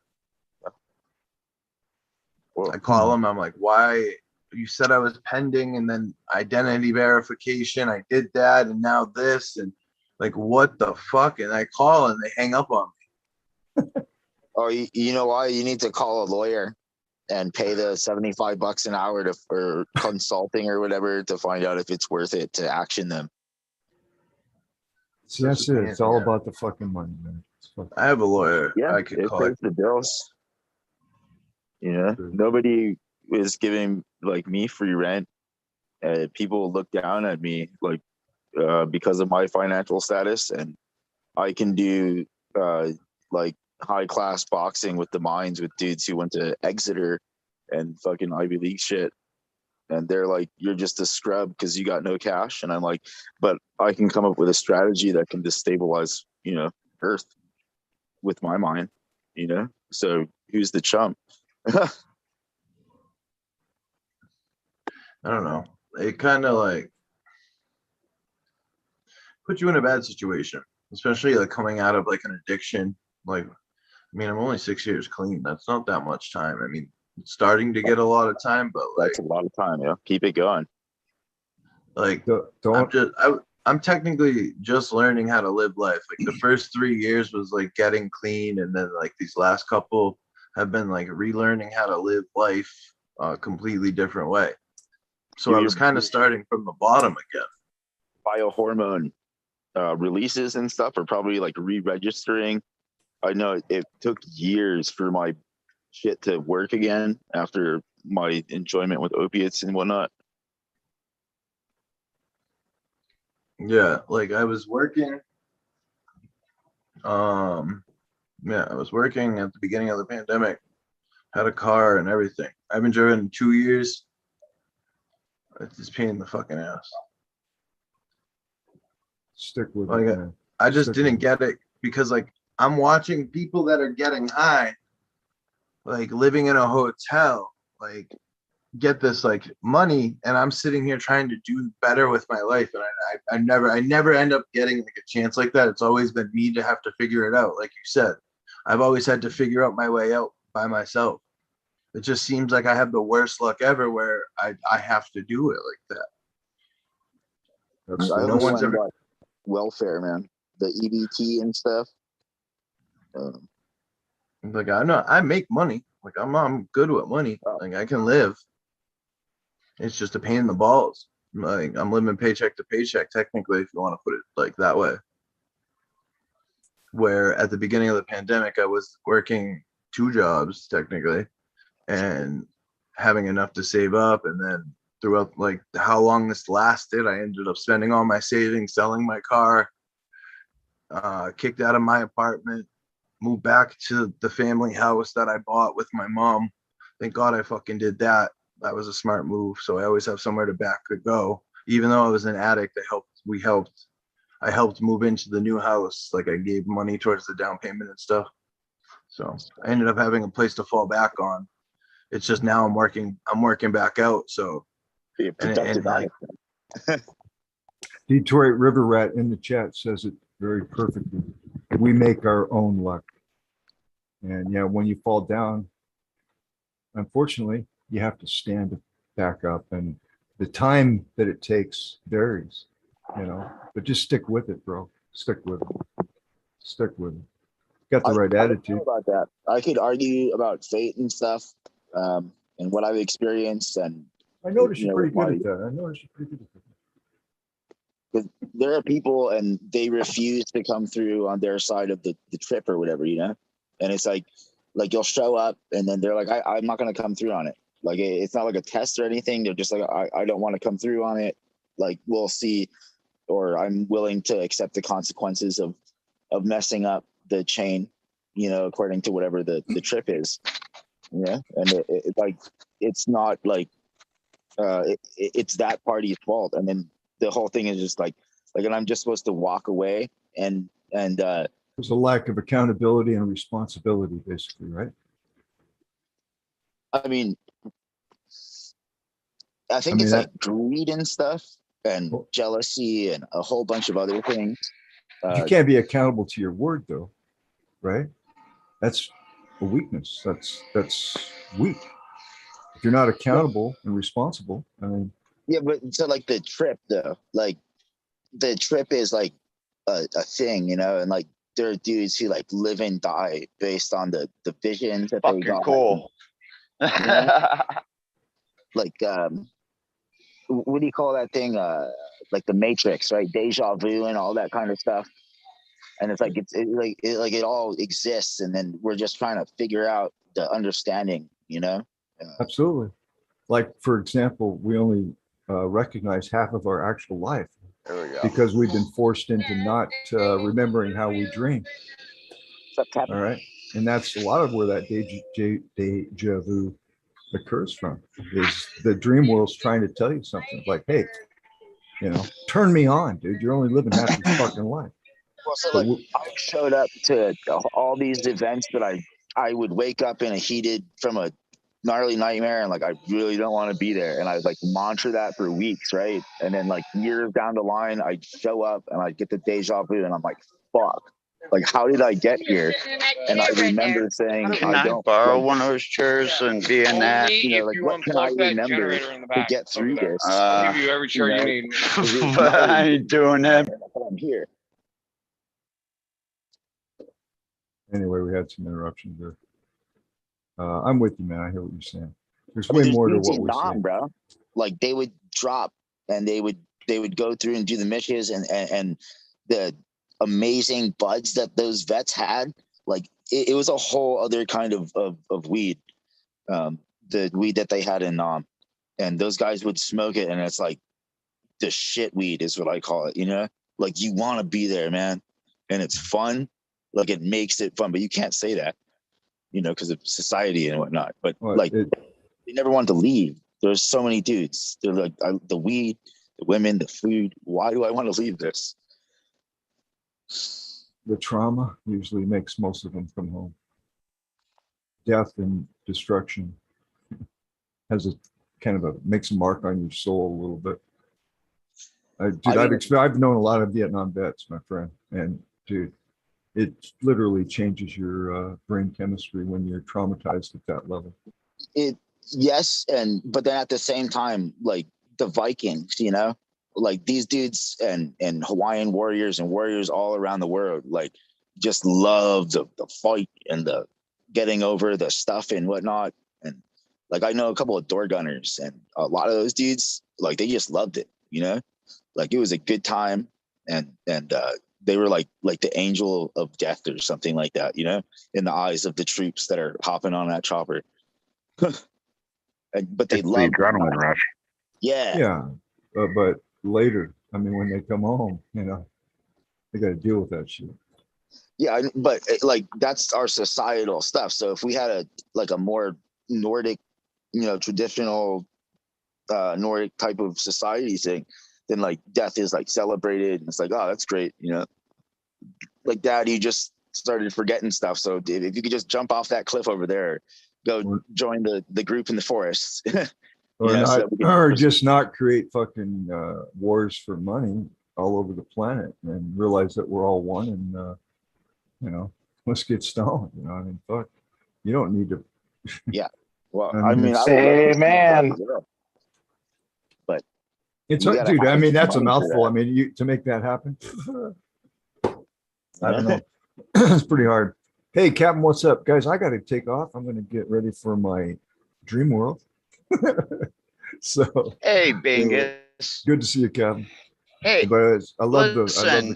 C: Whoa.
D: I call them. I'm like, why? You said I was pending, and then identity verification. I did that, and now this, and like, what the fuck? And I call, and they hang up on me.
C: Oh, you know why? You need to call a lawyer and pay the $75 an hour for consulting or whatever to find out if it's worth it to action them.
F: See, that's it. It's all about the fucking money, man.
D: I have a lawyer.
C: Yeah,
D: I could
C: it
D: call
C: pays
D: it.
C: the bills. You know,
F: True.
C: nobody is giving like me free rent. People look down at me like because of my financial status, and I can do like high class boxing with the mines with dudes who went to Exeter and fucking Ivy League shit. And they're like, you're just a scrub because you got no cash. And I'm like, but I can come up with a strategy that can destabilize, you know, Earth with my mind, you know? So who's the chump?
D: I don't know. It kind of like put you in a bad situation, especially like coming out of like an addiction. Like, I mean, I'm only 6 years clean. That's not that much time. I mean, it's starting to get a lot of time, but like,
C: That's a lot of time, yeah. Keep it going.
D: like
F: Don't
D: I'm technically just learning how to live life. Like the first 3 years was like getting clean, and then like these last couple have been like relearning how to live life a completely different way. So I
C: Your
D: was kind of starting from the bottom again.
C: biohormone releases and stuff are probably like re-registering. I know it took years for my shit to work again after my enjoyment with opiates and whatnot.
D: Yeah, like I was working. Yeah, I was working at the beginning of the pandemic. Had a car and everything. I haven't driven in 2 years. It's just pain in the fucking ass.
F: stick with
D: Like,
F: it, man.
D: I just
F: Stick with
D: didn't
F: it.
D: get it because like I'm watching people that are getting high, like living in a hotel, like get this like money, and I'm sitting here trying to do better with my life, and I never end up getting like a chance like that. It's always been me to have to figure it out. Like you said, I've always had to figure out my way out by myself. It just seems like I have the worst luck ever where I have to do it like that.
F: That's
C: I
F: the
D: No
C: only
D: one's
C: one
D: ever
C: got welfare, man. The EBT and stuff.
D: like I know I make money. Like I'm good with money.
C: Oh.
D: Like I can live. It's just a pain in the balls. Like I'm living paycheck to paycheck, technically, if you want to put it like that way. Where at the beginning of the pandemic, I was working 2 jobs technically, and having enough to save up. And then throughout like how long this lasted, I ended up spending all my savings, selling my car, kicked out of my apartment, moved back to the family house that I bought with my mom. Thank God I fucking did that. That was a smart move. So I always have somewhere to back to go. Even though I was an addict, I helped move into the new house. Like I gave money towards the down payment and stuff. So I ended up having a place to fall back on. It's just now I'm working back out. So
C: Be a productive
D: like,
C: addict.
F: Detroit River Rat in the chat says it very perfectly. We make our own luck. And yeah, when you fall down, unfortunately, you have to stand back up, and the time that it takes varies, but just stick with it, bro. Stick with it. Stick with it. Got the right
C: I don't know
F: attitude.
C: about that. I could argue about fate and stuff, and what I've experienced, and
F: I noticed
C: you
F: you're
C: know,
F: pretty good
C: my-
F: at that. I noticed you're pretty good at that.
C: there are people and they refuse to come through on their side of the trip or whatever, and it's like you'll show up and then they're like, I'm not going to come through on it. Like it's not like a test or anything. They're just like, I don't want to come through on it. Like we'll see, or I'm willing to accept the consequences of messing up the chain, according to whatever the trip is. Yeah. And it's not like it's that party's fault. And then the whole thing is just like, and I'm just supposed to walk away and
F: There's a lack of accountability and responsibility, basically, right?
C: I mean, I think it's like greed and stuff and jealousy and a whole bunch of other things.
F: You can't be accountable to your word, though, right? That's a weakness. That's weak. If you're not accountable and responsible, I mean.
C: Yeah, but so like the trip though, like the trip is like a thing, and like there are dudes who like live and die based on the visions that they got.
B: Cool.
C: Like what do you call that thing? Like the Matrix, right? Deja vu and all that kind of stuff. And it's like it all exists, and then we're just trying to figure out the understanding,
F: Absolutely. Like for example, we only recognize half of our actual life because we've been forced into not remembering how we dream. All right, and that's a lot of where that deja vu occurs from. Is the dream world's trying to tell you something like, hey, turn me on, dude. You're only living half your fucking life.
C: Well, so like I showed up to all these events that I would wake up in from a gnarly nightmare, and like I really don't want to be there, and I like mantra that for weeks, right? And then like years down the line, I'd show up and I'd get the deja vu, and I'm like, fuck, like how did I get here? And I remember saying,
B: Can I borrow one of those chairs and be in that?
C: Like what can I remember to get through this?
I: I'll give you every chair you need.
B: But I ain't doing that.
C: I'm here.
F: Anyway, we had some interruptions there. I'm with you, man. I hear what you're saying. There's way more to what we're saying,
C: bro. Like they would drop and they would go through and do the missions and the amazing buds that those vets had. Like it was a whole other kind of weed. The weed that they had in and those guys would smoke it, and it's like the shit weed is what I call it. Like you want to be there, man, and it's fun. Like it makes it fun, but you can't say that, because of society and whatnot. But they never wanted to leave. There's so many dudes. They're like the weed, the women, the food. Why do I want to leave this?
F: The trauma usually makes most of them come home. Death and destruction has a kind of makes a mark on your soul a little bit. I've known a lot of Vietnam vets, my friend, and dude, it literally changes your brain chemistry when you're traumatized at that level.
C: Yes, but then at the same time, like the Vikings, like these dudes and Hawaiian warriors and warriors all around the world, like just love the fight and the getting over the stuff and whatnot. And like I know a couple of door gunners, and a lot of those dudes, like they just loved it, like it was a good time, and they were like the angel of death or something like that, in the eyes of the troops that are hopping on that chopper. But they love
H: the adrenaline rush.
F: Yeah, but later, I mean, when they come home, they got to deal with that shit.
C: Yeah, but like that's our societal stuff. So if we had a more Nordic, traditional Nordic type of society thing, then like death is like celebrated and it's like, oh, that's great, like Dad, you just started forgetting stuff. So if you could just jump off that cliff over there, go join the group in the forest.
F: Or just not create fucking wars for money all over the planet and realize that we're all one and let's get stoned. I mean, fuck, you don't need to.
C: Yeah. Well,
F: I mean,
E: Amen.
C: But
F: it's dude. I mean, that's a mouthful. I mean, to make that happen, I don't know. It's pretty hard. Hey, Captain, what's up, guys? I got to take off. I'm going to get ready for my dream world. So,
J: hey, Bingus.
F: Good to see you, Captain.
J: Hey,
F: but I love the conversation.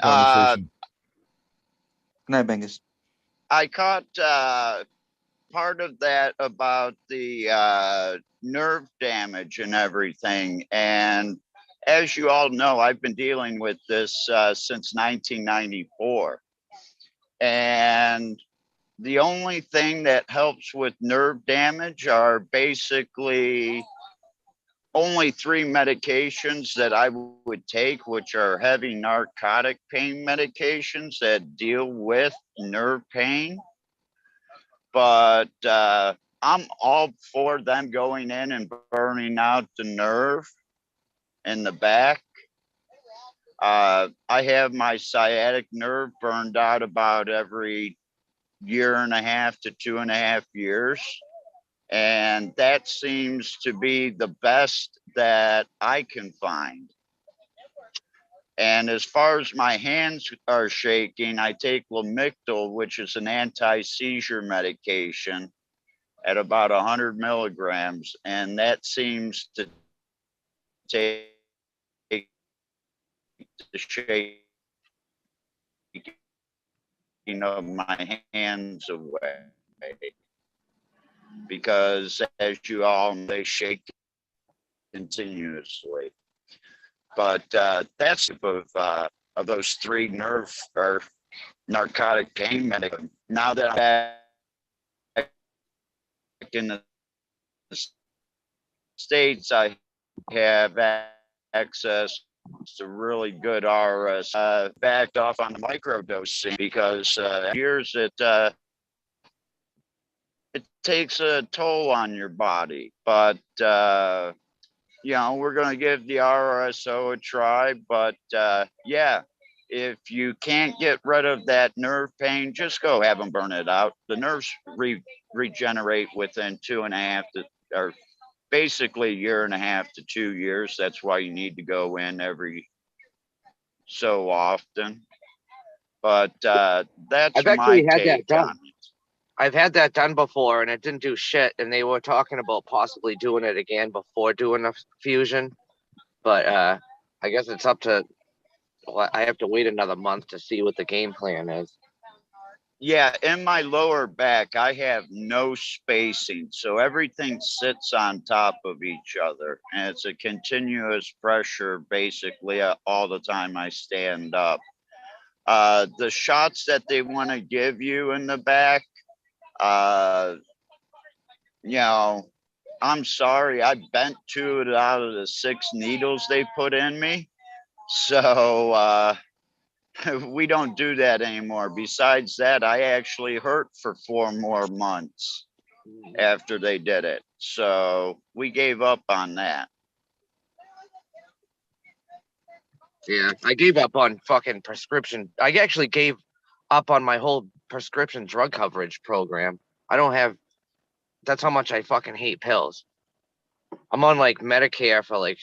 B: Good night, Bingus.
J: I caught part of that about the nerve damage and everything. And as you all know, I've been dealing with this since 1994. And the only thing that helps with nerve damage are basically only 3 medications that I would take, which are heavy narcotic pain medications that deal with nerve pain. But I'm all for them going in and burning out the nerve in the back. I have my sciatic nerve burned out about every 1.5 to 2.5 years. And that seems to be the best that I can find. And as far as my hands are shaking, I take Lamictal, which is an anti-seizure medication, at about 100 milligrams. And that seems to take the shaking of my hands away. Because as you all know, they shake continuously. But that's of those 3 nerve or narcotic pain medications. Now that I'm back in the States, I have access to really good RS. Backed off on the microdosing because years it takes a toll on your body. But we're going to give the RSO a try. But yeah, if you can't get rid of that nerve pain, just go have them burn it out. The nerves regenerate within 2.5 to, or basically 1.5 to 2 years. That's why you need to go in every so often. But that's
G: I've actually
J: my
G: had that
J: take
G: done.
J: on it.
G: I've had that done before and it didn't do shit. And they were talking about possibly doing it again before doing a fusion. But I guess it's up to, I have to wait another month to see what the game plan is.
J: Yeah, in my lower back, I have no spacing. So everything sits on top of each other. And it's a continuous pressure basically all the time I stand up. The shots that they want to give you in the back, I'm sorry, I bent 2 out of the 6 needles they put in me. So we don't do that anymore. Besides that, I actually hurt for 4 more months after they did it. So we gave up on that.
G: Yeah, I gave up on fucking prescription. I actually gave up on my whole prescription drug coverage program. I don't have, that's how much I fucking hate pills. I'm on like Medicare for like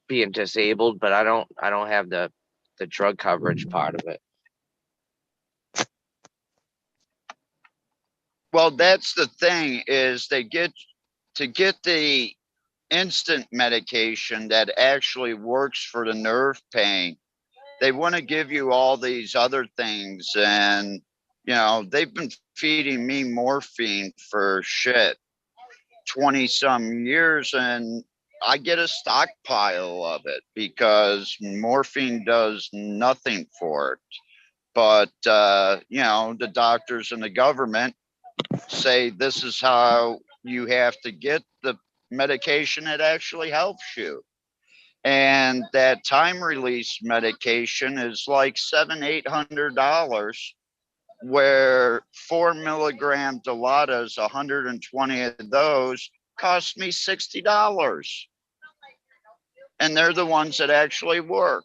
G: being disabled, but I don't have the drug coverage part of it.
J: Well, that's the thing is they get the instant medication that actually works for the nerve pain. They want to give you all these other things. And, they've been feeding me morphine for 20 some years. And I get a stockpile of it because morphine does nothing for it. But, the doctors and the government say this is how you have to get the medication that actually helps you. And that time release medication is like $700-800, where 4 milligram Dilaudid, 120 of those, cost me $60. And they're the ones that actually work.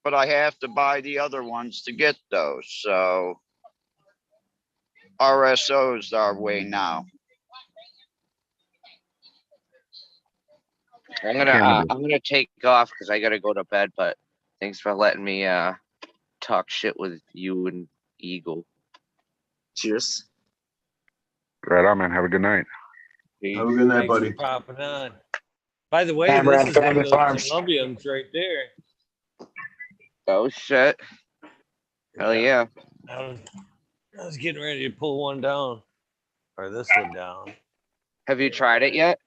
J: But I have to buy the other ones to get those. So RSO's our way now.
G: I'm
H: Cannabis.
G: gonna take off because I gotta go to bed. But thanks for letting me talk shit with you and Eagle.
C: Cheers.
H: Right on, man. Have a good night.
D: Have a good night,
A: Thanks for
D: buddy.
A: popping on. By the way,
E: Camera
A: this
E: and
A: is one
E: Family
A: of those
E: Farms.
A: Columbians right there.
G: Oh shit! Hell yeah!
A: I was getting ready to pull one down, or this one down.
G: Have you tried it yet?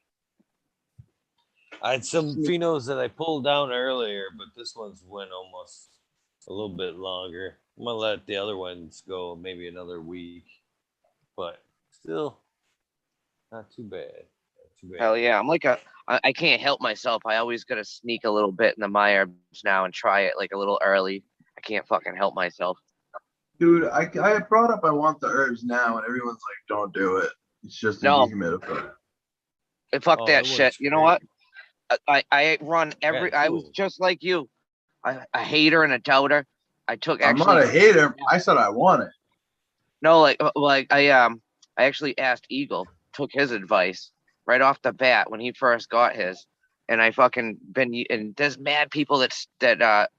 A: I had some phenos that I pulled down earlier, but this one's went almost a little bit longer. I'm gonna let the other ones go maybe another week, but still not too bad. Not too bad.
G: Hell yeah! I can't help myself. I always gotta sneak a little bit in the Myers now and try it like a little early. I can't fucking help myself.
D: Dude, I brought up I want the herbs now, and everyone's like, don't do it. It's just a
G: No.
D: dehumidifier.
G: Fuck
A: Oh,
G: that
A: it
G: shit.
A: works
G: You know
A: great.
G: what? I run every.
A: Yeah,
G: I was
A: cool.
G: just like you. A hater and a doubter. I took
D: I'm
G: actually.
D: not a hater. I said I want it.
G: No, like I actually asked Eagle, took his advice right off the bat when he first got his, and I fucking and there's mad people that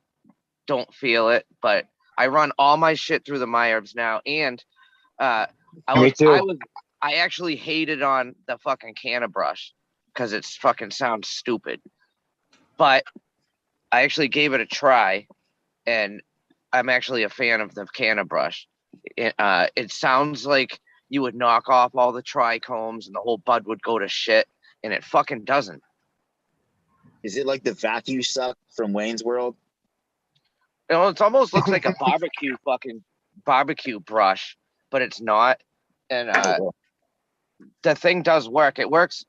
G: don't feel it, but I run all my shit through the Myers now, and I
E: Me too.
G: I actually hated on the fucking canna brush because it's fucking sounds stupid, but I actually gave it a try, and I'm actually a fan of the canna brush. It sounds like you would knock off all the trichomes and the whole bud would go to shit, and it fucking doesn't.
C: Is it like the vacuum suck from Wayne's World?
G: You know, it almost looks like a barbecue brush, but it's not. And the thing does work. It works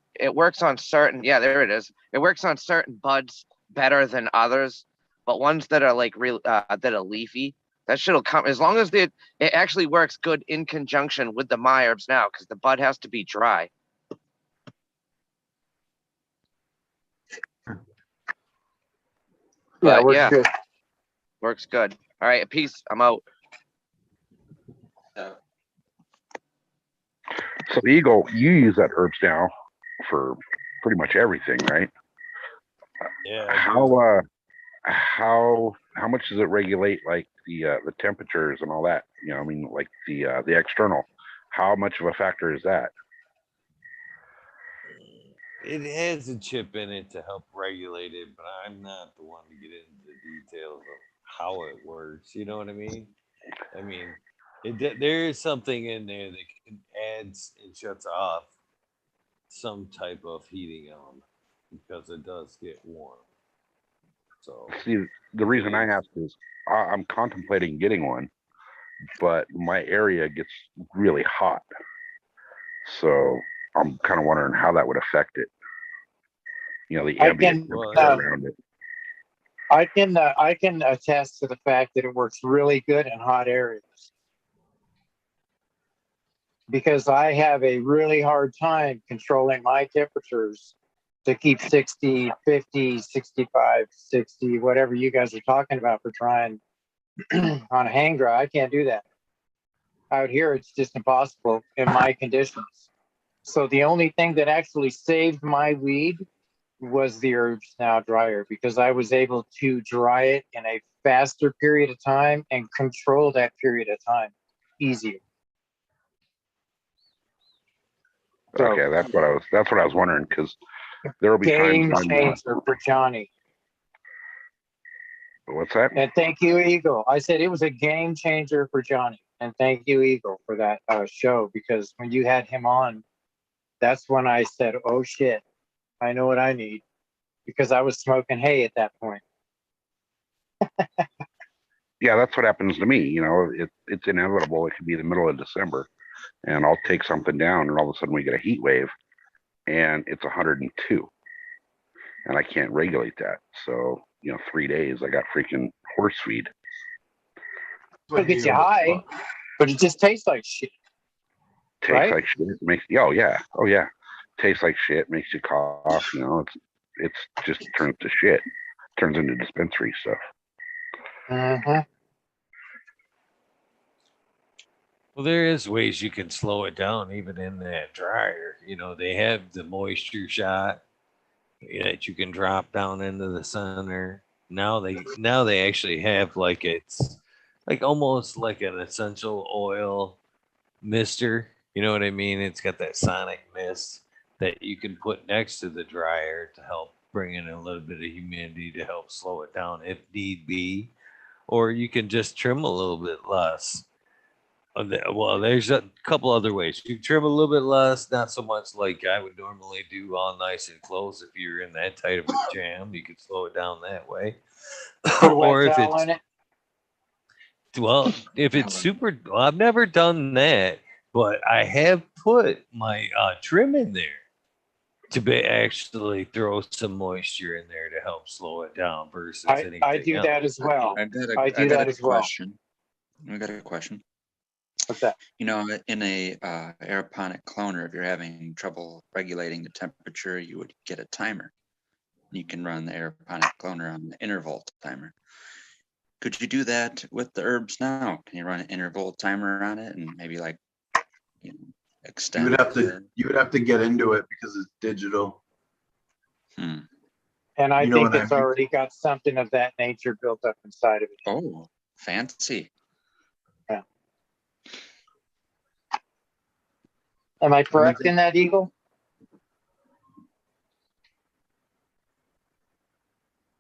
G: on certain, yeah, there it is. It works on certain buds better than others, but ones that are like real that are leafy, that shit'll come as long as it actually works good in conjunction with the Myers now, because the bud has to be dry.
E: Yeah,
G: But
E: works
G: yeah,
E: good.
G: works good. All right, peace. I'm out.
H: So Eagle, you use that herbs now for pretty much everything, right?
A: Yeah. I do.
H: How much does it regulate like the temperatures and all that? You know, I mean, like the external. How much of a factor is that?
A: It has a chip in it to help regulate it, but I'm not the one to get into the details of how it works. You know what I mean? I mean, there is something in there that can adds and shuts off some type of heating element because it does get warm. So
H: See, the reason I
A: is.
H: ask is I'm contemplating getting one, but my area gets really hot. So I'm kind of wondering how that would affect it. You know, the
E: I
H: ambient
E: can,
H: temperature
E: uh,
H: around it.
E: I can attest to the fact that it works really good in hot areas, because I have a really hard time controlling my temperatures to keep 60, 50, 65, 60, whatever you guys are talking about for trying on a hang dry. I can't do that. Out here, it's just impossible in my conditions. So the only thing that actually saved my weed was the herbs now dryer, because I was able to dry it in a faster period of time and control that period of time easier. So,
H: Okay, that's what I was wondering, because there will be times
E: game
H: when
E: changer for Johnny.
H: what's that?
E: And thank you, Eagle. I said it was a game changer for Johnny. And thank you, Eagle, for that show, because when you had him on, that's when I said, oh shit, I know what I need, because I was smoking hay at that point.
H: yeah, that's what happens to me. You know, it's inevitable. It could be the middle of December, and I'll take something down, and all of a sudden we get a heat wave, and it's 102, and I can't regulate that. So, 3 days I got freaking horse feed.
E: It'll get you high, but it just tastes like shit.
H: Tastes
E: Right?
H: like shit. Makes oh yeah. Tastes like shit. Makes you cough. It's just turns to shit. Turns into dispensary stuff.
E: Mm-hmm.
A: Well, there is ways you can slow it down even in that dryer. They have the moisture shot that you can drop down into the center. Now they actually have it's like almost like an essential oil mister. You know what I mean? It's got that sonic mist that you can put next to the dryer to help bring in a little bit of humidity to help slow it down if need be. Or you can just trim a little bit less. Well, there's a couple other ways. You can trim a little bit less, not so much like I would normally do, all nice and close. If you're in that tight of a jam, you can slow it down that way.
E: Put a wet
A: Or if
E: towel
A: it's
E: in it.
A: if it's super, well, I've never done that, but I have put my trim in there to be actually throw some moisture in there to help slow it down versus anything
E: I do
A: else.
E: that as well.
B: I got
E: I do that
B: a
E: as well.
B: question. I got a question.
E: What's that?
B: In a aeroponic cloner, if you're having trouble regulating the temperature, you would get a timer. You can run the aeroponic cloner on the interval timer. Could you do that with the herbs now? Can you run an interval timer on it and maybe extend?
D: You would have to get into it because it's digital.
E: And I
D: You know
E: think
D: what I
E: it's
D: mean?
E: already got something of that nature built up inside of it.
B: Oh, fancy.
E: Yeah. Am I correct in that, Eagle?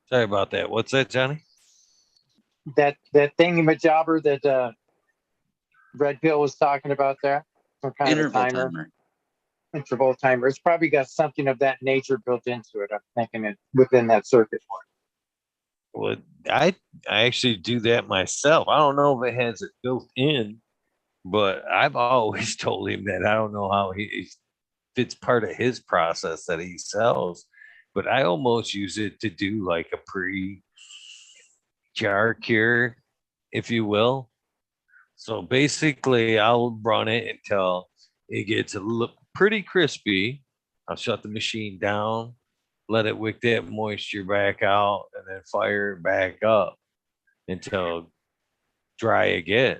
A: Sorry about that. What's that, Johnny?
E: That thingy-majobber that Red Pill was talking about there? Some kind
B: Interval
E: of a timer.
B: timer.
E: Interval timer. It's probably got something of that nature built into it. I'm thinking it within that circuit board.
A: Well, I actually do that myself. I don't know if it has it built in, but I've always told him that I don't know how if it's part of his process that he sells, but I almost use it to do like a jar cure, if you will. So basically, I'll run it until it gets pretty crispy. I'll shut the machine down, let it wick that moisture back out, and then fire it back up until dry again.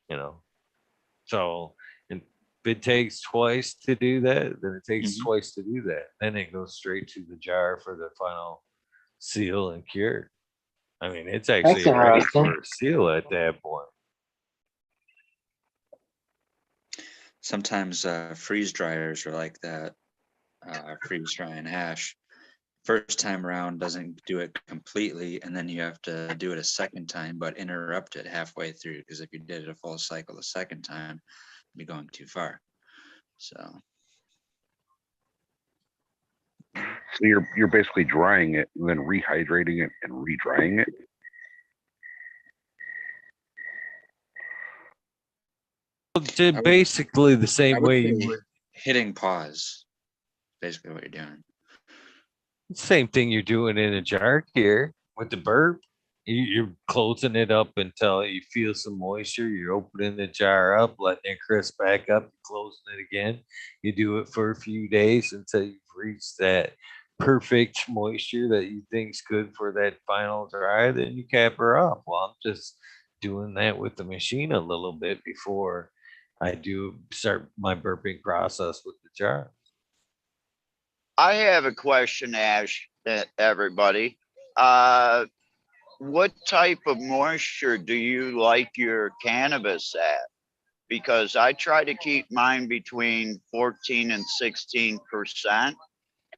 A: You know, so and if it takes twice to do that, then it takes twice to do that. Then it goes straight to the jar for the final seal and cure. I mean, it's actually
E: That's
A: ready
E: interesting.
A: for a seal at that point.
B: Sometimes freeze dryers are like that. Freeze drying hash. First time around doesn't do it completely, and then you have to do it a second time, but interrupt it halfway through, because if you did it a full cycle the second time, you'd be going too far. So
H: you're basically drying it and then rehydrating it and redrying it.
A: Basically the same way you would.
B: Hitting pause, basically what you're doing.
A: Same thing you're doing in a jar here with the burp. You're closing it up until you feel some moisture. You're opening the jar up, letting it crisp back up, closing it again. You do it for a few days until you've reached that perfect moisture that you think's good for that final dry. Then you cap her off. Well, I'm just doing that with the machine a little bit before I do start my burping process with the jar.
J: I have a question, Ash, everybody. What type of moisture do you like your cannabis at? Because I try to keep mine between 14 and 16%.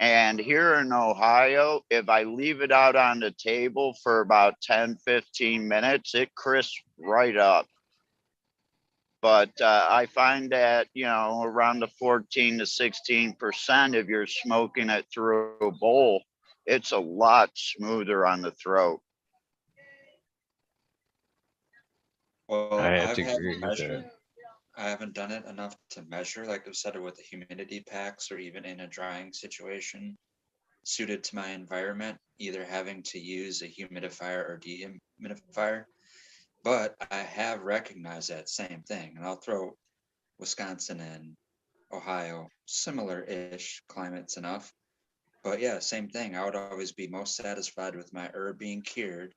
J: And here in Ohio, if I leave it out on the table for about 10, 15 minutes, it crisps right up. But I find that, around the 14 to 16%, if you're smoking it through a bowl, it's a lot smoother on the throat.
B: Well,
A: I have
B: I
A: to
B: haven't
A: agree with
B: measured.
A: that.
B: I haven't done it enough to measure, like I've said, with the humidity packs or even in a drying situation suited to my environment, either having to use a humidifier or dehumidifier. But I have recognized that same thing, and I'll throw Wisconsin and Ohio, similar-ish climates enough. But yeah, same thing. I would always be most satisfied with my herb being cured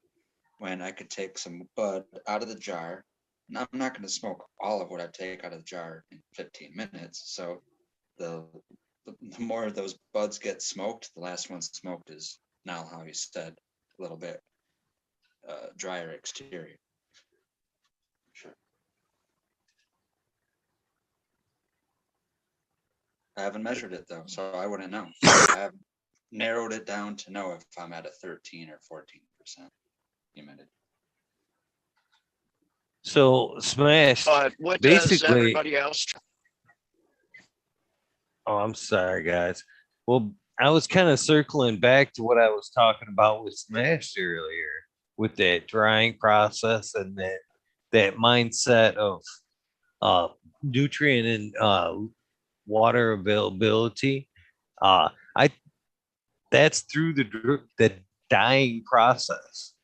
B: when I could take some bud out of the jar. And I'm not going to smoke all of what I take out of the jar in 15 minutes. So the the more of those buds get smoked, the last one smoked is now how you said, a little bit drier exterior. Sure. I haven't measured it though, so I wouldn't know. I haven't narrowed it down to know if I'm at a 13 or 14% humidity.
A: So Smash,
J: But what does
A: basically,
J: everybody else?
A: oh, I'm sorry, guys. Well, I was kind of circling back to what I was talking about with Smash earlier, with that drying process and that mindset of uh, nutrient and water availability. I That's through the dyeing process.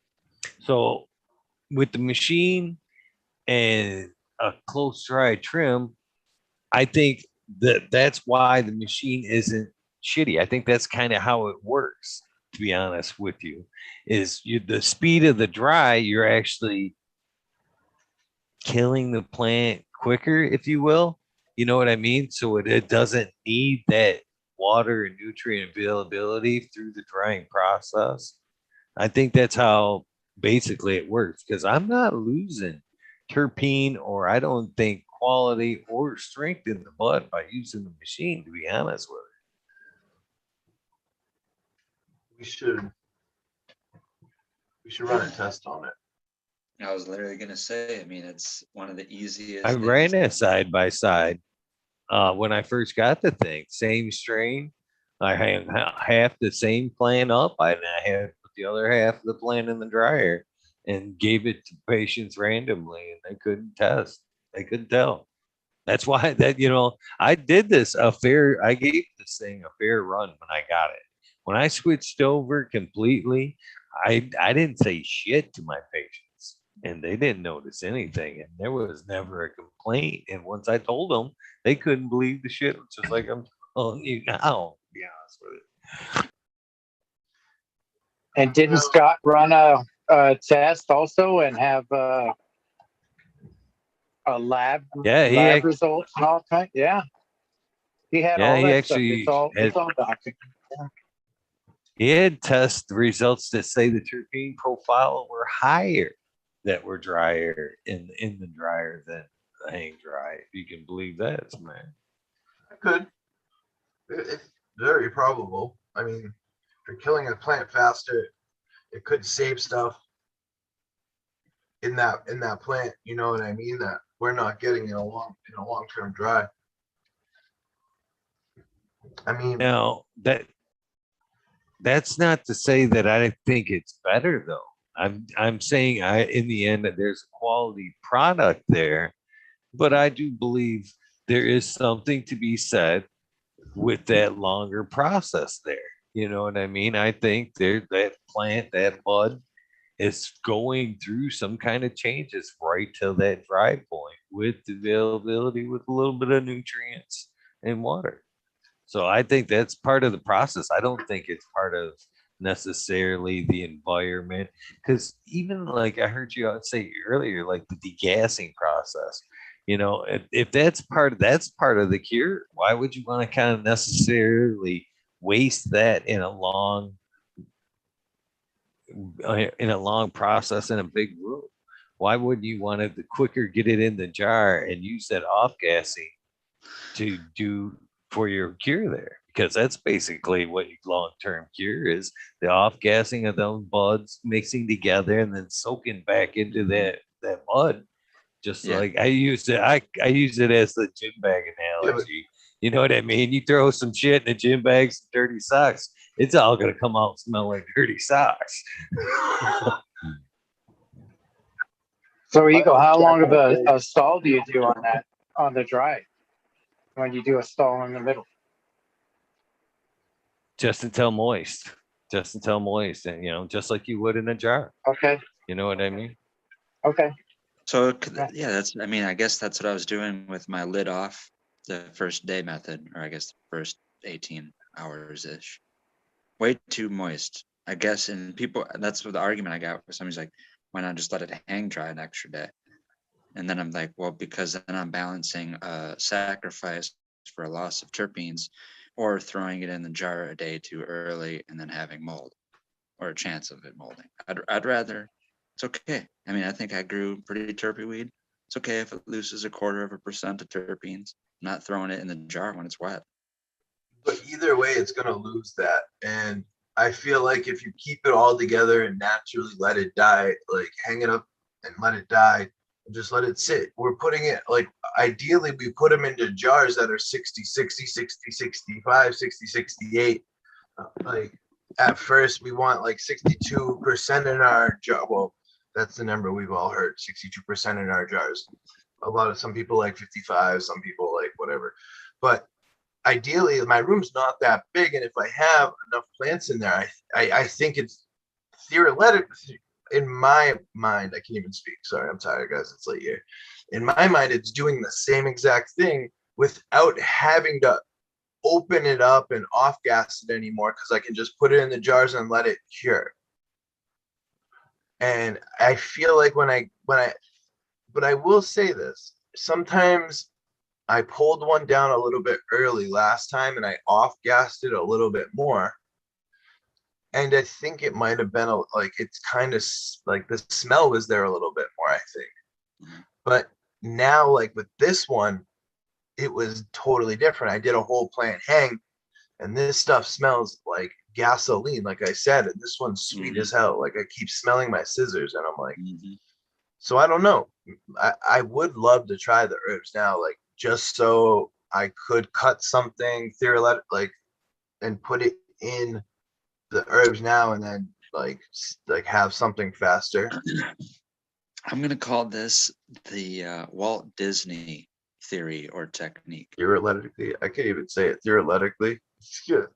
A: So with the machine and a close dry trim, I think that's why the machine isn't shitty. I think that's kind of how it works. To be honest with you, is the speed of the dry, you're actually killing the plant quicker, if you will. You know what I mean? So it doesn't need that water and nutrient availability through the drying process. I think that's how basically it works because I'm not losing terpene or I don't think quality or strength in the bud by using the machine, to be honest with
D: We should run a test on it.
B: I was literally going to say, I mean, it's one of the
A: you.
B: easiest
A: I
B: things.
A: ran it side by side when I first got the thing, same strain. I had half the same plant up, and I had the other half of the plant in the dryer, and gave it to patients randomly, and they couldn't test. They couldn't tell. That's why I did this a fair. I gave this thing a fair run when I got it. When I switched over completely, I didn't say shit to my patients, and they didn't notice anything, and there was never a complaint. And once I told them, they couldn't believe the shit, just like I'm telling you now. To be honest with you.
E: And didn't Scott run a test also and have a lab
A: Yeah,
E: results and all kind? Yeah, he had
A: yeah,
E: all
A: he
E: that stuff.
A: actually
E: It's all documented. Yeah.
A: he had test results that say the terpene profile were higher that were drier in the dryer than the hang dry. If you can believe that, man.
D: I could. It's very probable. I mean, if you're killing a plant faster, it could save stuff in that plant. You know what I mean? That we're not getting in a long term dry. I mean,
A: Now that's not to say that I think it's better though. I'm saying in the end that there's a quality product there, but I do believe there is something to be said with that longer process there. You know what I mean? I think that plant, that bud is going through some kind of changes right till that dry point with availability with a little bit of nutrients and water. So I think that's part of the process. I don't think it's part of necessarily the environment because even like I heard you say earlier, like the degassing process. If that's part of the cure, why would you want to kind of necessarily waste that in a long process in a big room? Why wouldn't you want to quicker get it in the jar and use that off gassing to do for your cure there? Because that's basically what your long-term cure is: the off gassing of those buds mixing together and then soaking back into that mud. Just
B: Yeah.
A: like I use it as the gym bag analogy. You know what I mean? You throw some shit in a gym bag, some dirty socks, it's all gonna come out smell like dirty socks.
E: So Eagle, how long of a stall do you do on that, on the dry? When you do a stall in the middle?
A: Just until moist. Just until moist. And, just like you would in a jar.
E: Okay,
A: You know what I mean?
E: okay.
B: So
E: Yeah.
B: yeah, that's. I mean, I guess that's what I was doing with my lid off the first day method, or I guess the first 18 hours ish. Way too moist, I guess. And people, that's what the argument I got with somebody's like, why not just let it hang dry an extra day? And then I'm like, well, because then I'm balancing a sacrifice for a loss of terpenes, or throwing it in the jar a day too early and then having mold, or a chance of it molding. I'd rather. It's okay. I mean, I think I grew pretty terpy weed. It's okay if it loses 1/4% of terpenes. I'm not throwing it in the jar when it's wet.
D: But either way, it's gonna lose that. And I feel like if you keep it all together and naturally let it die, like hang it up and let it die, and just let it sit. We're putting it like ideally we put them into jars that are 60, 60, 60, 65, 60, 68. Like at first we want like 62% in our jar. Well, that's the number we've all heard, 62% in our jars. Some people like 55, some people like whatever. But ideally my room's not that big, and if I have enough plants in there, I think it's theoretically, in my mind, I can't even speak, sorry, I'm tired guys, it's late here. In my mind, it's doing the same exact thing without having to open it up and off gas it anymore, because I can just put it in the jars and let it cure. And I feel like but I will say this, sometimes I pulled one down a little bit early last time and I off gassed it a little bit more. And I think it might have been like, it's kind of like the smell was there a little bit more, I think. But now, like with this one, it was totally different. I did a whole plant hang, and this stuff smells like gasoline, like I said. And this one's sweet as hell. Like I keep smelling my scissors, and I'm like, so I don't know. I would love to try the herbs now, like just so I could cut something theoretically, like, and put it in the herbs now, and then like have something faster.
B: I'm gonna call this the Walt Disney theory or technique.
D: Theoretically, I can't even say it. Theoretically, yeah.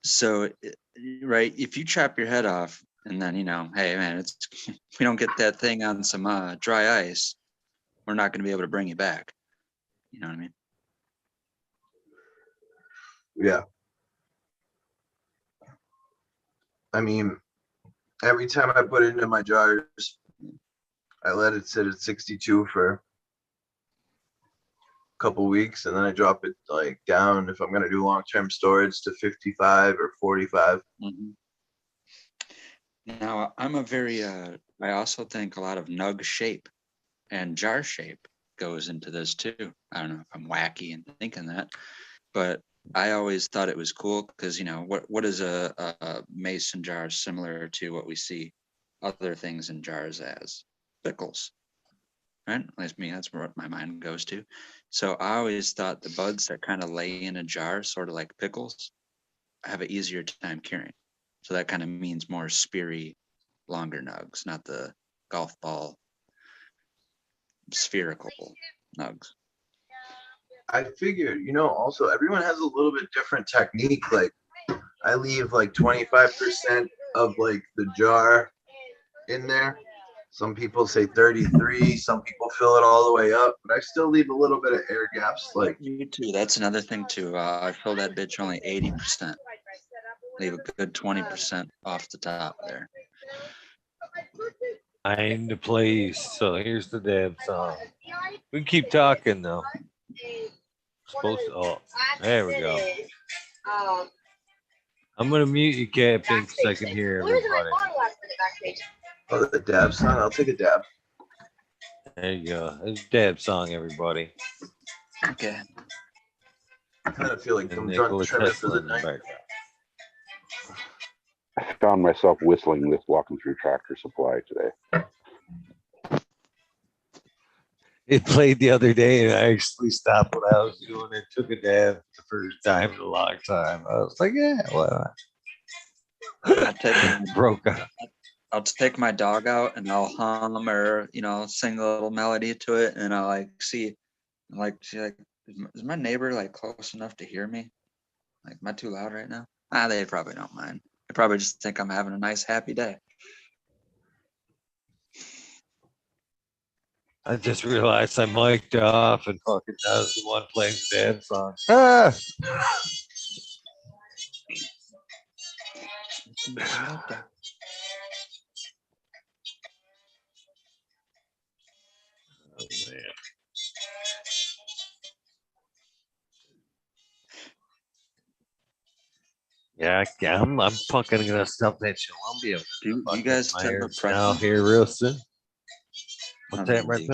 B: So, right, if you chop your head off and then, hey man, it's if we don't get that thing on some dry ice, we're not going to be able to bring you back. You know what I mean?
D: Yeah. I mean, every time I put it into my jars, I let it sit at 62 for a couple weeks, and then I drop it like down if I'm going to do long-term storage to 55 or 45.
B: Now, I'm a very, I also think a lot of nug shape and jar shape goes into this too. I don't know if I'm wacky in thinking that, but I always thought it was cool because, what is a mason jar similar to what we see other things in jars as? Pickles, right? At least me, that's what my mind goes to. So I always thought the buds that kind of lay in a jar, sort of like pickles, have an easier time curing. So that kind of means more speary, longer nugs, not the golf ball spherical nugs.
D: I figured, also everyone has a little bit different technique. Like I leave like 25% of like the jar in there. Some people say 33, some people fill it all the way up, but I still leave a little bit of air gaps. Like
B: me too. That's another thing too. I fill that bitch only 80%. Leave a good 20% off the top there.
A: I'm the place. So here's the damn song. We can keep talking though. Supposed to. Oh, there we go. I'm gonna mute you, Captain, so I can hear everybody.
D: Oh, the dab song. I'll take a dab.
A: There you go. It's a dab song, everybody.
B: Okay.
D: I kind of feel like
A: And
D: I'm drunk
A: Nicola
D: Trevor for
A: Tesla
D: the
A: in the
D: night.
A: background.
H: I found myself whistling this walking through Tractor Supply today.
A: It played the other day, and I actually stopped what I was doing and took a dab the first time in a long time. I was like, yeah, well,
B: I
A: broke up.
B: I'll take my dog out and I'll hum or sing a little melody to it, and I'll see is my neighbor close enough to hear me? Am I too loud right now? They probably don't mind. They probably just think I'm having a nice happy day.
A: I just realized I mic'd off and fucking I was the one playing the dance song. Ah! Oh, man. Yeah, I'm fucking gonna stop that Columbia.
B: Do you guys have a
A: now
B: preference?
A: here real soon. What's
B: I'm
A: that,
B: gonna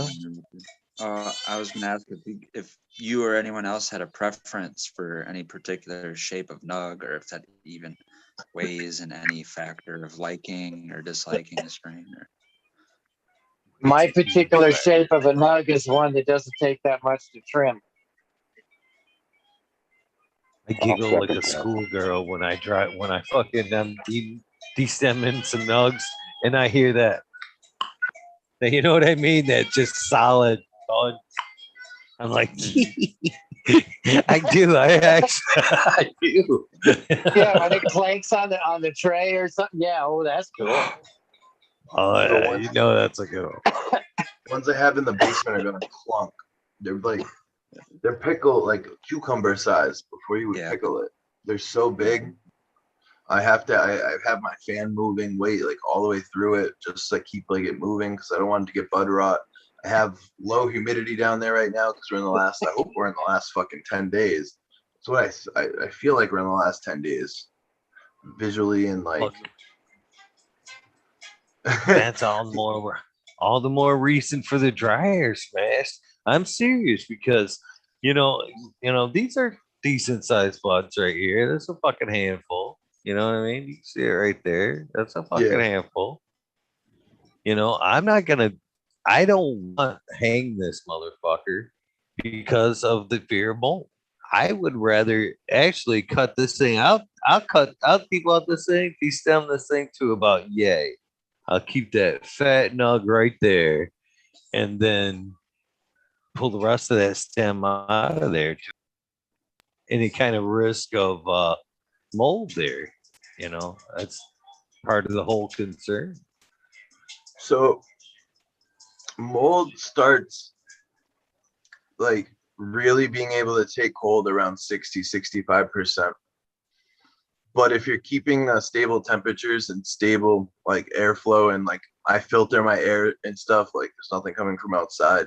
A: Marcel?
B: I was gonna ask if you or anyone else had a preference for any particular shape of nug, or if that even weighs in any factor of liking or disliking the strain.
E: My particular shape of a nug is one that doesn't take that much to trim.
A: I giggle like a schoolgirl when I fucking de-stemming some nugs and I hear that. You know what I mean? That just solid thud. I'm like, I do. I actually, I do.
E: Yeah, when it clanks on the tray or something. Yeah, oh, that's cool.
A: Oh, yeah, you know that's a good one.
D: Ones I have in the basement are gonna clunk. They're pickle like cucumber size before you would pickle it. They're so big. I have my fan moving all the way through it just to keep it moving because I don't want it to get bud rot. I have low humidity down there right now because I hope we're in the last fucking 10 days. That's what I feel like we're in the last 10 days visually and
A: That's all the more reason for the dryer smash. I'm serious because these are decent sized buds right here. There's a fucking handful. You know what I mean? You can see it right there. That's a fucking handful. I don't want to hang this motherfucker because of the fear of mold. I would rather actually cut this thing out. I'll keep out this thing, destem this thing to about yay. I'll keep that fat nug right there and then pull the rest of that stem out of there. Any kind of risk of mold there. That's part of the whole concern.
D: So mold starts really being able to take hold around 60-65%. But if you're keeping stable temperatures and stable airflow and I filter my air and stuff, there's nothing coming from outside.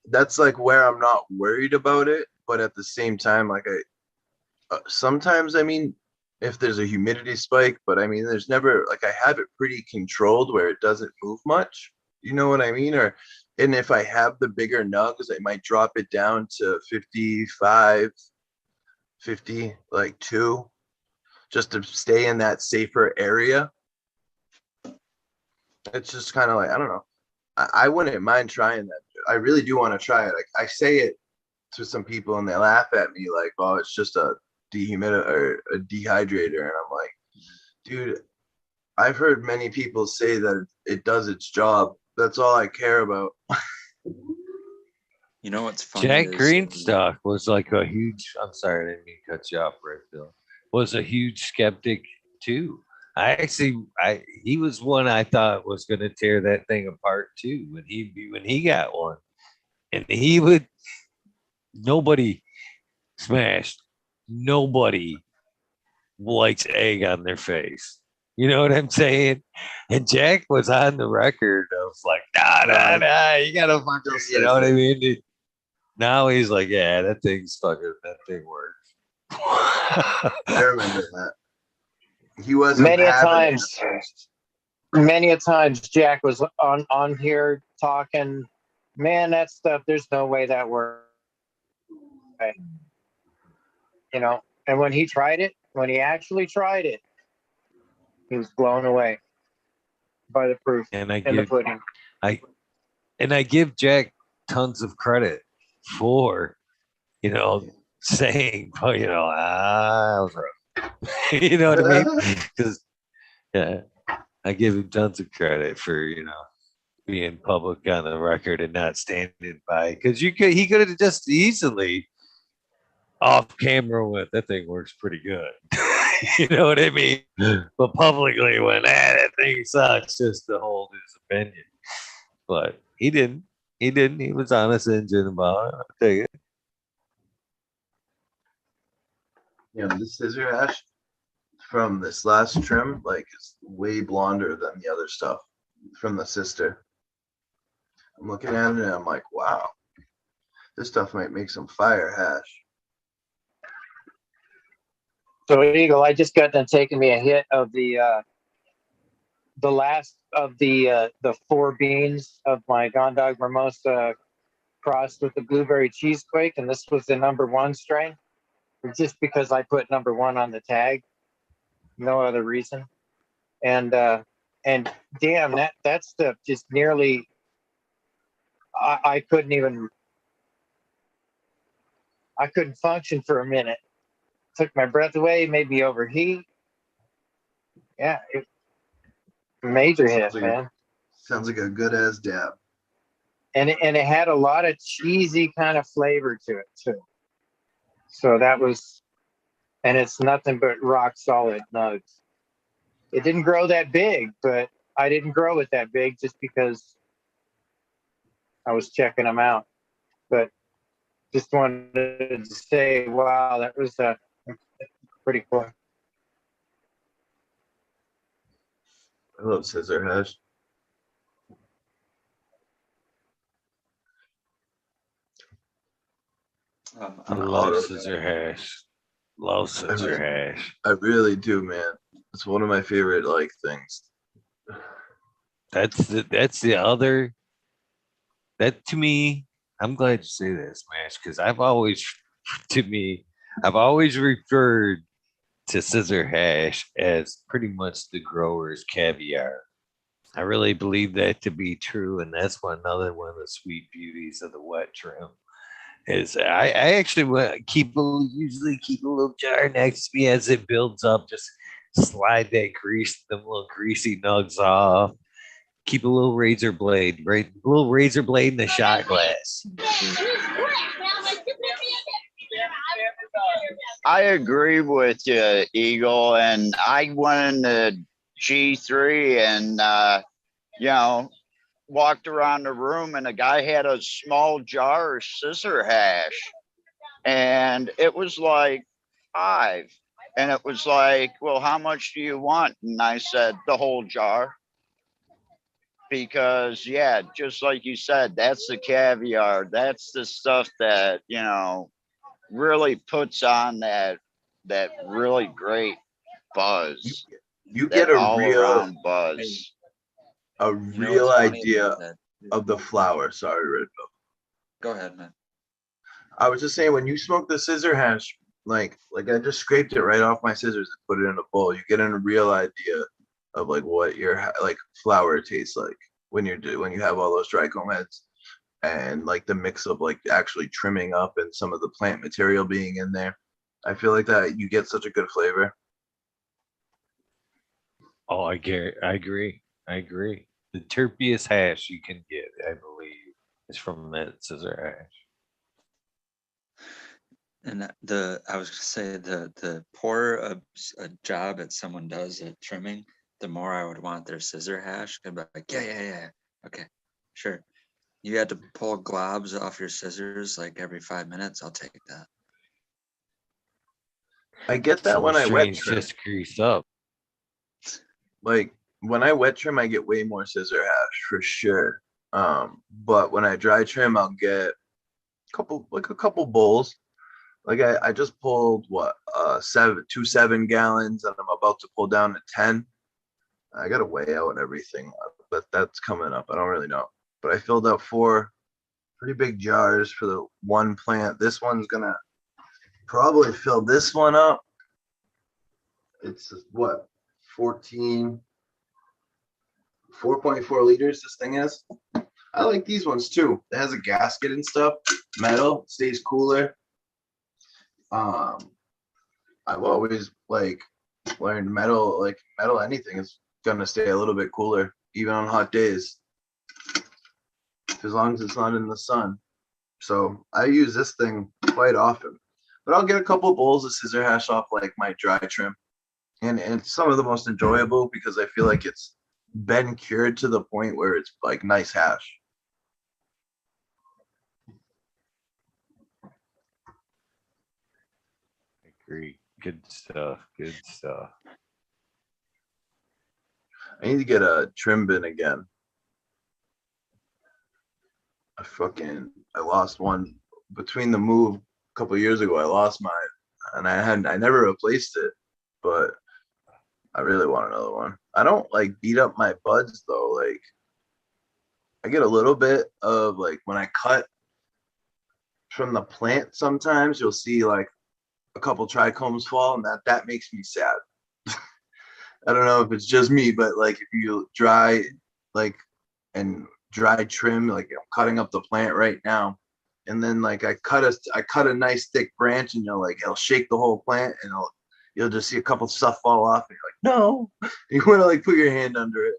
D: That's where I'm not worried about it, but at the same time, sometimes if there's a humidity spike, but there's never I have it pretty controlled where it doesn't move much. You know what I mean? And if I have the bigger nugs, I might drop it down to 55, 50, 2, just to stay in that safer area. It's just kind of I don't know. I wouldn't mind trying that. I really do want to try it. I say it to some people and they laugh at me oh, it's just a dehumidifier or a dehydrator. And I'm like, dude, I've heard many people say that it does its job. That's all I care about.
B: You know what's funny?
A: Jack Greenstock was a huge. I'm sorry, I didn't mean to cut you off, right, Bill. Was a huge skeptic too. He was one I thought was going to tear that thing apart too when he got one, and nobody smashed. Nobody likes egg on their face. You know what I'm saying? And Jack was on the record of nah, you gotta fucking, you know what I mean? Now he's yeah, that thing works.
D: I remember that. He wasn't
E: many a times Jack was on here talking, man, that stuff, there's no way that works. Right. And when he actually tried it, he was blown away by the proof
A: and
E: the pudding.
A: I give Jack tons of credit for saying, I was right. You know what I mean? Because yeah, I give him tons of credit for being public on the record and not standing by. Because he could have just easily off camera went, that thing works pretty good. You know what I mean? But publicly went, that thing sucks, just to hold his opinion. But he didn't. He didn't. He was honest and genuine about it. I'll take it.
D: The scissor hash from this last trim, like, is way blonder than the other stuff from the sister. I'm looking at it and I'm like, wow, this stuff might make some fire hash.
E: So Eagle, I just got done taking me a hit of the last of the 4 beans of my Gondog Mimosa crossed with the blueberry cheesequake, and this was the #1 strain. Just because I put #1 on the tag, no other reason. And damn, that stuff just nearly, I couldn't function for a minute. Took my breath away, made me overheat. Yeah, major hit, man.
D: Sounds like a good ass dab.
E: And it had a lot of cheesy kind of flavor to it too. So that was, and it's nothing but rock solid nugs. It didn't grow that big, but I didn't grow it that big just because I was checking them out. But just wanted to say, wow, that was pretty cool.
D: I love scissor hash.
A: I love scissor hash. Love scissor hash.
D: I really do, man. It's one of my favorite things.
A: That's the other. That to me, I'm glad you say that, Smash, because I've always referred to scissor hash as pretty much the grower's caviar. I really believe that to be true, and that's another one of the sweet beauties of the wet trim. Is I actually usually keep a little jar next to me as it builds up. Just slide them little greasy nugs off. Keep a little razor blade, right? A little razor blade in the shot glass.
J: I agree with you, Eagle. And I went into G3 and, walked around the room and a guy had a small jar of scissor hash. And it was like 5. And it was like, well, how much do you want? And I said, the whole jar. Because, yeah, just like you said, that's the caviar. That's the stuff that, really puts on that really great buzz.
D: You get a
J: all
D: real
J: around buzz.
B: what's funny
D: idea
B: about that?
D: of the flower. Sorry, Red Bill.
B: Go ahead, man.
D: I was just saying, when you smoke the scissor hash, like I just scraped it right off my scissors and put it in a bowl. You get a real idea of what your flower tastes like when you have all those dry comb heads, and the mix of actually trimming up and some of the plant material being in there. I feel like that you get such a good flavor.
A: Oh, I agree. The terpiest hash you can get, I believe, is from that scissor hash.
B: And I was gonna say the poorer a job that someone does at trimming, the more I would want their scissor hash. I'd be like, yeah, okay, sure. You had to pull globs off your scissors every 5 minutes. I'll take that.
D: I get that
A: Some
D: when I wet
A: strains
D: trim.
A: just grease up.
D: When I wet trim, I get way more scissor hash for sure. But when I dry trim, I'll get a couple bowls. I just pulled 7 gallons, and I'm about to pull down to 10. I gotta weigh out everything, but that's coming up. I don't really know. But I filled up 4 pretty big jars for the one plant. This one's gonna probably fill this one up. It's 4.4 liters this thing is. I like these ones too. It has a gasket and stuff, metal, stays cooler. I've always like learned metal anything is gonna stay a little bit cooler, even on hot days. As long as it's not in the sun. So I use this thing quite often. But I'll get a couple of bowls of scissor hash off like my dry trim. And it's some of the most enjoyable because I feel like it's been cured to the point where it's like nice hash.
A: Agree. Good stuff. Good stuff.
D: I need to get a trim bin again. I lost one between the move a couple of years ago. I lost mine and I never replaced it, but I really want another one. I don't like beat up my buds though. Like I get a little bit of like when I cut from the plant, sometimes you'll see like a couple trichomes fall, and that makes me sad. I don't know if it's just me, but like if you dry like and dry trim, like I'm cutting up the plant right now, and then like I cut a nice thick branch, and it'll shake the whole plant, and you'll just see a couple stuff fall off, and you're like, no, you want to like put your hand under it.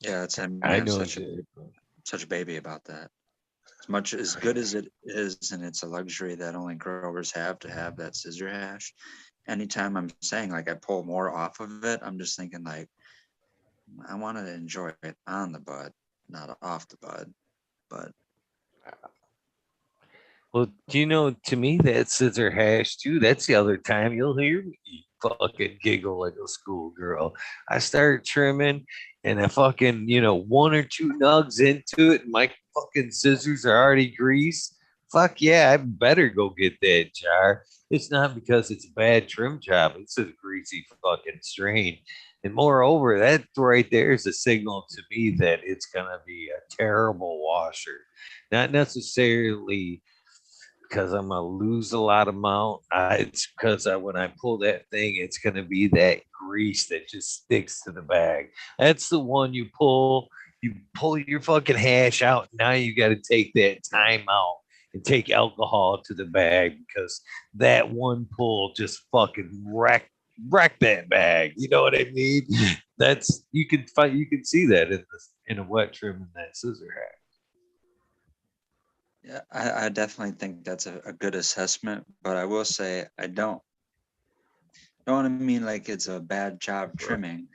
B: Yeah, it's I'm
A: I know
B: such a baby about that. As much as good as it is, and it's a luxury that only growers have to have that scissor hash. Anytime I'm saying like I pull more off of it, I'm just thinking like I want to enjoy it on the bud, not off the bud. But
A: Well, to me, that scissor hash too. That's the other time you'll hear me fucking giggle like a schoolgirl. I start trimming, and I fucking, one or two nugs into it, and my fucking scissors are already greased. Fuck yeah, I better go get that jar. It's not because it's a bad trim job. It's a greasy fucking strain. And moreover, that right there is a signal to me that it's gonna be a terrible washer. Not necessarily because I'm gonna lose a lot of amount. It's because when I pull that thing, it's gonna be that grease that just sticks to the bag. That's the one you pull. You pull your fucking hash out. Now you got to take that time out and take alcohol to the bag because that one pull just fucking wreck that bag. You know what I mean? That's you can see that in a wet trim and that scissor hack.
B: yeah, I definitely think that's a good assessment. But I will say I don't want to mean like it's a bad job trimming.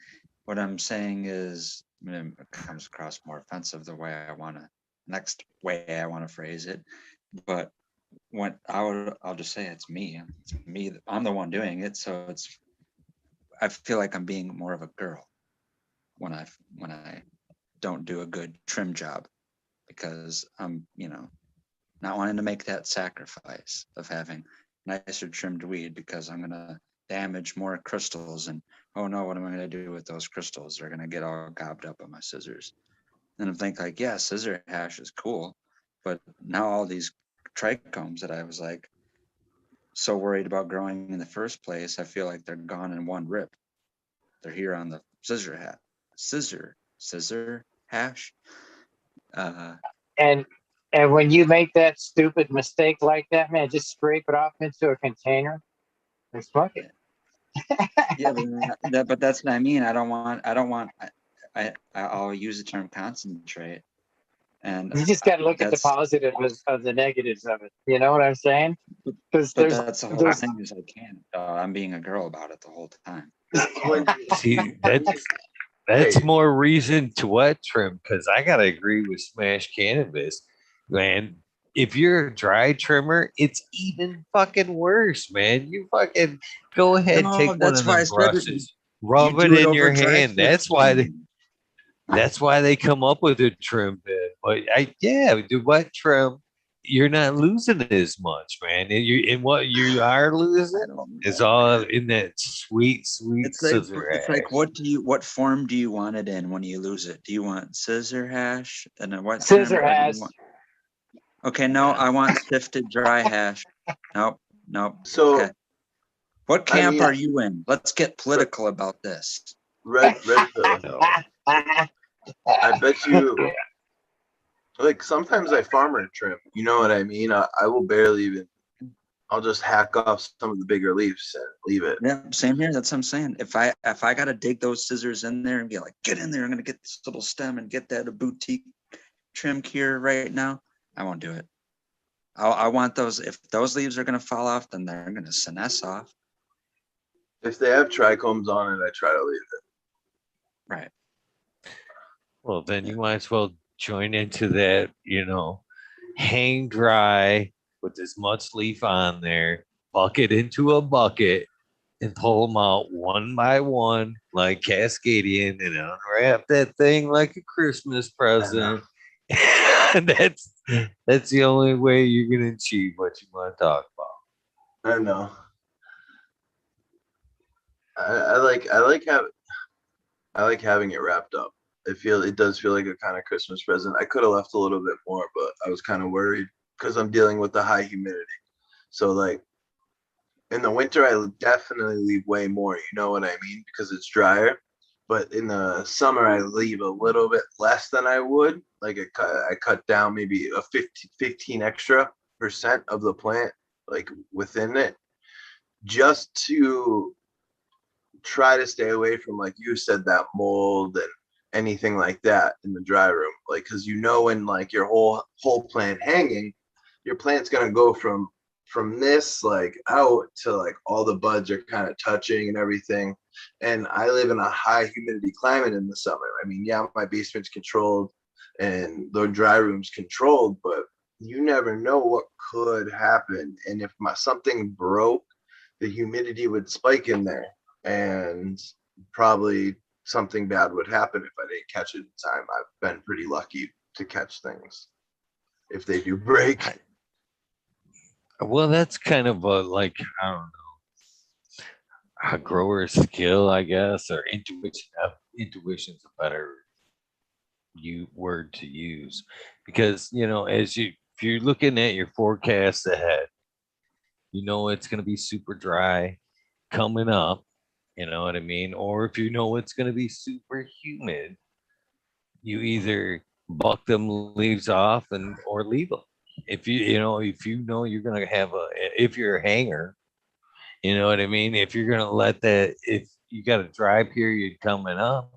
B: What I'm saying is, it comes across more offensive the way next way I want to phrase it. But I'll just say it's me. It's me. I'm the one doing it. So I feel like I'm being more of a girl when I don't do a good trim job because I'm, not wanting to make that sacrifice of having nicer trimmed weed because I'm gonna damage more crystals and oh no, what am I gonna do with those crystals? They're gonna get all gobbed up on my scissors. And I'm thinking like, yeah, scissor hash is cool, but now all these trichomes that I was like so worried about growing in the first place, I feel like they're gone in one rip. They're here on the scissor hash.
E: And when you make that stupid mistake like that, man, just scrape it off into a container and fuck it.
B: Yeah, but that's what I mean. I'll use the term concentrate. And
E: you just got to look at the positive of the negatives of it. You know what I'm saying?
B: Because that's the whole thing is I can't. I'm being a girl about it the whole time.
A: See, that's more reason to wet trim because I gotta agree with Smash Cannabis, man. If you're a dry trimmer, it's even fucking worse, man. You fucking go ahead, take one of them brushes, rub it in your hand. That's why they come up with a trim bit. But the wet trim, you're not losing as much, man. And what you are losing is all in that sweet scissor hash.
B: It's like what form do you want it in when you lose it? Do you want scissor hash and then what
E: scissor hash?
B: Okay, no, I want sifted dry hash. Nope.
D: So
B: okay. What camp are you in? Let's get political about this.
D: Red pill. I bet you like sometimes I farmer trim. You know what I mean? I will barely even I'll just hack off some of the bigger leaves and leave it.
B: Yeah, same here. That's what I'm saying. If I gotta dig those scissors in there and be like, get in there, I'm gonna get this little stem and get that a boutique trim here right now, I won't do it. I want those. If those leaves are gonna fall off, then they're gonna senesce off.
D: If they have trichomes on it, I try to leave it.
B: Right.
A: Well, then you might as well join into that, hang dry with as much leaf on there, bucket into a bucket, and pull them out one by one, like Cascadian, and unwrap that thing like a Christmas present. And that's the only way you're gonna achieve what you want to talk about.
D: I know. I like having it wrapped up. It does feel like a kind of Christmas present. I could have left a little bit more, but I was kind of worried because I'm dealing with the high humidity. So like in the winter, I definitely leave way more. You know what I mean? Because it's drier. But in the summer, I leave a little bit less than I would. Like I cut down maybe a 15 extra % of the plant, like within it, just to try to stay away from, like you said, that mold and anything like that in the dry room. Like, because when like your whole plant hanging, your plant's gonna go from this like out to like all the buds are kind of touching and everything. And I live in a high humidity climate in the summer. I mean, yeah, my basement's controlled and the dry room's controlled, but you never know what could happen. And if something broke, the humidity would spike in there, and probably something bad would happen if I didn't catch it in time. I've been pretty lucky to catch things if they do break.
A: Well, that's kind of I don't know, a grower skill, I guess, or intuition. Intuition's a better word to use, because if you're looking at your forecast ahead, it's going to be super dry coming up. You know what I mean? Or if it's going to be super humid, you either buck them leaves off or leave them. If you're going to have if you're a hanger, you know what I mean? If you're going to if you got a dry period coming up,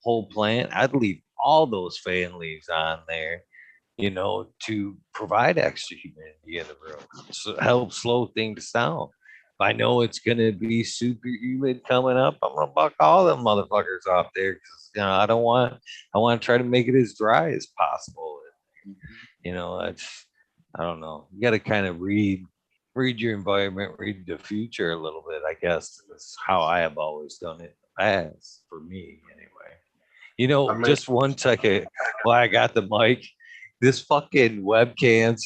A: whole plant, I'd leave all those fan leaves on there, to provide extra humidity in the room. So help slow things down. If I know it's gonna be super humid coming up, I'm gonna buck all them motherfuckers off there, because I want to try to make it as dry as possible. That's, I don't know. You got to kind of read your environment, read the future a little bit. I guess that's how I have always done it. As for me, anyway. Just one second while I got the mic. This fucking webcams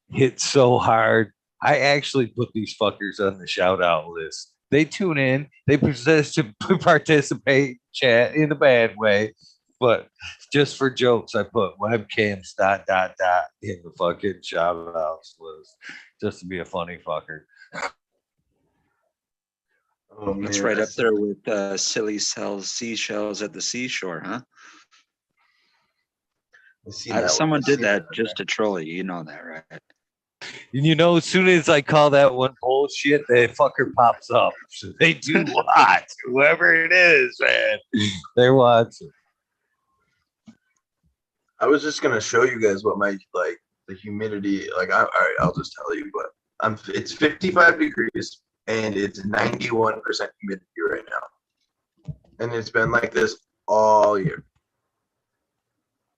A: hit so hard. I actually put these fuckers on the shout out list. They tune in, they participate, chat in a bad way, but just for jokes, I put webcams ... in the fucking shout outs list just to be a funny fucker.
D: Oh,
B: That's
D: man,
B: right up there with silly sells seashells at the seashore, huh? Someone did that just to troll you. You know that, right?
A: And as soon as I call that one bullshit, that fucker pops up. So they do watch. Whoever it is, man, they're watching.
D: I was just gonna show you guys what my the humidity. All right, I'll just tell you. But it's 55 degrees and it's 91% humidity right now, and it's been like this all year.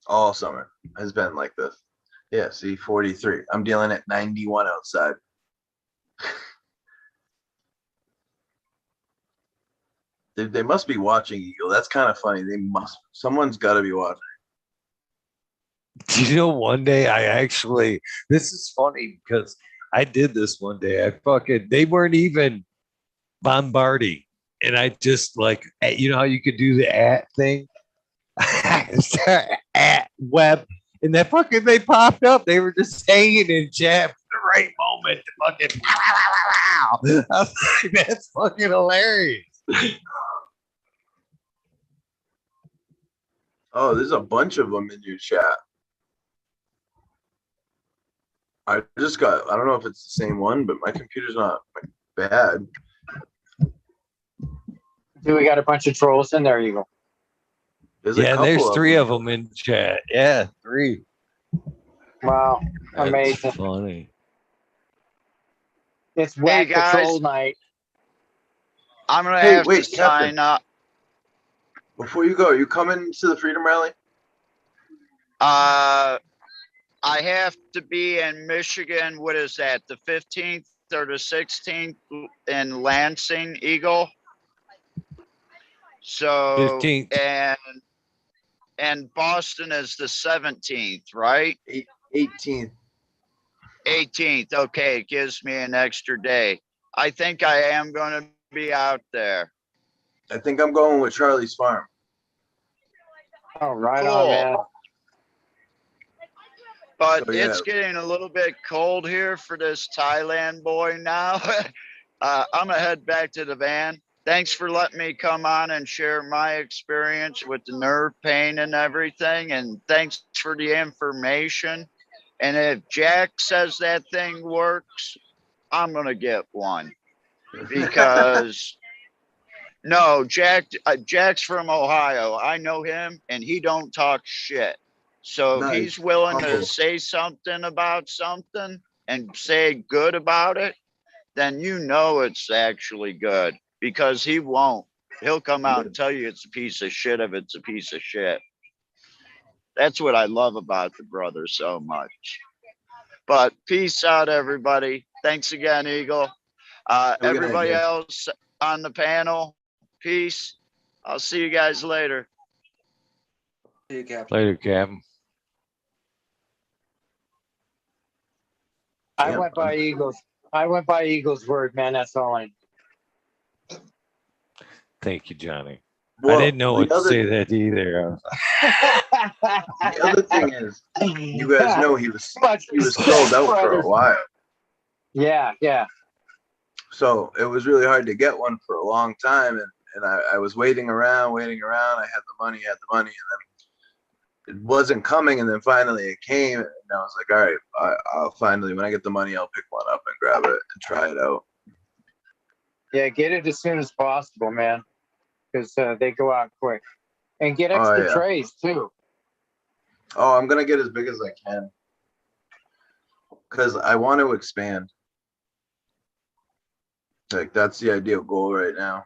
D: All summer has been like this. Yeah, see, 43. I'm dealing at 91 outside. They must be watching, Eagle. That's kind of funny. Someone's got to be watching.
A: One day this is funny because I did this one day. They weren't even bombarding. And I just how you could do the at thing? At web. And they popped up. They were just hanging in chat for the right moment to fucking I was like, that's fucking hilarious.
D: Oh, there's a bunch of them in your chat. I just got, I don't know if it's the same one, but my computer's not bad.
E: Do we got a bunch of trolls in there, Eagle?
D: There's a
A: Yeah,
D: couple
A: there's
D: of
A: 3
D: them.
A: of them in chat. Yeah, 3.
E: Wow,
A: That's
E: amazing.
A: funny.
E: It's
J: Hey
E: whack
J: guys,
E: patrol night.
J: I'm gonna
D: Hey,
J: have to
D: wait, Captain.
J: sign up.
D: Before you go, are you coming to the Freedom Rally?
J: I have to be in Michigan. What is that? The 15th or the 16th in Lansing, Eagle. So
A: 15th.
J: and Boston is the 17th, right?
D: 18th.
J: 18th. Okay, it gives me an extra day. I think I am going to be out there.
D: I think I'm going with Charlie's Farm.
E: Oh, right
J: Cool.
E: on, man.
J: But
D: So, yeah.
J: it's getting a little bit cold here for this Thailand boy now. I'm gonna head back to the van. Thanks for letting me come on and share my experience with the nerve pain and everything. And thanks for the information. And if Jack says that thing works, I'm gonna get one because no, Jack's from Ohio. I know him, and he don't talk shit. So if
D: Nice.
J: he's willing to
D: Humble.
J: say something about something and say good about it, then you know it's actually good because he won't. He'll come out and tell you it's a piece of shit if it's a piece of shit. That's what I love about the brother so much. But peace out, everybody. Thanks again, Eagle.
D: a good night,
J: Everybody
D: guys.
J: else on the panel, peace. I'll see you guys later.
B: See you, Captain.
A: Later, Captain.
E: I
D: Yeah.
E: went by Eagle's word, man. That's all I.
A: Thank you, Johnny.
D: Well,
A: I didn't know
D: the
A: what to
D: other,
A: say that either.
D: the other thing is, you guys know he was
E: Much
D: sold out for
E: brother.
D: a while.
E: Yeah, yeah.
D: So it was really hard to get one for a long time. And I was waiting around. I had the money, and then it wasn't coming. And then finally it came. And I was like, all right, I'll finally, when I get the money, I'll pick one up and grab it and try it out.
E: Yeah, get it as soon as possible, man, because they go out quick. And get
D: Oh,
E: extra
D: yeah.
E: trays too.
D: Oh, I'm going to get as big as I can because I want to expand. Like, that's the ideal goal right now.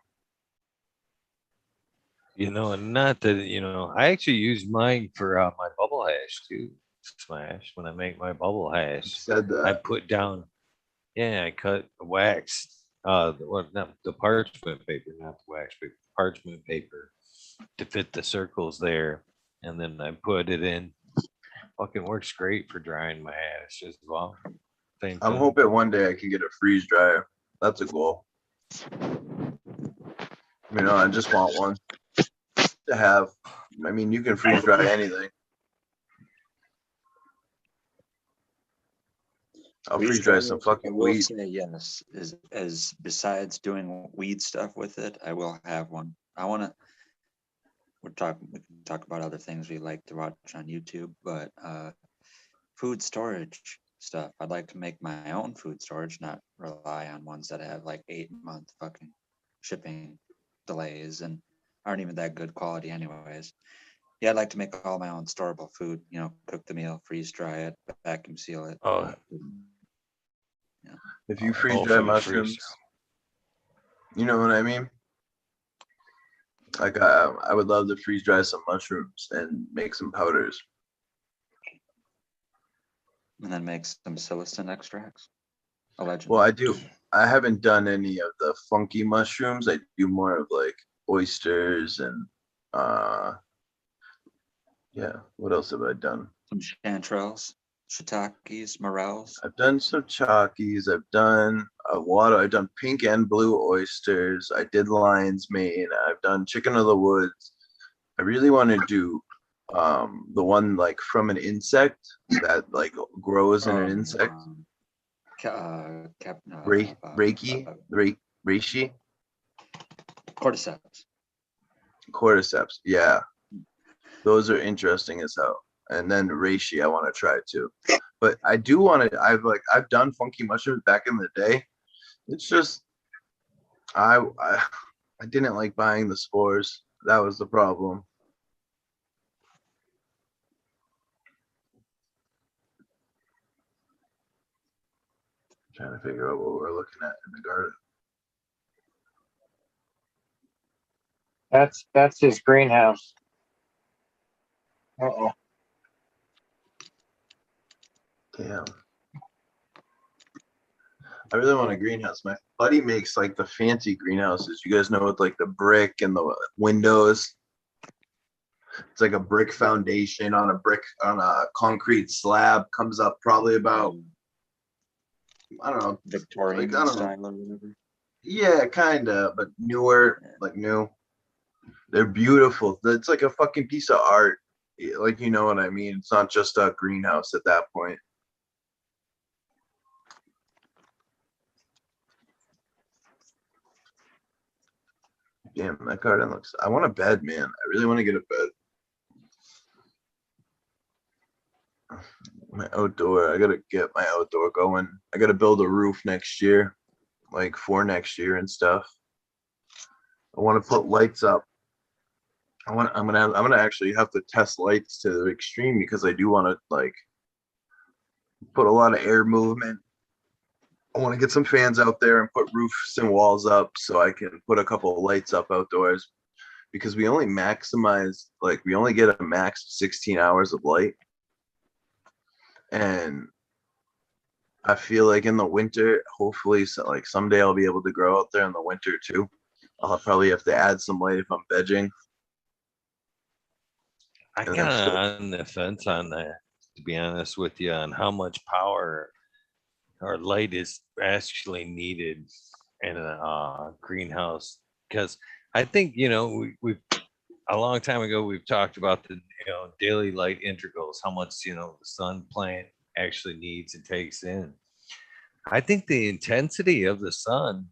A: And not that, I actually use mine for my bubble hash too. Smash. When I make my bubble hash,
D: Said that.
A: I put down, I cut the wax, not the parchment paper, not the wax, but parchment paper to fit the circles there. And then I put it in. Fucking works great for drying my hash as well. Same
D: I'm
A: thing.
D: hoping one day I can get a freeze dryer. That's a goal. I just want one to have. I mean, you can freeze dry anything. I'll freeze dry some
B: I
D: fucking
B: will
D: weed.
B: say yes. As besides doing weed stuff with it, I will have one. We can talk about other things we like to watch on YouTube, but food storage stuff. I'd like to make my own food storage, not rely on ones that have like 8-month fucking shipping delays and aren't even that good quality anyways. Yeah, I'd like to make all my own storable food, cook the meal, freeze dry it, vacuum seal it.
A: Oh,
D: If you freeze
A: oh,
D: dry
A: for the
D: mushrooms,
A: freeze.
D: you know what I mean? Like, I would love to freeze dry some mushrooms and make some powders.
B: And then make some psilocin extracts. Allegedly.
D: Well, I haven't done any of the funky mushrooms. I do more of like oysters and what else have I done?
B: Some chanterelles, shiitakes, morels.
D: I've done some chakis. I've done I've done pink and blue oysters. I did lion's mane. I've done chicken of the woods. I really want to do the one like from an insect that like grows in an insect. Reishi.
B: Cordyceps.
D: Cordyceps. Yeah. Those are interesting as hell. and then reishi I want to try too. But I do want to. I've done funky mushrooms back in the day. It's just I didn't like buying the spores. That was the problem. Trying to figure out what we're looking at in the garden.
E: That's his greenhouse. Uh-oh.
D: Damn. I really want a greenhouse. My buddy makes like the fancy greenhouses. You guys know, with like the brick and the windows. It's like a brick foundation on a concrete slab. Comes up probably about, I don't know,
B: Victorian
D: like, I don't know.
B: style or whatever.
D: Yeah, kinda, but newer, like new. They're beautiful. It's like a fucking piece of art. Like, you know what I mean? It's not just a greenhouse at that point. Damn, that garden looks. I want a bed, man. I really want to get a bed. My outdoor. I gotta get my outdoor going. I gotta build a roof next year, like for next year and stuff. I want to put lights up. I'm gonna actually have to test lights to the extreme because I do want to like put a lot of air movement. I want to get some fans out there and put roofs and walls up so I can put a couple of lights up outdoors, because we only get a max of 16 hours of light. And I feel like in the winter, hopefully, like someday I'll be able to grow out there in the winter too. I'll probably have to add some light if I'm vegging.
A: I
D: And
A: kind
D: then
A: of on the fence on that, to be honest with you, on how much power or light is actually needed in a greenhouse. Because I think, we've a long time ago we've talked about the daily light integrals, how much the sun plant actually needs and takes in. I think the intensity of the sun,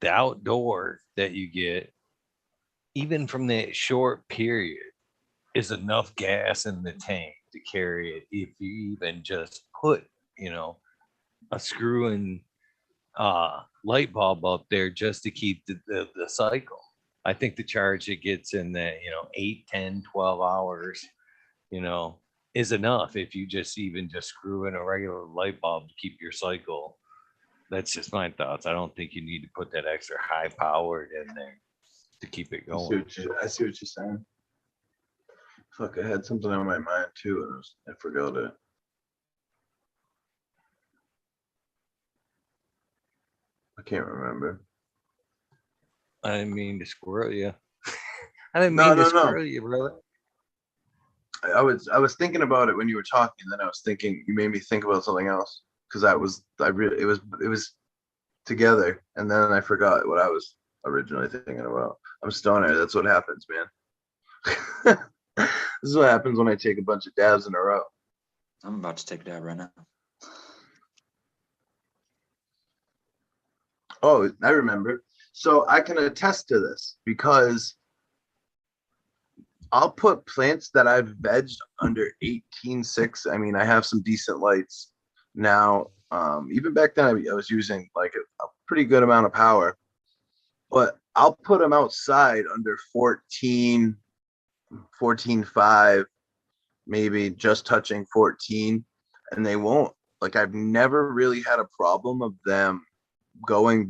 A: the outdoor that you get, even from that short period, is enough gas in the tank to carry it if you even just put, a screw in light bulb up there just to keep the cycle. I think the charge it gets in that, 8, 10, 12 hours, is enough if you just even just screw in a regular light bulb to keep your cycle. That's just my thoughts. I don't think you need to put that extra high powered in there to keep it
D: I see
A: going.
D: I see what you're saying. Fuck, I had something on my mind too, and I forgot it. I can't remember.
A: I didn't mean to squirrel you. I didn't
D: No,
A: mean to
D: no, no.
A: squirrel you, brother.
D: I was thinking about it when you were talking, and then I was thinking you made me think about something else, because it was together, and then I forgot what I was originally thinking about. I'm stoner. That's what happens, man. This is what happens when I take a bunch of dabs in a row.
B: I'm about to take a dab right now.
D: Oh, I remember. So I can attest to this because I'll put plants that I've vegged under 18.6. I mean, I have some decent lights now. Even back then, I was using like a pretty good amount of power, but I'll put them outside under 14, 14.5, maybe just touching 14, and they won't. Like, I've never really had a problem of them going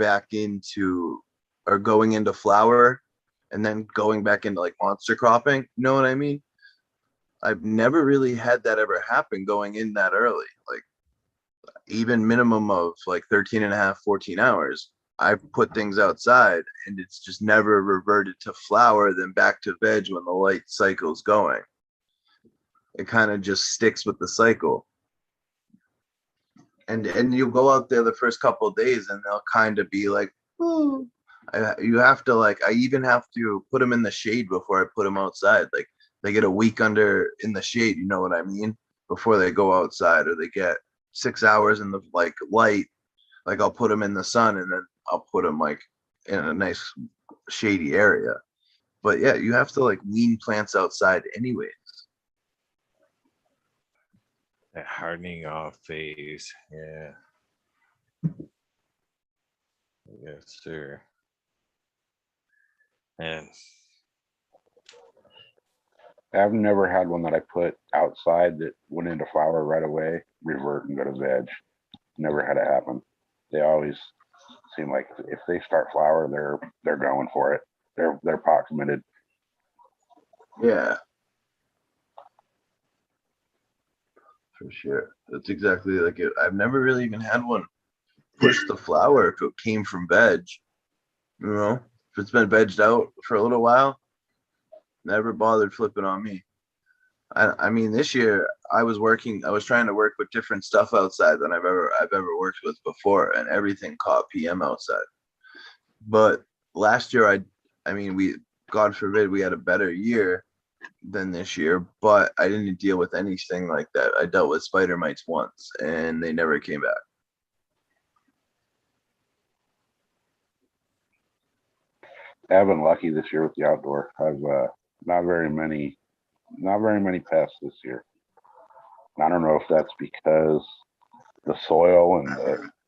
D: into flower and then going back into like monster cropping. You know what I mean? I've never really had that ever happen going in that early. Like, even minimum of like 13 and a half, 14 hours. I've put things outside and it's just never reverted to flower, then back to veg when the light cycle's going. It kind of just sticks with the cycle. And you'll go out there the first couple of days and they'll kind of be like, oh, you have to I even have to put them in the shade before I put them outside. Like, they get a week under in the shade, you know what I mean? Before they go outside, or they get 6 hours in the light. Like, I'll put them in the sun and then I'll put them like in a nice shady area. But yeah, you have to wean plants outside anyways.
A: That hardening off phase. Yeah. Yes, sir. And
H: I've never had one that I put outside that went into flower right away, revert and go to veg. Never had it happen. They always seem like if they start flower, they're going for it. They're pot committed.
D: Yeah, for sure. That's exactly like it. I've never really even had one push the flower if it came from veg. You know, if it's been vegged out for a little while, never bothered flipping on me. I mean, this year I was trying to work with different stuff outside than I've ever worked with before, and everything caught PM outside. But last year, I mean, God forbid, we had a better year than this year, but I didn't deal with anything like that. I dealt with spider mites once, and they never came back.
H: I've been lucky this year with the outdoor. I've not very many pests this year. I don't know if that's because the soil and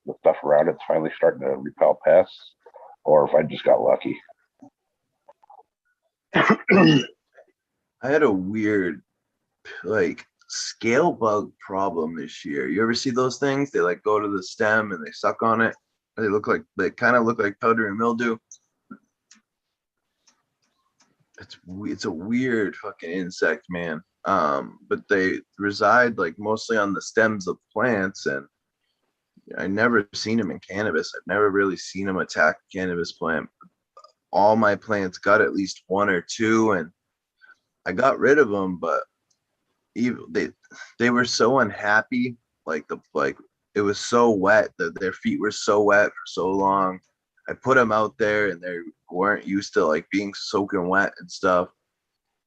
H: the stuff around it's finally starting to repel pests, or if I just got lucky.
D: I had a weird, like, scale bug problem this year. You ever see those things? They like go to the stem and they suck on it. They kind of look like powdery mildew. It's a weird fucking insect, man. But they reside like mostly on the stems of plants, and I never seen them in cannabis. I've never really seen them attack a cannabis plant. All my plants got at least one or two, and I got rid of them, but even they were so unhappy. Like it was so wet that their feet were so wet for so long. I put them out there, and they weren't used to like being soaking wet and stuff.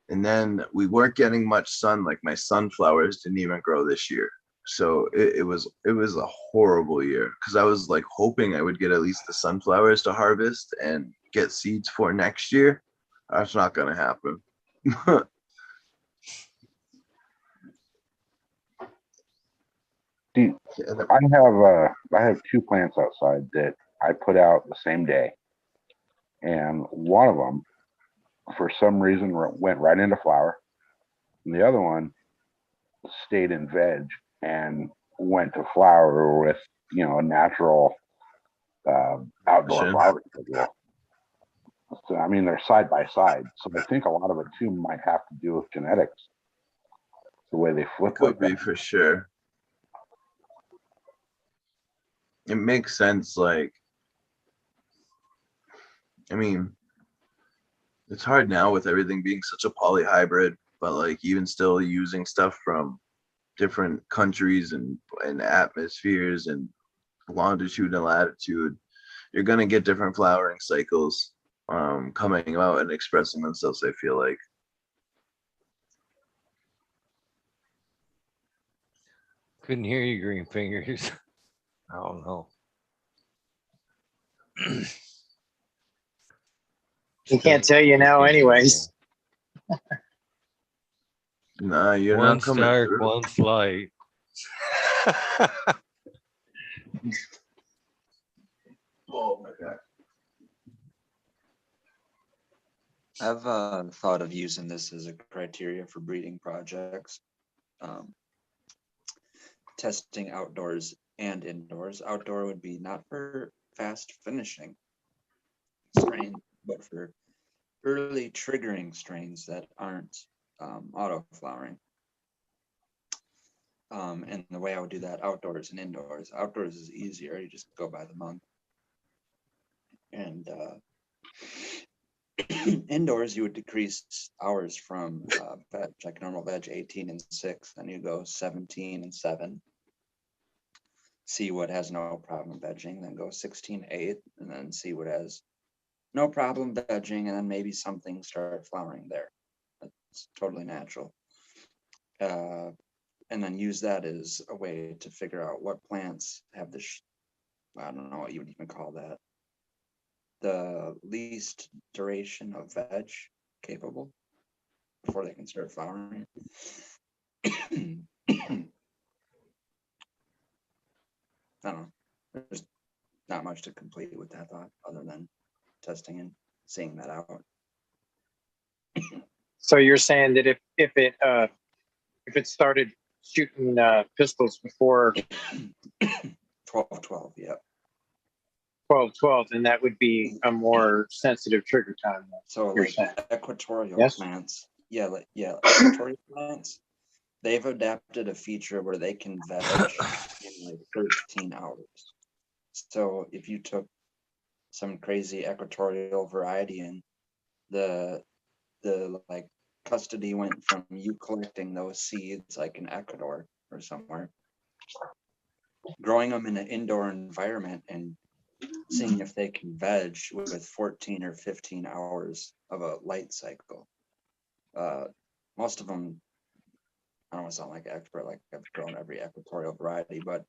D: And then we weren't getting much sun. Like my sunflowers didn't even grow this year. So it was a horrible year because I was like hoping I would get at least the sunflowers to harvest and get seeds for next year. That's not gonna happen.
H: Dude, I have two plants outside that I put out the same day, and one of them, for some reason, went right into flower, and the other one stayed in veg and went to flower with a natural outdoor
D: Sure.
H: flower schedule. So I mean they're side by side, so I think a lot of it too might have to do with genetics, the way they flip
D: Could
H: like
D: be
H: that.
D: for sure. It makes sense. Like, I mean, it's hard now with everything being such a polyhybrid, but like even still using stuff from different countries and atmospheres and longitude and latitude, you're gonna get different flowering cycles coming out and expressing themselves, I feel like.
A: couldn't hear you, green fingers. I don't know.
E: He can't tell you now anyways.
D: Nah, you're
A: One's
D: not coming
A: dark,
D: through.
A: one's light.
D: Oh my god.
B: I've thought of using this as a criteria for breeding projects. Testing outdoors and indoors. Outdoor would be not for fast finishing strains, but for early triggering strains that aren't auto flowering. And the way I would do that outdoors and indoors. Outdoors is easier. You just go by the month. And indoors, you would decrease hours from veg, like normal veg 18 and 6. Then you go 17 and 7. See what has no problem vegging. Then go 16, 8. And then see what has no problem vegging. And then maybe something start flowering there. That's totally natural. And then use that as a way to figure out what plants have this, I don't know what you would even call that, the least duration of veg capable before they can start flowering. I don't know. There's not much to complete with that thought other than testing and seeing that out.
E: So you're saying that if it started shooting pistols before
B: 12-12, yeah.
E: 12-12, then that would be a more sensitive trigger time.
B: So
E: You're
B: like
E: saying.
B: equatorial
E: Yes?
B: plants, equatorial plants, they've adapted a feature where they can veg in like 13 hours. So if you took some crazy equatorial variety and the like custody went from you collecting those seeds like in Ecuador or somewhere, growing them in an indoor environment and seeing if they can veg with 14 or 15 hours of a light cycle. Most of them, I don't want to sound like an expert, like I've grown every equatorial variety, but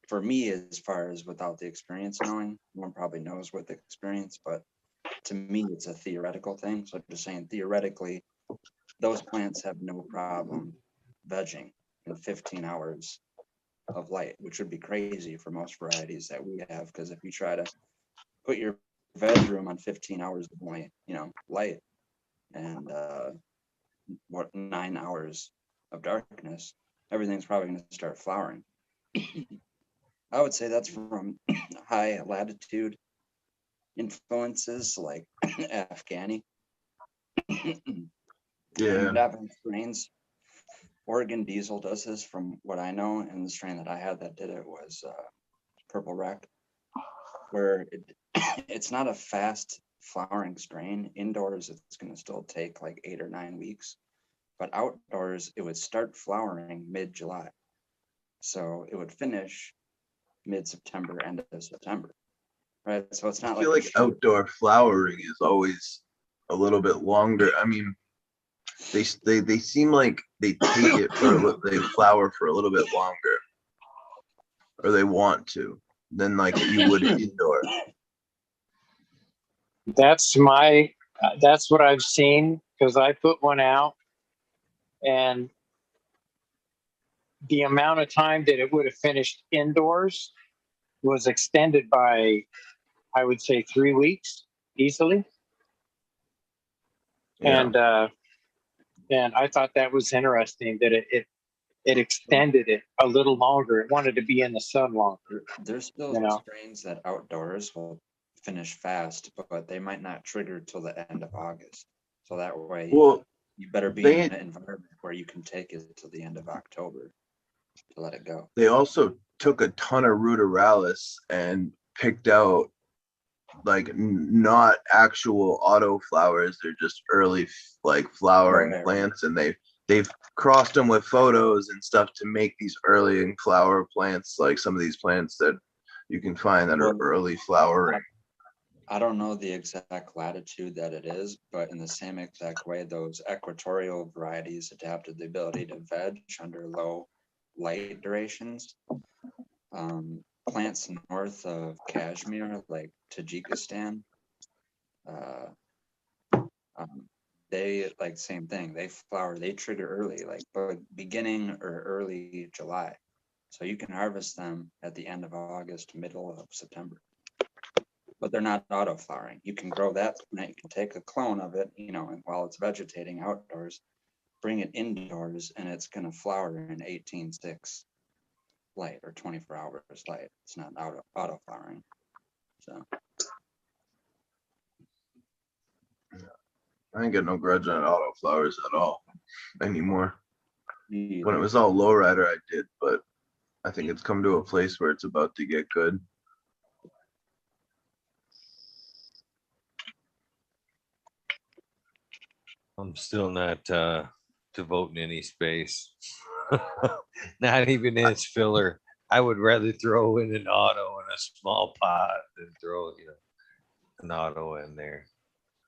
B: for me, as far as without the experience knowing, one probably knows with the experience, but to me, it's a theoretical thing. So I'm just saying, theoretically, those plants have no problem vegging in 15 hours of light, which would be crazy for most varieties that we have. Because if you try to put your veg room on 15 hours of light, light, and 9 hours of darkness, everything's probably going to start flowering. I would say that's from high latitude influences like Afghani.
D: Yeah.
B: Having strains. Oregon Diesel does this from what I know, and the strain that I had that did it was Purple Wreck, where it's not a fast flowering strain. Indoors, it's going to still take like 8 or 9 weeks, but outdoors, it would start flowering mid-July. So it would finish mid-September, end of September, right? So it's not
D: I feel like
B: a
D: outdoor flowering is always a little bit longer. I mean, they seem like they take it for they flower for a little bit longer, or they want to, than like you would indoor.
E: That's what I've seen, because I put one out, and the amount of time that it would have finished indoors was extended by, I would say, 3 weeks easily.
D: Yeah.
E: And I thought that was interesting that it extended it a little longer. It wanted to be in the sun longer.
B: There's still strains that outdoors will finish fast, but they might not trigger till the end of August. So that way, you better be in an environment where you can take it till the end of October to let it go.
D: They also took a ton of ruderalis and picked out like not actual auto flowers. They're just early like flowering plants, and they've crossed them with photos and stuff to make these early flower plants, like some of these plants that you can find that are early flowering.
B: I don't know the exact latitude that it is, but in the same exact way, those equatorial varieties adapted the ability to veg under low light durations. Plants north of Kashmir, like Tajikistan, they like same thing. They flower, they trigger early, like beginning or early July. So you can harvest them at the end of August, middle of September. But they're not auto flowering. You can grow that plant, you can take a clone of it, and while it's vegetating outdoors, bring it indoors, and it's going to flower in 18/6 light or 24 hours light. It's not auto flowering. So
D: I ain't got no grudge on auto flowers at all anymore.
B: when
D: it was all lowrider, I did, but I think it's come to a place where it's about to get good.
A: I'm still not devoting any space. Not even inch filler. I would rather throw in an auto in a small pot than throw, an auto in there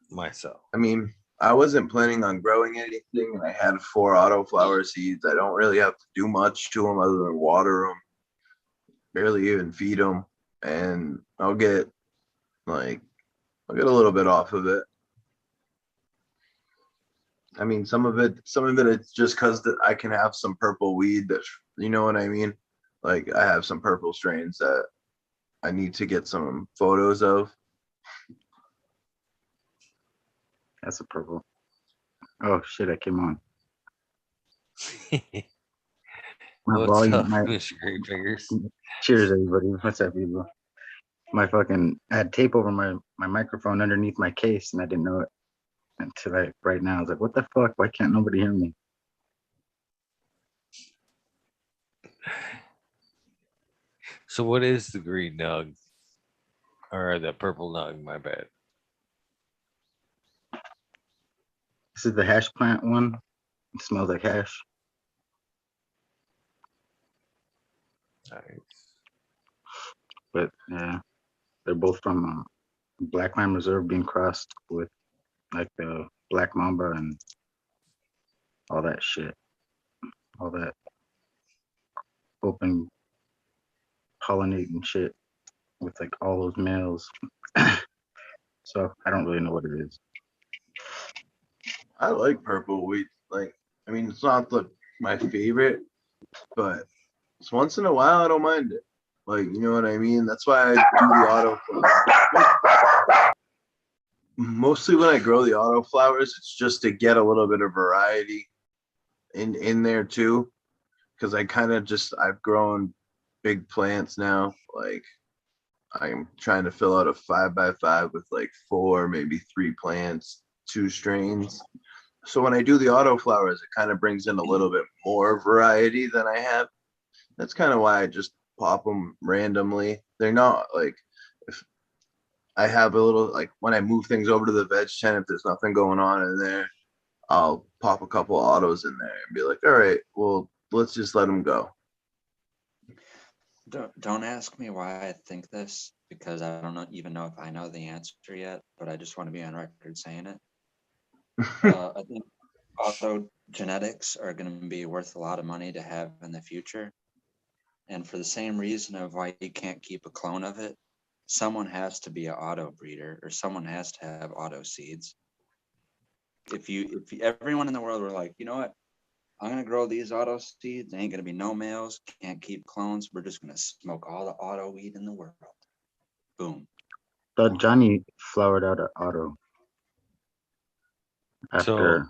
A: myself.
D: I mean, I wasn't planning on growing anything, and I had 4 autoflower seeds. I don't really have to do much to them other than water them, barely even feed them, and I'll get a little bit off of it. I mean, some of it it's just because I can have some purple weed that, you know what I mean? Like I have some purple strains that I need to get some photos of.
K: That's a purple. Oh shit! I came on. My
A: What's
K: volume.
A: up,
K: My
A: Mr. Great Fingers?
K: cheers, everybody. What's up, people? My fucking. I had tape over my microphone underneath my case, and I didn't know it until right now. I was like, "What the fuck? Why can't nobody hear me?"
A: So what is the green nug? Or the purple nug, my bad.
K: This is the hash plant one. It smells like hash.
A: Nice.
K: But yeah, they're both from Black Line Reserve being crossed with like the Black Mamba and all that shit. All that open pollinating shit with like all those males. So I don't really know what it is.
D: I like purple wheat. Like, I mean, it's not my favorite, but it's once in a while I don't mind it. Like, you know what I mean? That's why I do the auto. Mostly when I grow the auto flowers, it's just to get a little bit of variety in there too. Because I kind of I've grown big plants now. Like I'm trying to fill out a 5x5 with like 4, maybe 3 plants, 2 strains. So when I do the auto flowers, it kind of brings in a little bit more variety than I have. That's kind of why I just pop them randomly. They're not like, if I have a little, like when I move things over to the veg tent, if there's nothing going on in there, I'll pop a couple autos in there and be like, all right, well, let's just let them go.
B: Don't ask me why I think this, because I don't even know if I know the answer yet, but I just want to be on record saying it. I think auto genetics are going to be worth a lot of money to have in the future. And for the same reason of why you can't keep a clone of it, someone has to be an auto breeder, or someone has to have auto seeds. If everyone in the world were like, you know what, I'm going to grow these auto seeds, ain't going to be no males, can't keep clones, we're just going to smoke all the auto weed in the world. Boom.
K: Thought Johnny flowered out an auto. After,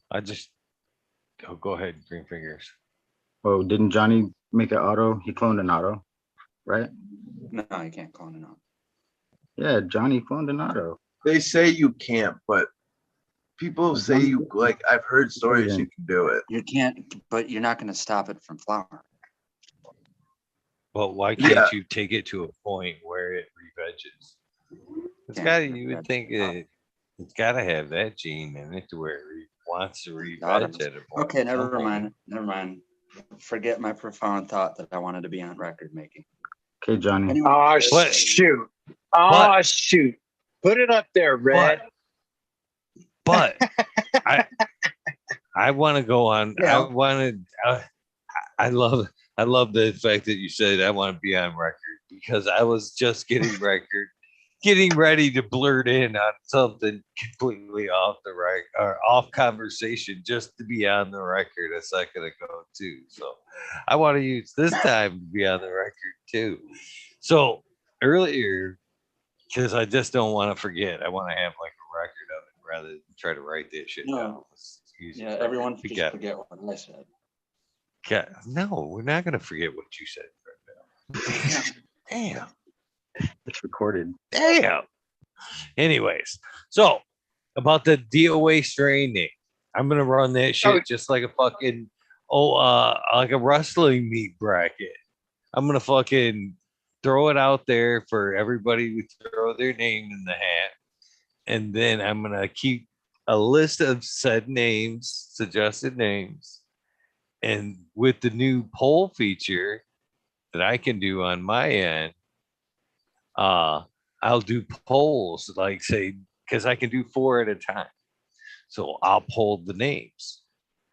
A: Go ahead, Green Fingers.
K: oh, didn't Johnny make an auto? He cloned an auto, right?
B: No, you can't clone it out.
K: Yeah, Johnny cloned an auto.
D: They say you can't, but people say you, like, I've heard stories you can do it.
B: You can't, but you're not going to stop it from flowering.
A: Well, why can't you take it to a point where it re-veges? It's got. You would think it's got to have that gene in it to where it wants to re-veg at a point.
B: Okay, never mind. Forget my profound thought that I wanted to be on record making.
K: Okay, Johnny.
B: Anyway,
E: Oh, shoot. Oh, shoot. Put it up there, Red.
A: But I want to go on.
B: Yeah.
A: I love the fact that you said I want to be on record, because I was just getting ready to blurt in on something completely off the right or off conversation just to be on the record a second ago too. So I want to use this time to be on the record too. So earlier, because I just don't want to forget, I want to have like a record of it rather than try to write that shit down.
B: Yeah, everyone just forget what I said.
A: Yeah, no, we're not gonna forget what you said right now. Damn.
K: It's recorded.
A: Damn. Anyways, so about the DOA strain name, I'm gonna run that shit just like a fucking like a wrestling meet bracket. I'm gonna fucking throw it out there for everybody to throw their name in the hat, and then I'm gonna keep a list of said names, suggested names, and with the new poll feature that I can do on my end, I'll do polls, like say, because I can do 4 at a time. So I'll poll the names,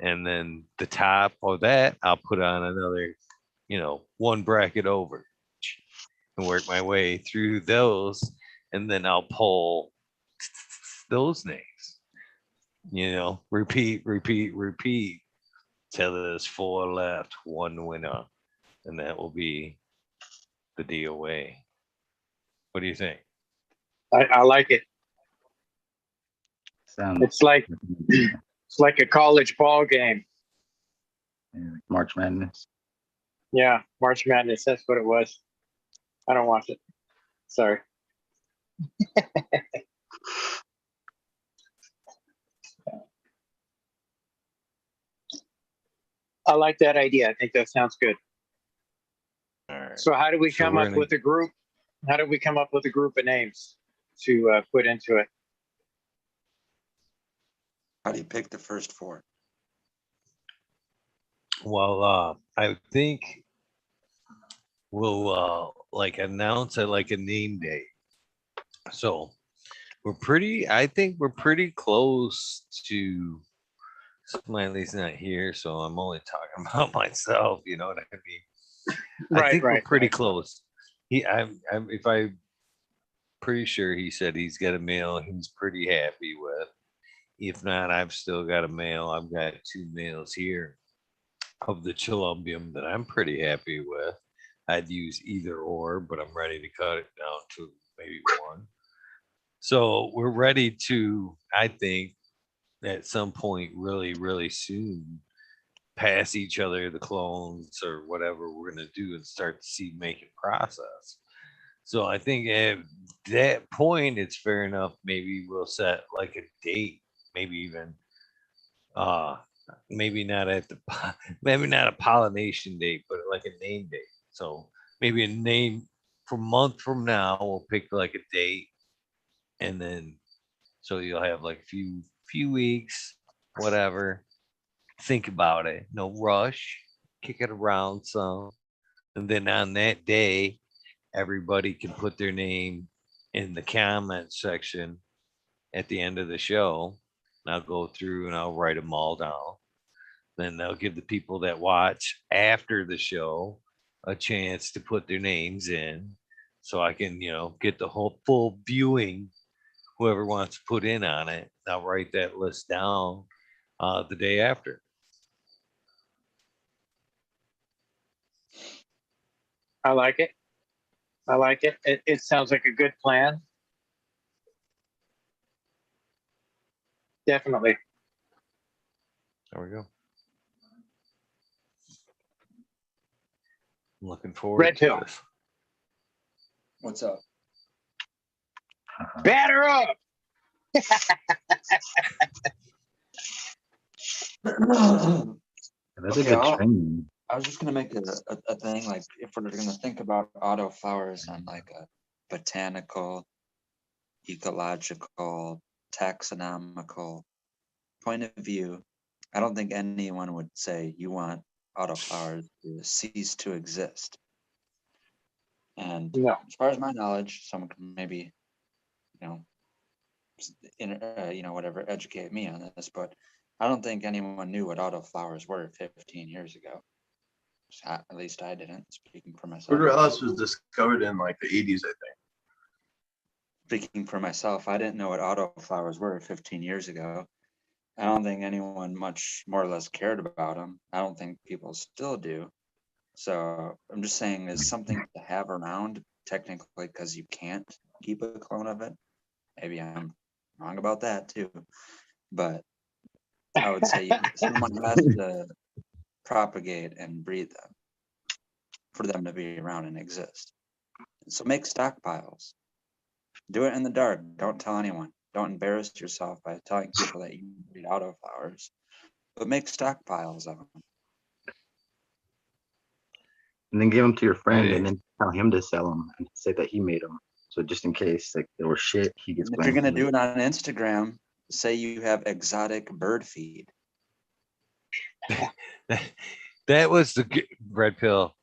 A: and then the top of that I'll put on another, one bracket over, and work my way through those, and then I'll poll those names. Repeat till there's 4 left, 1 winner, and that will be the DOA. What do you think?
E: I like it.
K: Sounds
E: It's like a college ball game.
K: March Madness.
E: Yeah, March Madness. That's what it was. I don't watch it. Sorry. I like that idea. I think that sounds good.
A: All right.
E: So how do we
A: So
E: come
A: we're
E: up
A: gonna-
E: with a group? How do we come up with a group of names to put into it?
B: How do you pick the first four?
A: Well, I think we'll like announce it like a name day. So I think we're pretty close to Smiley's not here, so I'm only talking about myself, you know what I mean? I think we're pretty close. If I'm pretty sure he said he's got a mail he's pretty happy with. If not, I've still got a mail. I've got 2 mails here of the Chilumbium that I'm pretty happy with. I'd use either or, but I'm ready to cut it down to maybe one. So we're ready to, I think, at some point really, really soon, pass each other the clones or whatever we're going to do and start the seed making process. So I think at that point, it's fair enough. Maybe we'll set like a date, maybe even maybe not at the maybe not a pollination date, but like a name date. So maybe a name for a month from now, we'll pick like a date, and then so you'll have like a few weeks, whatever. Think about it. No rush. Kick it around some, and then on that day, everybody can put their name in the comment section at the end of the show. And I'll go through and I'll write them all down. Then they'll give the people that watch after the show a chance to put their names in so I can, get the whole full viewing, whoever wants to put in on it. I'll write that list down the day after.
E: I like it. I like it. It sounds like a good plan. Definitely.
A: There we go. I'm looking forward
E: Red
A: to
E: pill.
A: this.
B: What's up?
E: Batter up.
K: That's
B: Okay,
K: a good training.
B: I was just gonna make a thing, like if we're gonna think about autoflowers on like a botanical, ecological, taxonomical point of view, I don't think anyone would say you want autoflowers to cease to exist. And
E: No.
B: as far as my knowledge, someone can maybe, whatever, educate me on this, but I don't think anyone knew what autoflowers were 15 years ago. At least I didn't, speaking for myself.
D: Ruderalis was discovered in like the 80s, I think.
B: Speaking for myself, I didn't know what autoflowers were 15 years ago. I don't think anyone much more or less cared about them. I don't think people still do. So I'm just saying it's something to have around technically because you can't keep a clone of it. Maybe I'm wrong about that too. But I would say someone has to propagate and breed them for them to be around and exist. So make stockpiles. Do it in the dark. Don't tell anyone. Don't embarrass yourself by telling people that you breed autoflowers. But make stockpiles of them.
K: And then give them to your friend and then tell him to sell them and say that he made them. So just in case like they were shit, he gets
B: And if you're gonna do it on Instagram, say you have exotic bird feed.
A: That was the red pill.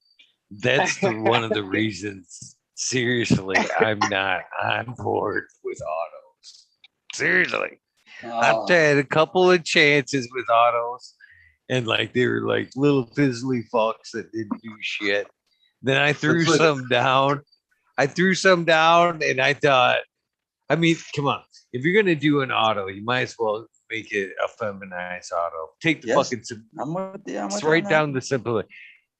A: That's one of the reasons. Seriously, I'm not on board with autos. Seriously, I've had a couple of chances with autos, and like they were like little fizzly fucks that didn't do shit. Then I threw some down. And I thought, I mean, come on. If you're gonna do an auto, you might as well make it a feminized auto. Take the fucking.
B: I'm with you.
A: It's right down the simple.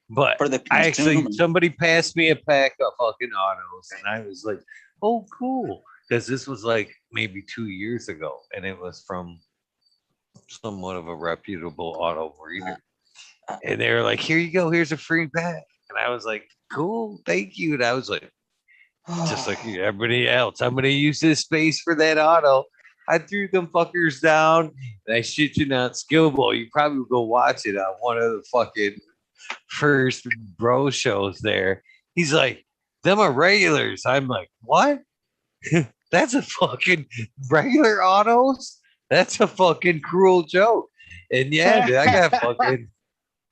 A: But
B: For the
A: I actually,
B: consumer.
A: somebody passed me a pack of fucking autos, and I was like, "Oh, cool," because this was like maybe 2 years ago, and it was from somewhat of a reputable auto breeder,
B: Uh,
A: and they were like, "Here you go, here's a free pack," and I was like, "Cool, thank you," and I was like, just like everybody else, I'm gonna use this space for that auto. I threw them fuckers down, and I shit you not, Skillball. You probably would go watch it on one of the fucking first bro shows there. He's like, them are regulars. I'm like, what? That's a fucking regular autos? That's a fucking cruel joke. And yeah, dude, I got fucking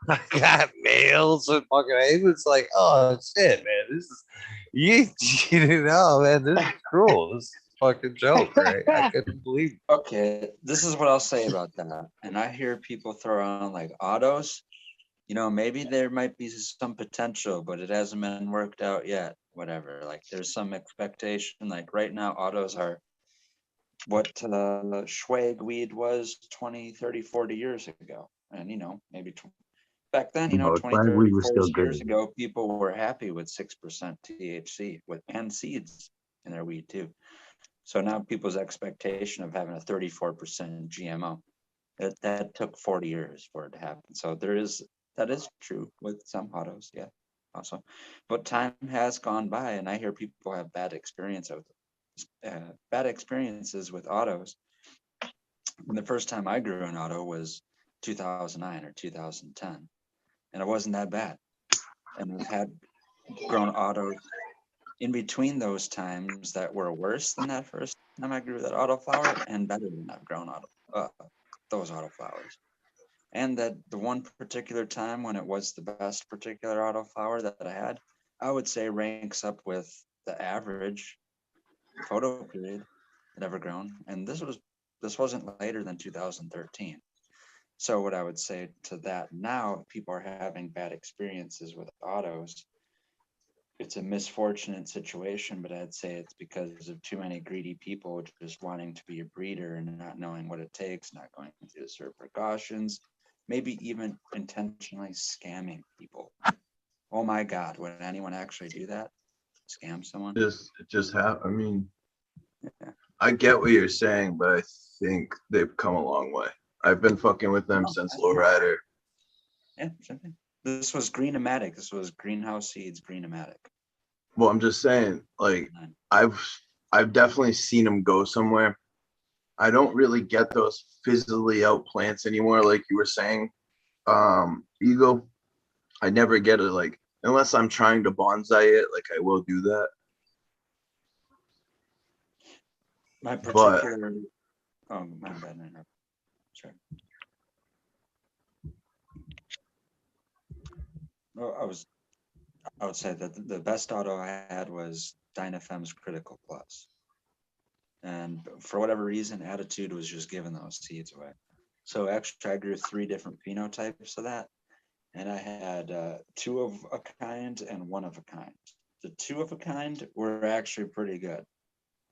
A: I got mails and fucking it was like, oh shit, man. This is you know, man, this is cruel. This is a fucking joke, right? I couldn't believe it.
B: Okay, this is what I'll say about that. And I hear people throw around like autos. You know, maybe there might be some potential, but it hasn't been worked out yet. Whatever. Like there's some expectation. Like right now, autos are what Schwag weed was 20, 30, 40 years ago. And you know, maybe back then, you know,
K: No,
B: 20,
K: Twang
B: 30,
K: weed was
B: 40
K: still
B: years
K: good.
B: ago, people were happy with 6% THC with and seeds in their weed too. So now people's expectation of having a 34% GMO, that took 40 years for it to happen. So that is true with some autos, yeah, also. But time has gone by, and I hear people have bad experiences with autos. And the first time I grew an auto was 2009 or 2010, and it wasn't that bad. And I've had grown autos in between those times that were worse than that first time I grew that autoflower and better than I've grown those autoflowers. And that the one particular time when it was the best particular autoflower that I had, I would say ranks up with the average photo period that ever grown. And this wasn't later than 2013. So what I would say to that now, if people are having bad experiences with autos, it's a misfortunate situation, but I'd say it's because of too many greedy people just wanting to be a breeder and not knowing what it takes, not going through the certain precautions, maybe even intentionally scamming people. Oh my God, would anyone actually do that? Scam someone?
D: I mean,
B: Yeah.
D: I get what you're saying, but I think they've come a long way. I've been fucking with them since Lowrider.
B: Yeah, same thing. This was Green-O-Matic. This was Greenhouse Seeds Green-O-Matic.
D: Well, I'm just saying, like, I've definitely seen them go somewhere. I don't really get those fizzly out plants anymore, like you were saying. Eagle, I never get it, like, unless I'm trying to bonsai it, like I will do that.
B: My particular, oh my bad, no. Sure. Well, I would say that the best auto I had was Dynafem's Critical Plus. And for whatever reason, Attitude was just giving those seeds away. So actually, I grew 3 different phenotypes of that. And I had 2 of a kind and 1 of a kind. The 2 of a kind were actually pretty good.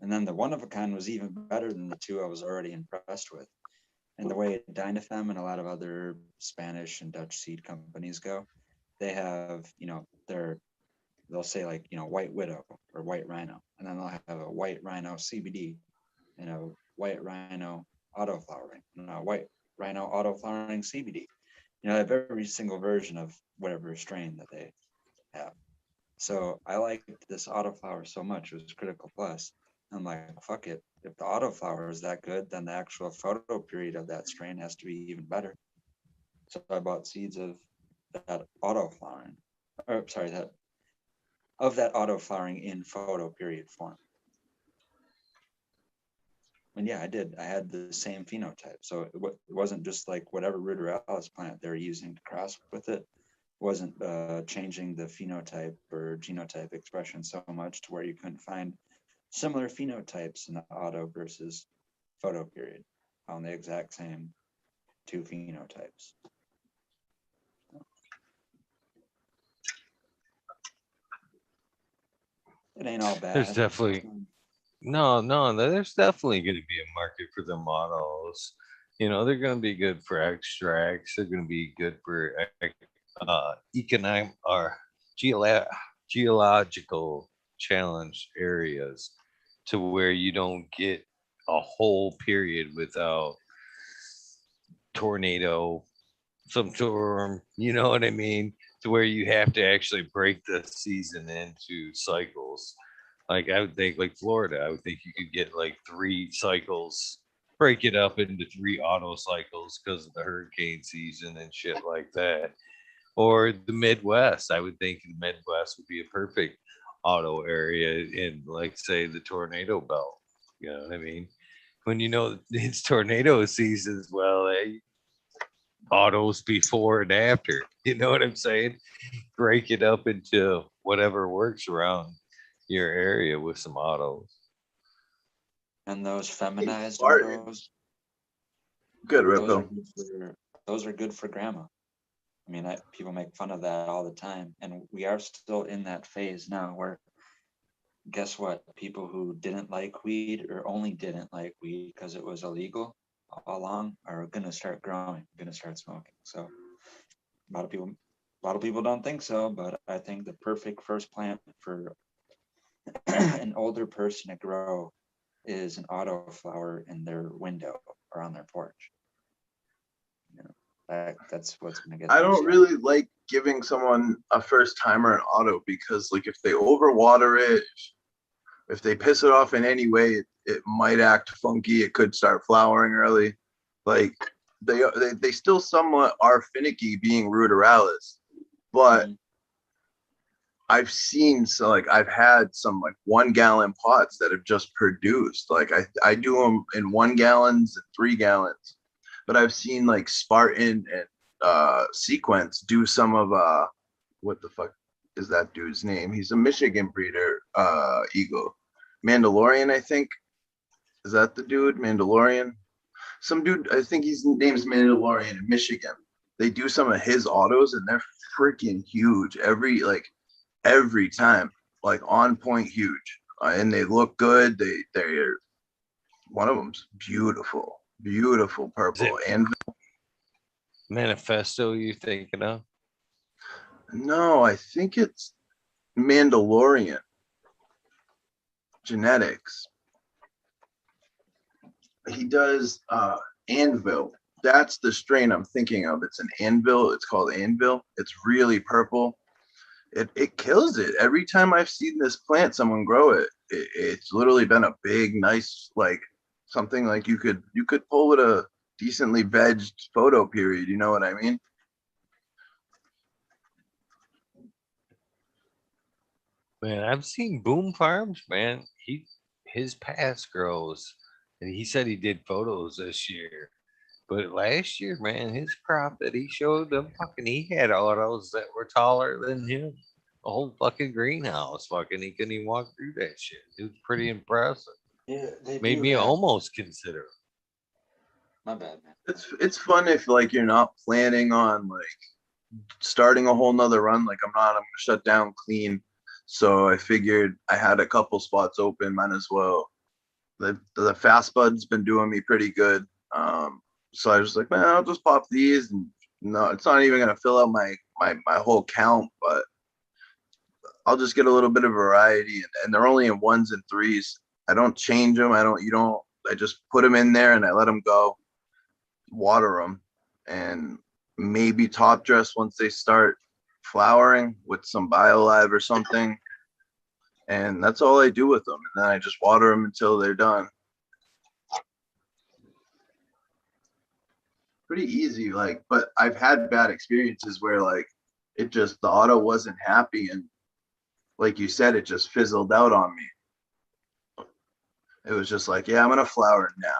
B: And then the 1 of a kind was even better than the 2 I was already impressed with. And the way Dynafem and a lot of other Spanish and Dutch seed companies go, they have, you know, they'll say like, you know, White Widow or White Rhino, and then they'll have a White Rhino CBD and a White Rhino autoflowering, and a White Rhino autoflowering CBD. You know, they have every single version of whatever strain that they have. So I liked this autoflower so much. It was Critical Plus. I'm like, fuck it. If the autoflower is that good, then the actual photo period of that strain has to be even better. So I bought seeds of that autoflowering, or sorry, that autoflowering in photo period form. And yeah, I did. I had the same phenotype. So it wasn't just like whatever ruderalis plant they're using to cross with it. Wasn't changing the phenotype or genotype expression so much to where you couldn't find similar phenotypes in the auto versus photo period on the exact same 2 phenotypes. It ain't all bad.
A: There's definitely no, there's definitely going to be a market for the models. You know, they're going to be good for extracts. They're going to be good for economic or geological challenge areas to where you don't get a whole period without tornado, some storm, you know what I mean? To where you have to actually break the season into cycles. Like I would think, like Florida, I would think you could get like 3 cycles, break it up into 3 auto cycles because of the hurricane season and shit like that. Or the Midwest, I would think the Midwest would be a perfect auto area in, like, say, the tornado belt. You know what I mean? When you know it's tornado seasons, well, autos before and after. You know what I'm saying? Break it up into whatever works around your area with some autos.
B: And those feminized
D: Spartan.
B: autos,
D: Good,
B: those are
D: Ripple.
B: good for, those are good for grandma. I mean, people make fun of that all the time, and we are still in that phase now where, guess what? People who didn't like weed or only didn't like weed because it was illegal all along are gonna start growing, gonna start smoking. So a lot of people don't think so, but I think the perfect first plant for an older person to grow is an auto flower in their window or on their porch. You know, that's what's gonna get.
D: I
B: them
D: don't
B: started.
D: really like giving someone a first timer an auto because, like, if they overwater it, if they piss it off in any way, it might act funky. It could start flowering early. Like, they still somewhat are finicky being ruderalis, but
B: Mhm.
D: I've seen, so like I've had some like 1 gallon pots that have just produced. Like I do them in 1 gallons and 3 gallons, but I've seen like Spartan and Sequence do some of what the fuck is that dude's name? He's a Michigan breeder, eagle. Mandalorian, I think. Is that the dude? Mandalorian? Some dude, I think his name's Mandalorian in Michigan. They do some of his autos and they're freaking huge. Every time, like on point huge, and they look good. They're one of them's beautiful
A: Is
D: purple.
A: it
D: And
A: Manifesto you thinking of?
D: no, I think it's Mandalorian genetics. He does Anvil. That's the strain I'm thinking of. It's an Anvil. It's called Anvil. It's really purple. It kills it. Every time I've seen this plant, someone grow it's literally been a big, nice, like something like you could pull with a decently vegged photo period. You know what I mean?
A: Man, I've seen Boom Farms, man. His past grows. And he said he did photos this year. But last year, man, his crop that he showed them, fucking, he had autos that were taller than him. A whole fucking greenhouse, fucking, he couldn't even walk through that shit. It was pretty impressive.
B: Yeah, they
A: Made
B: do
A: me
B: have.
A: almost consider.
B: My bad, man.
D: It's fun if like you're not planning on like starting a whole nother run. Like I'm gonna shut down clean. So I figured I had a couple spots open, might as well. The fast bud's been doing me pretty good. So I was like, man, I'll just pop these, and no, it's not even gonna fill out my whole count, but I'll just get a little bit of variety, and they're only in ones and threes. I don't change them. I just put them in there and I let them go, water them, and maybe top dress once they start flowering with some BioLive or something. And that's all I do with them. And then I just water them until they're done. Pretty easy, like, but I've had bad experiences where like the auto wasn't happy, and like you said, it just fizzled out on me. It was just like, yeah, I'm gonna flower now.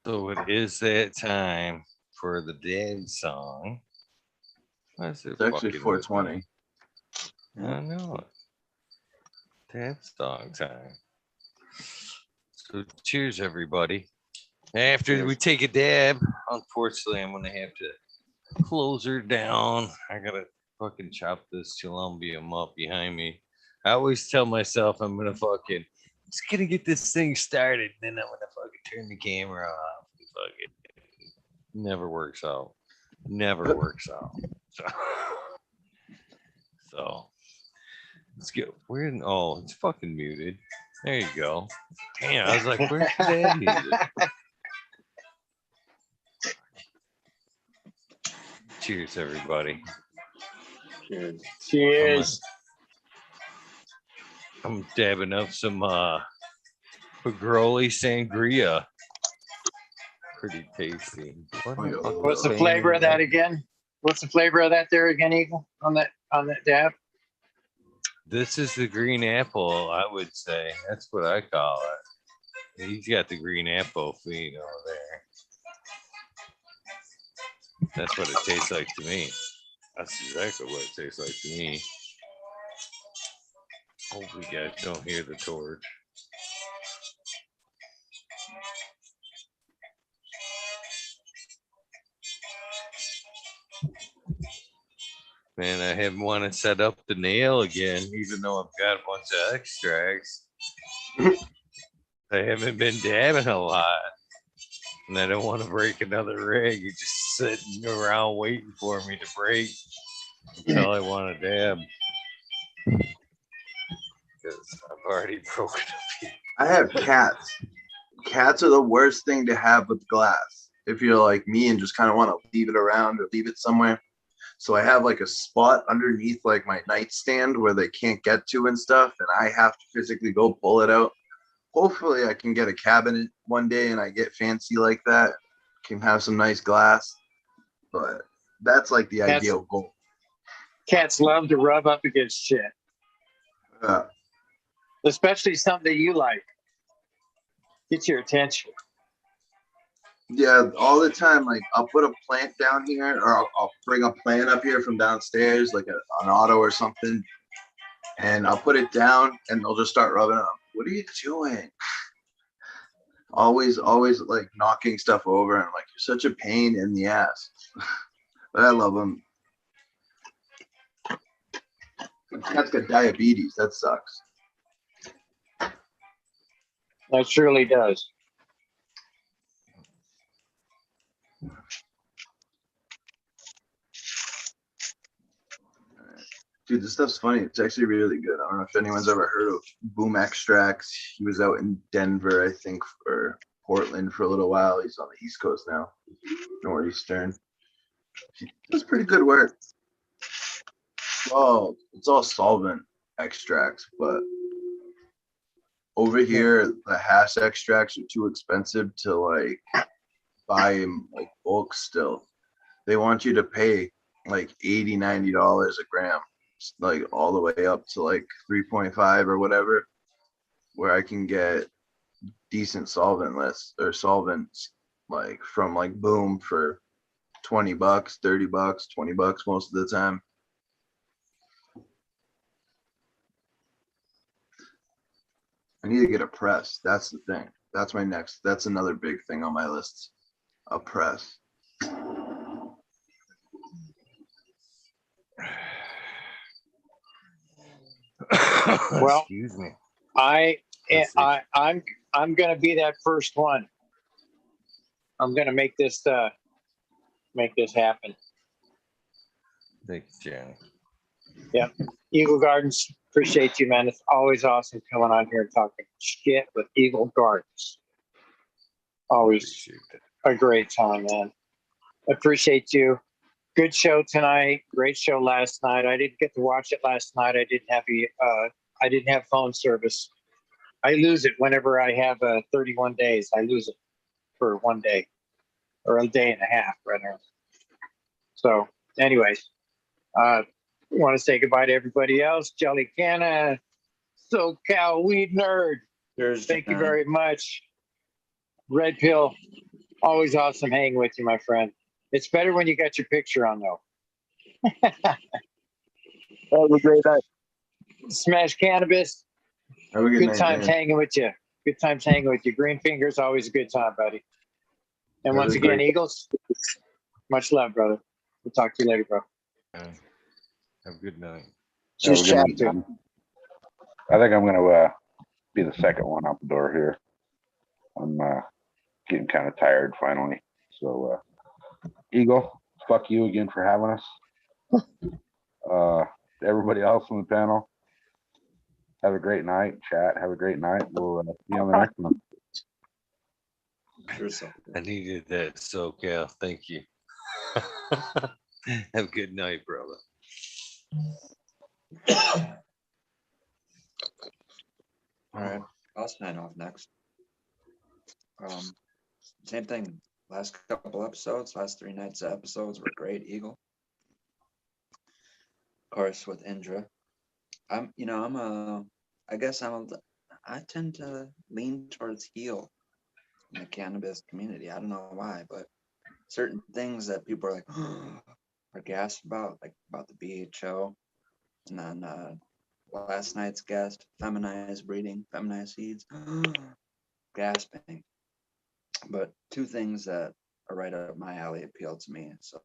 A: So it is that time for the dad song. What's it
D: It's actually
A: fucking with
D: 420.
A: me? I know it. Dad song time. So cheers, everybody. After we
B: Cheers.
A: take a dab, unfortunately, I'm gonna have to close her down. I gotta fucking chop this Columbium up behind me. I always tell myself I'm gonna fucking just gonna get this thing started, and then I'm gonna fucking turn the camera off. Fuck it. Never works out. Never works out. So, so let's go. We're in. Oh, it's fucking muted. There you go. Damn, I was like, where's that music? Cheers, everybody.
E: Cheers.
A: I'm dabbing up some Pagroli sangria. Pretty tasty.
E: What's the flavor of that again? What's the flavor of that there again, Eagle? On that dab?
A: This is the green apple, I would say. That's what I call it. He's got the green apple feed over there. That's what it tastes like to me. That's exactly what it tastes like to me. Hopefully, you guys don't hear the torch. Man, I haven't want to set up the nail again, even though I've got a bunch of extracts. I haven't been dabbing a lot. And I don't want to break another rig. You're just sitting around waiting for me to break until I want to dab. Because I've already broken a few.
D: I have cats. Cats are the worst thing to have with glass. If you're like me and just kind of want to leave it around or leave it somewhere. So I have like a spot underneath like my nightstand where they can't get to and stuff. And I have to physically go pull it out. Hopefully I can get a cabinet one day and I get fancy like that. Can have some nice glass. But that's like the ideal goal.
E: Cats love to rub up against shit. Especially something that you like. Get your attention.
D: Yeah, all the time. Like I'll put a plant down here, or I'll bring a plant up here from downstairs, like an auto or something, and I'll put it down, and they'll just start rubbing it up. What are you doing? Always like knocking stuff over, and I'm like, you're such a pain in the ass. But I love them. My cat's got diabetes. That sucks.
E: That surely does.
D: Dude, this stuff's funny. It's actually really good. I don't know if anyone's ever heard of Boom Extracts. He was out in Denver, I think, or Portland for a little while. He's on the East Coast now, Northeastern. He does pretty good work. Oh, it's all solvent extracts, but over here, the hash extracts are too expensive to like buy in like bulk still. They want you to pay like $80, $90 a gram, like all the way up to like 3.5 or whatever, where I can get decent solventless or solvents like from like Boom for $20, $30, $20 most of the time. I need to get a press. That's the thing. That's another big thing on my list. A press.
E: Well,
A: excuse me.
E: I'm gonna be that first one. I'm gonna make this happen.
A: Thanks, Johnny.
E: Yeah. Eagle Gardens, appreciate you, man. It's always awesome coming on here and talking shit with Eagle Gardens. Always a great time, man. Appreciate you. Good show tonight. Great show last night. I didn't get to watch it last night. I didn't have phone service. I lose it whenever I have 31 days. I lose it for one day or a day and a half, rather. So, anyways, want to say goodbye to everybody else. Jelly Canna, SoCal Weed Nerd. Thank you very much. Red Pill, always awesome hanging with you, my friend. It's better when you got your picture on, though.
C: Have a great night.
E: Smash Cannabis.
D: Have a good night,
E: times
D: man.
E: hanging with you. Good times hanging with you. Green Fingers, always a good time, buddy. And
D: That
E: once
D: was
E: again,
D: great.
E: Eagles, much love, brother. We'll talk to you later, bro.
A: Have a good night.
C: Cheers,
H: Have a
C: chat.
H: good night, man. I think I'm gonna be the second one out the door here. I'm getting kind of tired finally. So, Eagle, fuck you again for having us. Everybody else on the panel, have a great night. Chat, have a great night. We'll see you on the next one.
B: Sure, so.
A: I needed that SoCal. Thank you. Have a good night, brother.
B: All right, I'll sign off next. Same thing. Last couple episodes, last 3 nights of episodes were great. Eagle, of course, with Indra. I tend to lean towards heal in the cannabis community. I don't know why, but certain things that people are like are gasped about, like about the BHO, and then last night's guest, feminized breeding, feminized seeds, gasping. But 2 things that are right up my alley appealed to me, so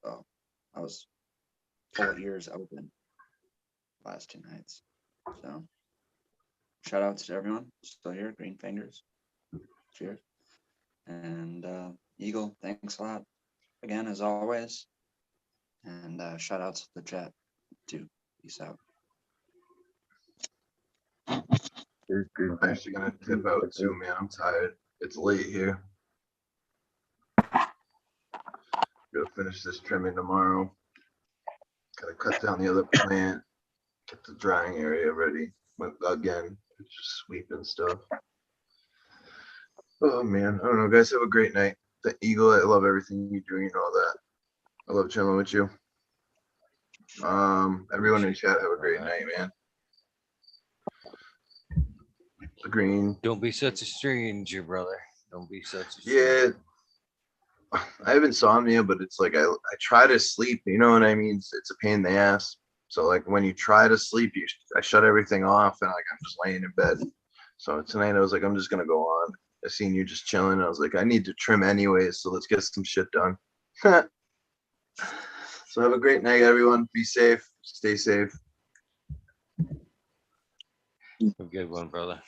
B: I was full ears open last 2 nights. So shout outs to everyone still here, green fingers, cheers. And Eagle, thanks a lot again as always. And shout outs to the chat too. Peace out.
D: I'm actually gonna tip out too, man. I'm tired. It's late here. Gotta finish this trimming tomorrow. Gotta cut down the other plant. Get the drying area ready. But again, it's just sweeping stuff. Oh man, I don't know, guys. Have a great night. The Eagle, I love everything you do and all that. I love chilling with you. Everyone in chat, have a great night, man. The green.
A: Don't be such a stranger, brother. Don't be such a
D: Yeah. I have insomnia, but it's like I try to sleep. You know what I mean? It's a pain in the ass. So like when you try to sleep, I shut everything off and like I'm just laying in bed. So tonight I was like, I'm just gonna go on. I seen you just chilling. I was like, I need to trim anyways, so let's get some shit done. So have a great night, everyone. Be safe. Stay safe.
A: Have a good one, brother.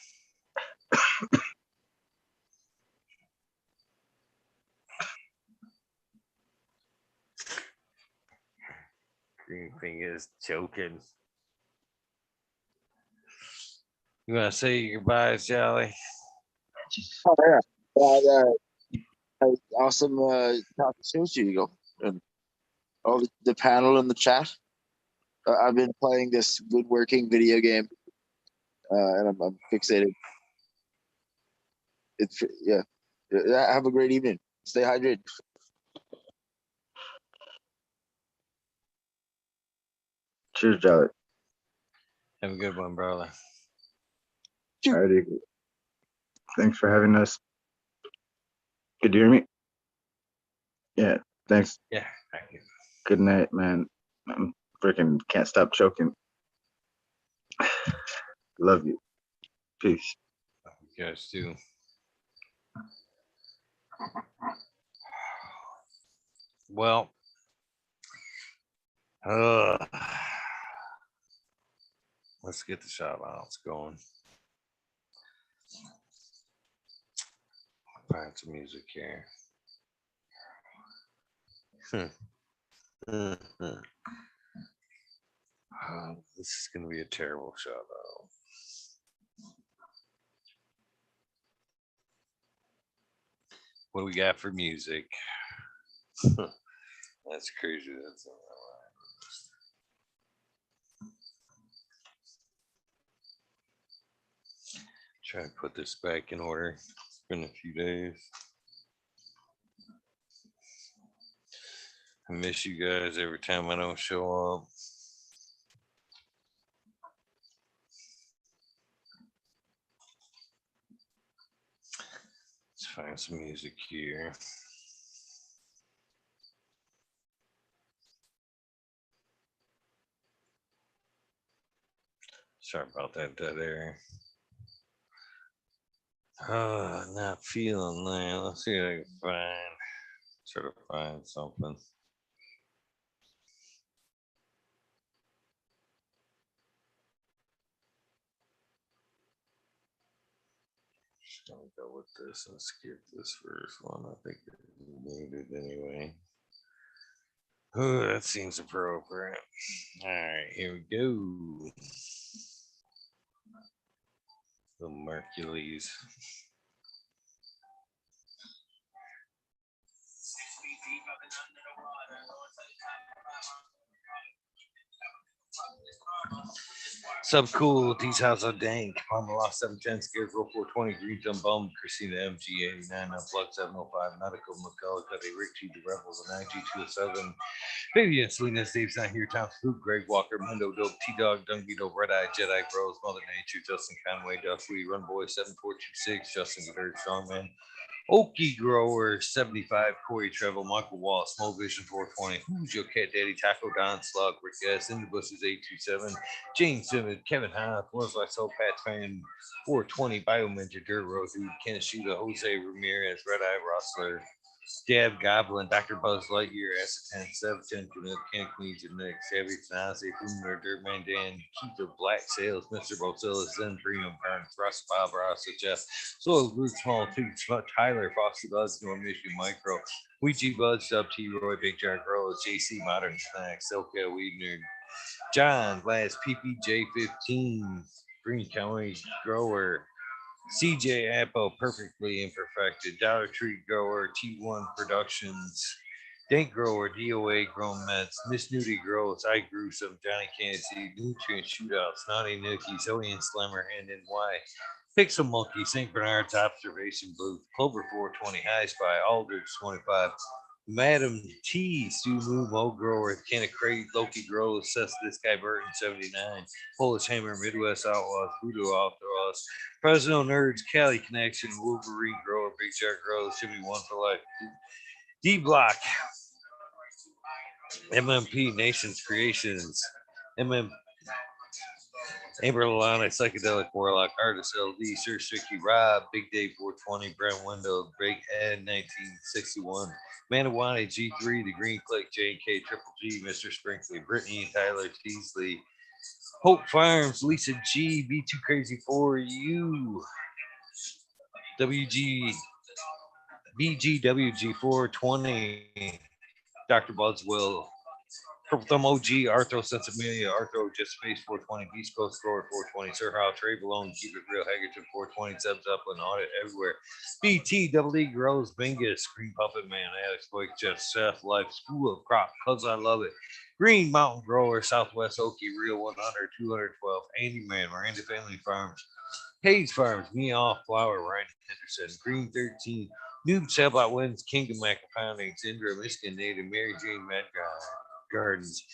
A: Green fingers choking. You want to say your goodbyes, Charlie?
C: Oh yeah. Awesome talking to you, Eagle. And all the panel in the chat. I've been playing this woodworking video game, and I'm fixated. Yeah. Have a great evening. Stay hydrated.
K: Cheers, Jolly.
A: Have a good one, brother.
K: Alrighty. Thanks for having us. Could you hear me? Yeah, thanks.
A: Yeah, thank you.
K: Good night, man. I'm freaking can't stop choking. Love you. Peace.
A: You guys too. Well, let's get the shot outs going. Find some music here. This is going to be a terrible shout out. What do we got for music? That's crazy. That's on that list. Try to put this back in order. It's been a few days. I miss you guys every time I don't show up. Let's find some music here. Sorry about that dead air. Not feeling that. Let's see what I can find. Try to find something. I'll go with this and skip this first one. I think it needed anyway. Ooh, that seems appropriate. All right, here we go. The Mercules. Sub cool, these houses are dank. Palmer lost 710, Scarecrow 420, Green Thumb Bum, Christina MG 89, Unplugged 705, Nautical McCullough, Cuddy, Rick G, The Rebels, and IG207. Vivian, Selena, Dave's not here, Tom Spook, Greg Walker, Mendo Dope, T Dog, Dungy Dope, Red Eye, Jedi Bros, Mother Nature, Justin Conway, Duff Lee, Run Boy 7426, Justin Goddard, Strongman, Okie Grower 75, Corey Treble, Michael Wall, Small Vision 420, Who's Your Cat Daddy, Taco Don Slug, Rick S, In the Bushes 827, James Simmons, Kevin Hahn, Once I Soul Pat Fan 420, Biomentor, Dirt Road Dude, Ken Shooter, Jose Ramirez, Red Eye Rustler, Dab Goblin, Dr. Buzz Lightyear, Acetane, 710, Ken Queens, and Nick, Savage, Nazi, Boomer, Dirtman Dan, Keith of Black Sales, Mr. Bocilla, Zen Premium, Burn, Russ, Bob, Ross, Jeff, Soil Root, Small Toots, Tyler, Frosty Buzz, North Michigan Micro, Ouija Buzz, Sub T Roy, Big Jar Girls, JC Modern Snacks, Silka Weed Nerd, John, Glass, PPJ15, Green County Grower, CJ Apple, Perfectly Imperfected, Dollar Tree Grower, T1 Productions, Dank Grower, DOA Grown Mets, Miss Nudie Grows, I Grew Some, Johnny Cancy, Nutrient Shootouts, Naughty Nookie, Zoe and Slimmer, and NY, Pixel Monkey, St. Bernard's Observation Booth, Clover 420, High Spy, Aldrich 25, Madam T, Stu Moo, Mo Grower, Kenna Crate, Loki Grows, Seth This Guy Burton 79, Polish Hammer, Midwest Outlaws, Voodoo Outlaws, Fresno Nerds, Cali Connection, Wolverine Grower, Big Jar Grows, Jimmy One for Life, D Block, MMP Nations Creations, MM Amber Lalana, Psychedelic Warlock, Artist LD, Sir Stricky Rob, Big Dave 420, Brent Window, Big Ed 1961, Manawani G3, The Green Click, J&K, Triple G, Mr. Sprinkley, Brittany and Tyler Teasley, Hope Farms, Lisa G, Be Too Crazy for You, WG, BGWG 420, Dr. Buzzwell, Purple Thumb OG, Arthro Sensimilia, Arthro Just Space 420, Beast Coast Score 420, Sir How, Trey Balone, Keep It Real, Haggerton 420, Zebs Upland, Audit Everywhere, BT, Double D, Grows, Bingus, Green Puppet Man, Alex Boyk, Jeff, Seth, Life, School of Crop, Cuz I Love It, Green Mountain Grower, Southwest Okie, Real 100, 212, Andy Man, Miranda Family Farms, Hayes Farms, Me Off Flower, Ryan Henderson, Green 13, Noob Sailbot Wins, Kingdom Mac Poundings, Indra, Michigan Native, Mary Jane Medgar Gardens,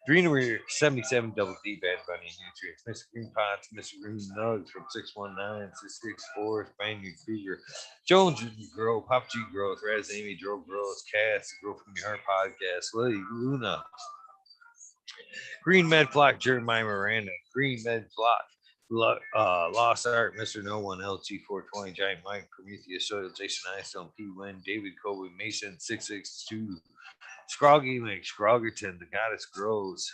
A: Greenery 77 Double D Bad Bunny Nutrients, Mr. Green Pots, Mr. Green Nugs from 619 664, Spaniard Cougar, Jones Grow, Pop G Growth, Raz Amy Dro Grows, Cass, Grow from Your Heart Podcast, Lily Luna, Green Med Flock, Jeremiah Miranda, Green Med Flock, Lost Art, Mr. No One, LG420, Giant Mike, Prometheus, Soil, Jason Einstein, P. Wynn, David Kobe, Mason 662, Scroggy Mix, Scroggerton, The Goddess Grows,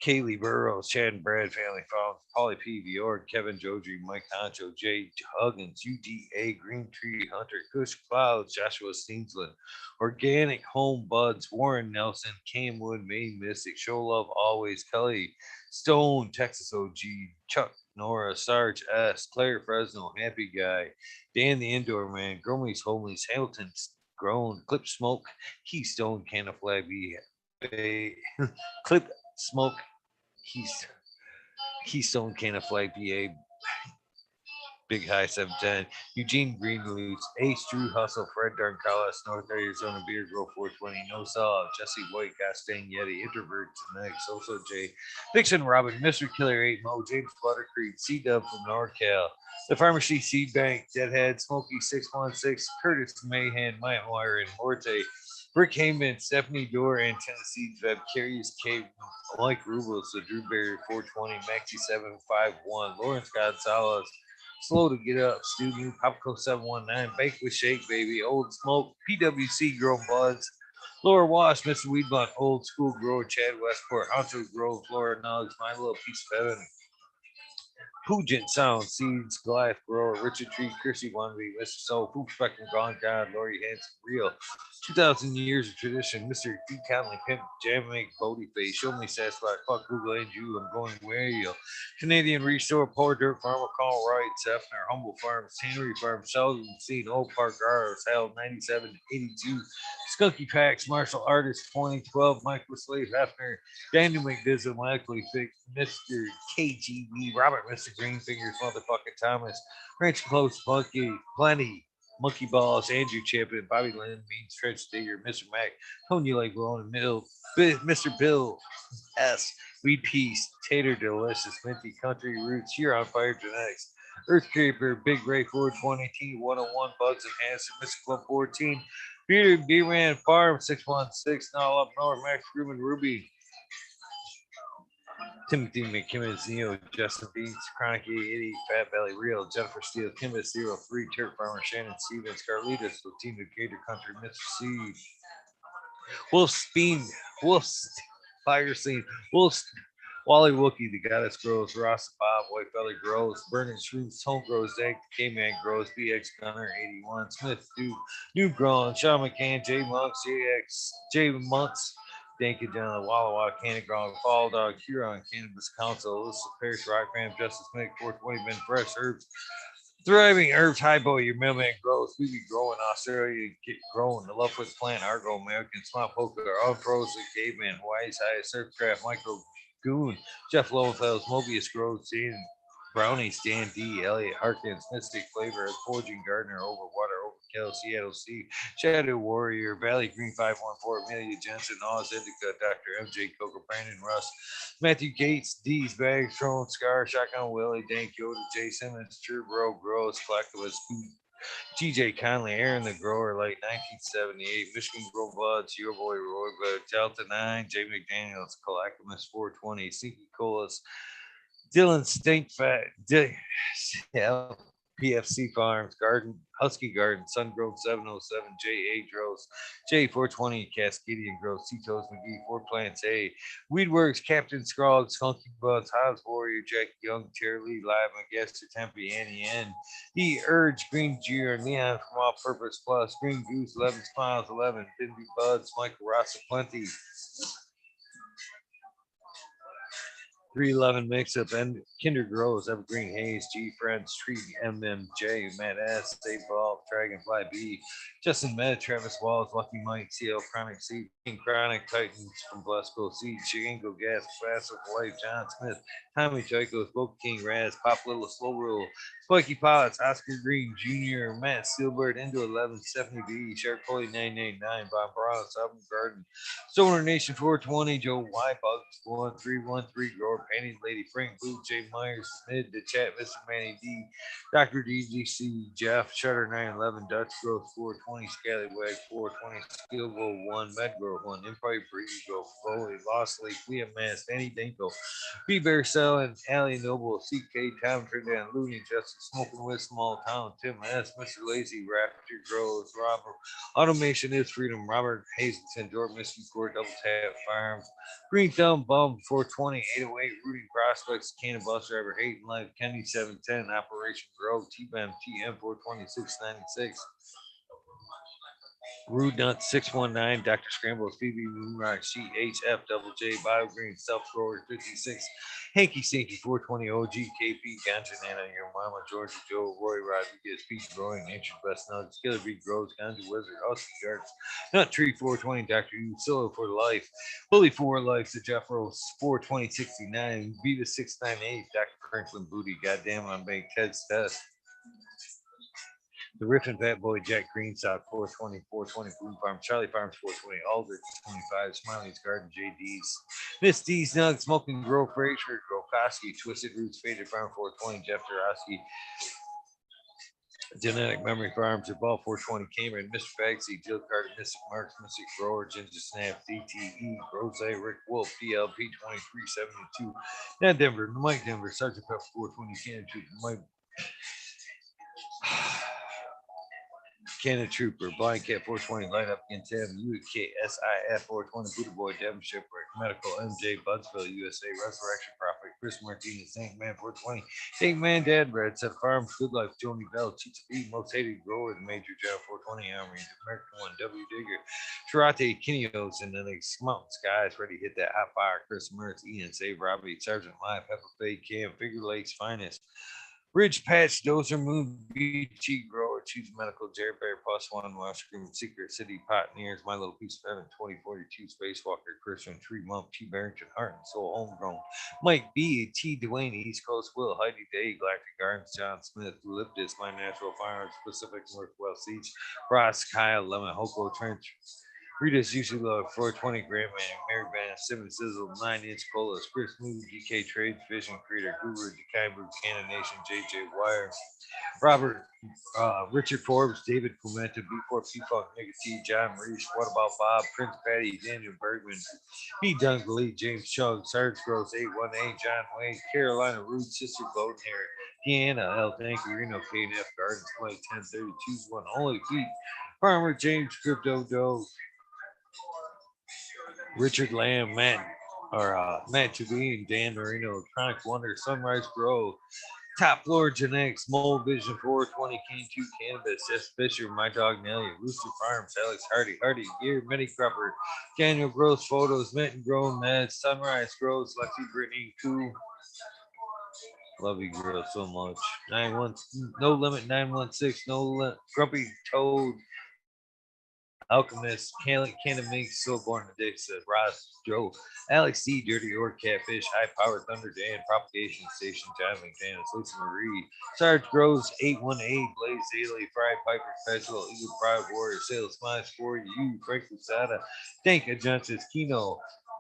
A: Kaylee Burrows, Chad and Brad Family Farms, Polly P. Bjork, Kevin Joji, Mike Honcho, Jay Huggins, UDA, Green Tree Hunter, Kush Clouds, Joshua Steensland, Organic Home Buds, Warren Nelson, Cam Wood, Maine Mystic, Show Love Always, Kelly Stone, Texas OG, Chuck Nora, Sarge S, Claire Fresno, Happy Guy, Dan the Indoor Man, Gromies Homeless, Hamilton Grown, Clip Smoke, Keystone, Can of Flag, Clip Smoke, Keystone, Can of Flag, BA, Big High 710, Eugene Greenleafs, Ace Drew Hustle, Fred Darn Carlos, North Arizona Beer Grow 420, No Saw, Jesse White, Gastang Yeti, Introvert Tonight, Soso J, Vixen Robin, Mr. Killer 8 Mo, James Buttercreek, C Dub from NorCal, The Pharmacy Seed Bank, Deadhead, Smokey 616, Curtis Mayhan, Mike Wire, and Morte, Rick Heyman, Stephanie Dorr, and Tennessee Feb, Carius K, Mike Rubos, the Drew Barrier 420, Maxi 751, Lawrence Gonzalez, Slow to Get Up, Student, Popco 719, Bake with Shake Baby, Old Smoke, PWC Grow Buds, Laura Wash, Mr. Weedblock, Old School Grower, Chad Westport, Honcho Grove, Florida Nugs, My Little Piece of Heaven, Pugent Sound Seeds, Goliath Grower, Richard Tree, Chrissy Wannabe, Mr. Soul, Poop Spectrum, Gone God, Lori Hanson, Real, 2,000 Years of Tradition, Mr. D. Conley, Pimp, Jam Make, Bodie Face, Show Me Satisfied, Fuck Google and You, I'm Going Where You, Canadian Restore, Poor Dirt Farmer, Call Right, Zephyr, Humble Farms, Tannery Farm, Sheldon, Scene, Old Park, R's, Hell, 97 to 82, Skunky Packs, Martial Artist, 2012, Michael Slave, Hefner, Daniel McDizzle, Michael Fix, Mr. KGB, Robert, Mr. Greenfingers, Motherfucking Thomas, Ranch Close, Funky, Plenty, Monkey Balls, Andrew Chapin, Bobby Lynn, Mean Trench Digger, Mr. Mac, Tony Lake, Rowan Mill, Mr. Bill S. Weed Peace, Tater Delicious, Minty Country Roots, You're on Fire Genetics, Earth Creeper, Big Ray Ford, 20T, 101, Bugs and Hanson, Mr. Club 14, Peter B-Man Farm, 616, now up north, Max Ruben Ruby, Timothy McKimmons, Neo, Justin Beats, Chronic 80, Fat Valley Real, Jennifer Steele, Kimbus 03, Turk Farmer, Shannon Stevens, Carlitos, Latina Gator Country, Mr. C, Wolf Speen, Wolf Fire Scene, Wolf Wally Wookie, The Goddess Grows, Ross Bob, White Belly Grows, Burning Shrooms, Home Grows, Dank, K-Man Grows, BX Gunner, 81, Smith, Duke, New Grown, Sean McCann, J Monks, JX, J Monks, Dankin John, Walla Walla, Candy Ground, Fall Dog, Huron, Cannabis Council, Alyssa Parrish, Rock Fam, Justice Mick, 420, Ben Fresh, Herbs, Thriving Herbs, High Boy, your mailman grows. We be growing Australia, get growing. The Love with Plant, Argo, American, Swamp Poker, All Pros, and Caveman, Hawaii's Highest, Surfcraft, Micro Goon, Jeff Lowenfels, Mobius Grows, Dan Brownie, Stan D, Elliot Harkins, Mystic Flavor, Forging Gardner, Overwater, Overkill, Seattle Sea, Shadow Warrior, Valley Green 514, Amelia Jensen, Oz Indica, Dr. MJ, Coco, Brandon Russ, Matthew Gates, D's Bag, Throne, Scar, Shotgun Willie, Dan Yoda, Jay Simmons, True Bro, Gross, Collectivist, TJ Conley, Aaron the Grower, late 1978, Michigan Grow Buds, Your Boy Roy Bud, Delta 9, Jay McDaniels, Collectivist 420, Sneaky Colas, Dylan Stink Fat, yeah, PFC Farms, Garden, Husky Garden, Sun Grove 707, J.A. Gross, J420, Cascadian Gross, Tito's McGee, Four Plants A, Weedworks, Captain Scroggs, Funky Buds, Hobbs Warrior, Jack Young, Terry Lee, Live, McGuester, Tempe, Annie N, E Urge, Green Jeer, Neon from All Purpose Plus, Green Goose, 11 Smiles, 11, Bimby Buds, Michael Rassa Plenty, 311 mix up and Kinder Grows, Evergreen Haze, G Friends, Tree, MMJ, Matt S, Dave Ball, Dragonfly B, Justin Med, Travis Walls, Lucky Mike, CL Chronic C, King Chronic, Titans from Blasco C, Chigango Gas, Faster Life, John Smith, Tommy Tycho, Smoke King Raz, Pop Little Slow Roll, Spiky Pilots, Oscar Green Jr., Matt Steelbird, Into 1170B, Shark Coley 989, Bob Brown, Southern Garden, Stoner Nation 420, Joe Y, Bugs 1313, Grower Panties, Lady Frank, Blue, J Myers, Mid, The Chat, Mr. Manny D, Dr. DGC, Jeff, Shutter 911, Dutch Growth 420, Scallywag 420, Skillbo 1, Medgrove 1, Empire Breeze, Go, Foley, Lost Lake, Liam Mass, Danny Dinko, B Bear Selling, Allie Noble, CK, Tom Trinidad, Looney, Justice, Smoking with Small Town, Tim S, Mr. Lazy, Raptor Grows, Robert, Automation is Freedom, Robert Hazelton, Jordan Mystery Court, Double Tap Farms, Green Thumb Bum, 420, 808, Rooting Prospects, Cannon Bus Driver, Hayden Life, Kenny 710, Operation Grow, TBM, TM 42696. Rude Nut 619, Dr. Scrambles, Phoebe Moonrock, CHF, Double J, Bio Green, Self Grower 56, Hanky Stinky 420, OG, KP, Ganja Nana, Your Mama, Georgia Joe, Roy Rodriguez, Pete Growing, Nature's Best Nuts, Killer Bee Grows, Ganja Wizard, Husky Darts, Nut Tree 420, Dr. U, Solo for Life, Bully for Life, the Jeff Rose 42069, Vita 698, Dr. Franklin Booty, Goddamn, I'm Bank Ted's Test. The Riffin Fat Boy, Jack Greenstock, 420, 420, Blue Farm, Charlie Farms, 420, Aldrich, 25, Smiley's Garden, JD's, Miss D's Nug, Smoking Grow, Fraser, Grokoski, Twisted Roots, Faded Farm, 420, Jeff Dorosky, Genetic Memory Farms, your ball 420 Cameron, Mr. Bagsy, Jill Carter, Mystic Marks, Mystic Grower, Ginger Snap, DTE, Rose, Rick Wolf, PLP 2372, Ned Denver, Mike Denver, Sergeant Pepper 420, Cannon Troop, Mike Cannon Trooper, Blind Cat 420, Light Up Against Heaven, UKSIF 420, Buddha Boy, Devon Shipwreck, Medical, MJ, Budsville, USA, Resurrection Prophet, Chris Martinez, Tank Man 420, Tank Man Dad Brad, Set Farms, Good Life, Joni Bell, Cheats B, Most Hated Grower, The Major Job 420, Armory, American One, W Digger, Karate, Kinios, and then they Mountain Skies, ready to hit that hot fire. Chris Mertz, Ian, Save Robbie, Sergeant Live, Pepper Bay, Cam, Figure Lakes, Finest, Ridge Patch, Dozer, Moon, Beachy, Grower, Chief Medical, Jerry Bear, Plus One, Washroom, Secret City, Pioneers, My Little Piece of Heaven, 2042, Spacewalker, Christian, Tree Mump, T. Barrington, Heart and Soul, Homegrown, Mike B, T. Dwayne, East Coast, Will, Heidi Day, Galactic Gardens, John Smith, Eucalyptus, My Natural Firearms, Pacific Northwest Siege, Ross, Kyle, Lemon, Hoko, Trench, Rita's usually low 420 Grand Man, Mary Band, Simon Sizzle, 9-inch Colas, Chris Movie, DK Trades, Vision Creator, Guru, Dekai Cannon Nation, JJ Wire, Robert, Richard Forbes, David Clementa, B4 P Funk, Nigga T, John Reese, What About Bob, Prince Patty, Daniel Bergman, B. Dunkley, James Chug, Sarge Gross, 818, John Wayne, Carolina Root, Sister Bowden here, Deanna, L. Thank you, Reno, KNF Gardens, Play 1030, choose one, Only Feet, Farmer James, Crypto Doe, Richard Lamb, Matt Javine, Dan Marino, Chronic Wonder, Sunrise Grove, Top Floor Genetics, Mold Vision 420, King 2 Cannabis, S. Fisher, My Dog Nelly, Rooster Farms, Alex Hardy, Hardy Gear, Mini Crupper, Daniel Gross Photos, Minton Grown Meds, Sunrise Grows, Lexi Brittany, Coo. Love you, girl, so much. 91, No Limit 916, No Limit, Grumpy Toad, Alchemist, Cannon Minx, So Born to Dick, says Ross, Joe, Alex C, Dirty Orc, Catfish, High Power, Thunder Dan, Propagation Station, John McDaniels, Lisa Marie, Sarge Groves, 818, Blaze Daily, Fried Piper Special, Eagle Pride Warrior, Sales Smash for you, Frank Lusada, Thank Justice, Kino,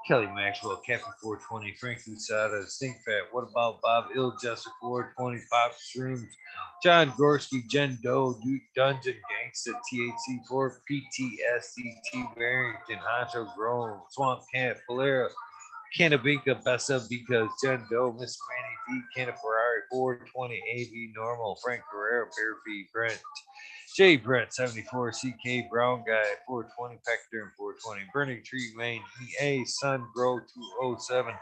A: Kelly Maxwell, Captain 420, Frank Lusada, Stink Fat, What About Bob, Ill Jester 420, Pop Shrooms, John Gorski, Jen Doe, Duke Dungeon, Gangsta, THC4, PTSD, T Barrington, Honcho Grown, Swamp Cat, Valera, Cannabinka, Bessa, because Jen Doe, Miss Manny D, Canna Ferrari, 420, AV Normal, Frank Guerrero, Bear Feet, Brent, J Brett, 74, CK, Brown Guy, 420, Pector, 420, Burning Tree, Maine, EA, Sun Grow, 207,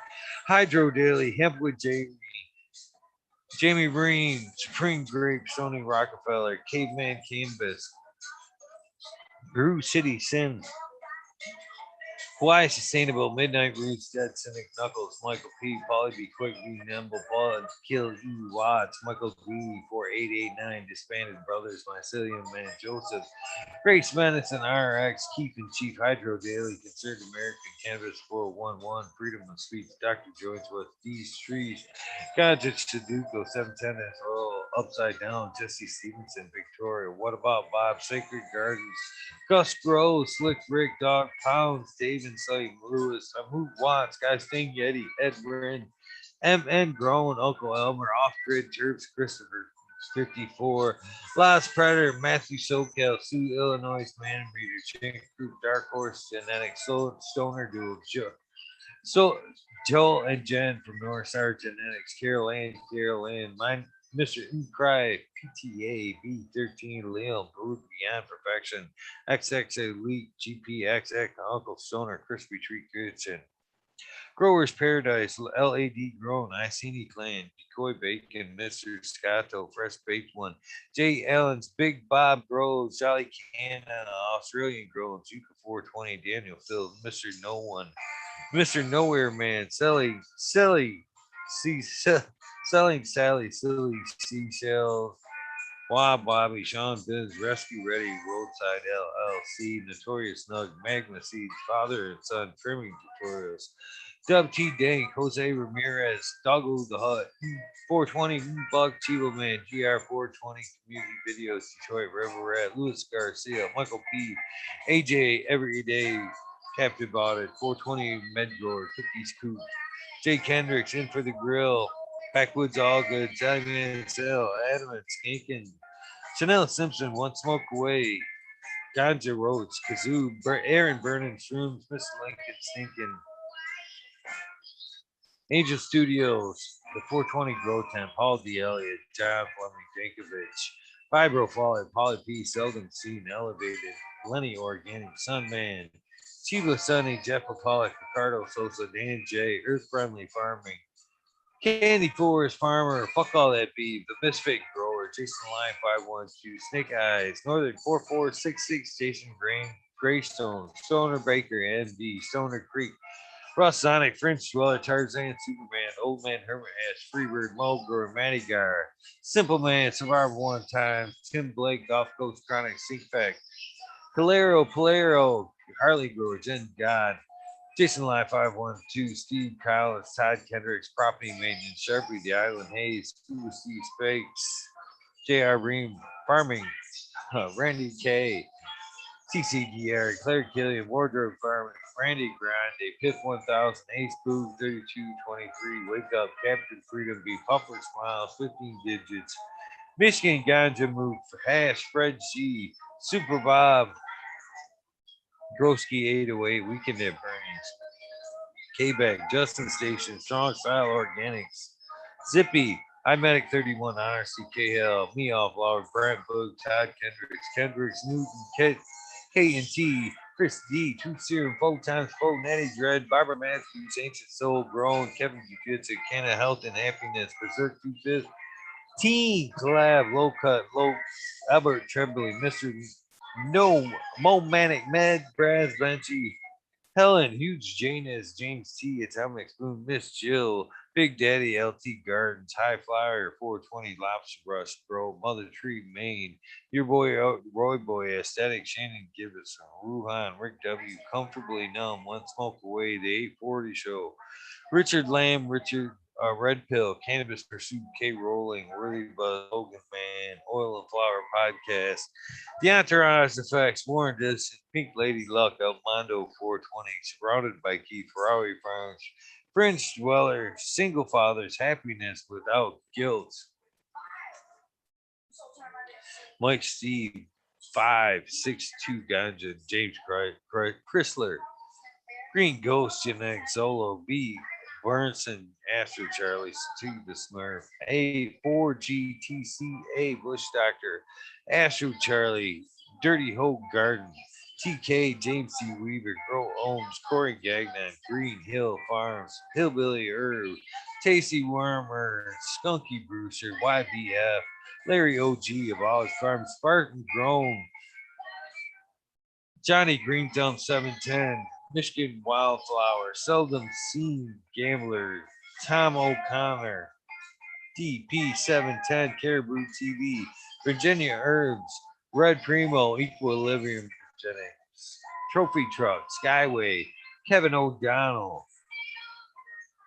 A: Hydro Daily, Hempwood, Jamie Breen, Supreme Grape, Sony Rockefeller, Caveman Canvas, Brew City Sin, Hawaii Sustainable, Midnight Roots, Dead Cynic Knuckles, Michael P, Polly B, Quick B, Nimble, Bud, Kill E, Watts, Michael B, 4889, Disbanded Brothers, Mycelium Man, Joseph, Grace Madison, RX, Keith and Chief, Hydro Daily, Concerned American, Canvas 411, Freedom of Speech, Dr. Jonesworth, These Trees, Godrich Sudoku, 710 as well, Upside Down, Jesse Stevenson, Victoria, What About Bob, Sacred Gardens, Gus Grow, Slick Rick, Dog Pounds, Dave and Sight, Lewis, Amut Watts, Guys Sting Yeti, Edwin, MN Grown, Uncle Elmer, Off Grid, Jerks, Christopher, 54, Last Predator, Matthew SoCal, Sioux, Illinois, Man Breeder, Chink Group, Dark Horse Genetics, Stoner Duo, so Joel and Jen from North Star Genetics, Carol Ann, mine, Mr. Cry, PTA, B13, Liam, Baruch Beyond Perfection, XX Elite, GPXX, Uncle Stoner, Crispy Treat Kitchen, Growers Paradise, LAD Grown, Iceni Clan, Decoy Bacon, Mr. Scotto, Fresh Baked One, Jay Allen's Big Bob Grows, Jolly Canna, Australian Grown, Juka 420, Daniel Phil, Mr. No One, Mr. Nowhere Man, Selling Sally, Silly Seashells, Bob Bobby, Sean Biz, Rescue Ready, Roadside LLC, Notorious Nug, Magma Seeds, Father and Son, Trimming Tutorials, Dub T Dank, Jose Ramirez, Doggo the Hut, 420, Bug Chivo Man, GR 420, Community Videos, Detroit River Rat, Louis Garcia, Michael P, AJ Everyday, Captain Bought It, 420 Medgore, Cookies Coop, Jay Kendricks, In for the Grill, Backwoods All Good, Sally Mansell, Adamant, Skinkin, Chanel Simpson, One Smoke Away, Ganja Roach, Kazoo, Aaron Burning, Shrooms, Miss Lincoln, Stinkin, Angel Studios, the 420 Grow Temp, Paul D. Elliott, John Fleming, Jankovic, Fibro Fallen, Polly P. Seldom Seen, Elevated, Lenny Organic, Sunman, Chiba Sunny, Jeff Pollock, Ricardo Sosa, Dan J, Earth Friendly Farming, Candy Forest Farmer, fuck all that beef. The Misfit Grower, Jason Line 512, Snake Eyes, Northern 4466, Jason Greystone, Stoner Baker, MD, Stoner Creek, Russ Sonic, French Dweller, Tarzan, Superman, Old Man Hermit Hash, Freebird, Mulgrower, Matty Gar, Simple Man, Survivor One Time, Tim Blake, Golf Coast Chronic, Sink Fact, Polero, Harley Grower, Jen God, Jason Live 512, Steve Collins, Todd Kendricks, Property Maintenance, Sharpie, The Island Hayes, School Steve Spakes, J.R. Ream, Farming, Randy K, CCDR, Claire Killian, Wardrobe Farming, Randy Grande, Piff 1000, Ace Boo 3223, Wake Up, Captain Freedom, Be Puffer Smiles, 15 Digits, Michigan Ganja Move, Hash, Fred G, Super Bob, Groski 808, Weekend at Bernie's, K-Bag, Justin Station, Strong Style Organics, Zippy, iMedic 31, Honor CKL, Me Off Flower, Brent Boog, Todd Kendricks, Newton, K&T, Chris D, Truth Serum, 4x4, Natty Dread, Barbara Matthews, Ancient Soul, Grown, Kevin Jiu-Jitsu, Canna Health and Happiness, Berserk 25th, Team Collab, Low Cut, Low, Albert Tremblay, Mr. No, Mo Manic Med, Braz Benchy, Helen, Huge Janus, James T, Atomic Spoon, Miss Jill, Big Daddy, LT Gardens, High Flyer, 420, Lobster Brush, Bro, Mother Tree, Maine, Your Boy, Roy Boy, Aesthetic, Shannon Gibbons, Ruhan, Rick W, Comfortably Numb, One Smoke Away, The 840 Show, Richard Lamb, Red Pill, Cannabis Pursuit, K Rolling, Worthy Buzz, Hogan Man, Oil and Flower Podcast, The Entourage Effects, Warren Dixon, Pink Lady Luck, Mondo 420, Surrounded by Keith, Ferrari Farms, French Dweller, Single Fathers, Happiness Without Guilt, Mike Steve, 562 Ganja, James Chrysler, Green Ghost, Genetic Zolo, B, Burnson, Astro Charlie, Steve the Smurf, A4GTCA, Bush Doctor, Astro Charlie, Dirty Hope Garden, TK, James C. Weaver, Grow Ohms, Corey Gagnon, Green Hill Farms, Hillbilly Herb, Tasty Wormer, Skunky Brewster, YBF, Larry OG of Oz Farms, Spartan Grown, Johnny Green Thumb 710, Michigan Wildflower, Seldom Seen Gambler, Tom O'Connor, DP 710, Caribou TV, Virginia Herbs, Red Primo, Equilibrium Genetics, Trophy Truck, Skyway, Kevin O'Donnell,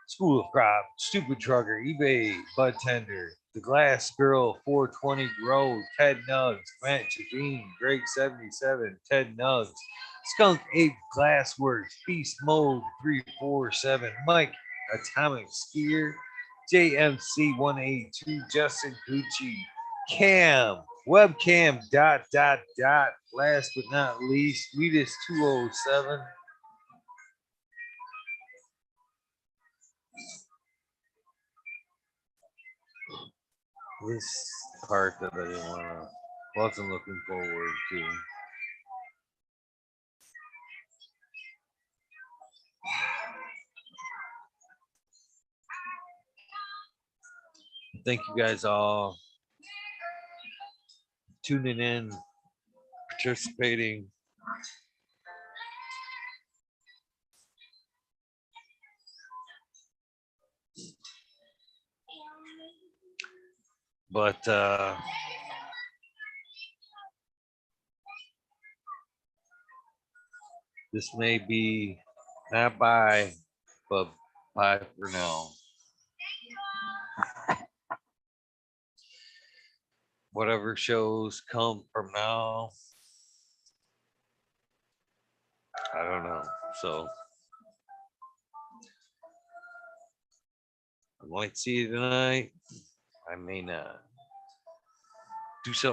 A: School of Crop, Stupid Trucker, eBay, Bud Tender, The Glass Girl, 420 Grow, Ted Nugs, Matt Javine, Greg 77, Ted Nugs, Skunk 8 Glassworks, Beast Mode 347, Mike Atomic Skier, JMC 182, Justin Gucci, Cam, webcam last but not least, Weedus 207. This part that I didn't wasn't looking forward to. Thank you guys all tuning in, participating. But this may be not bye, but bye for now. Whatever shows come from now, I don't know. So I might see you tonight. I may not. Do something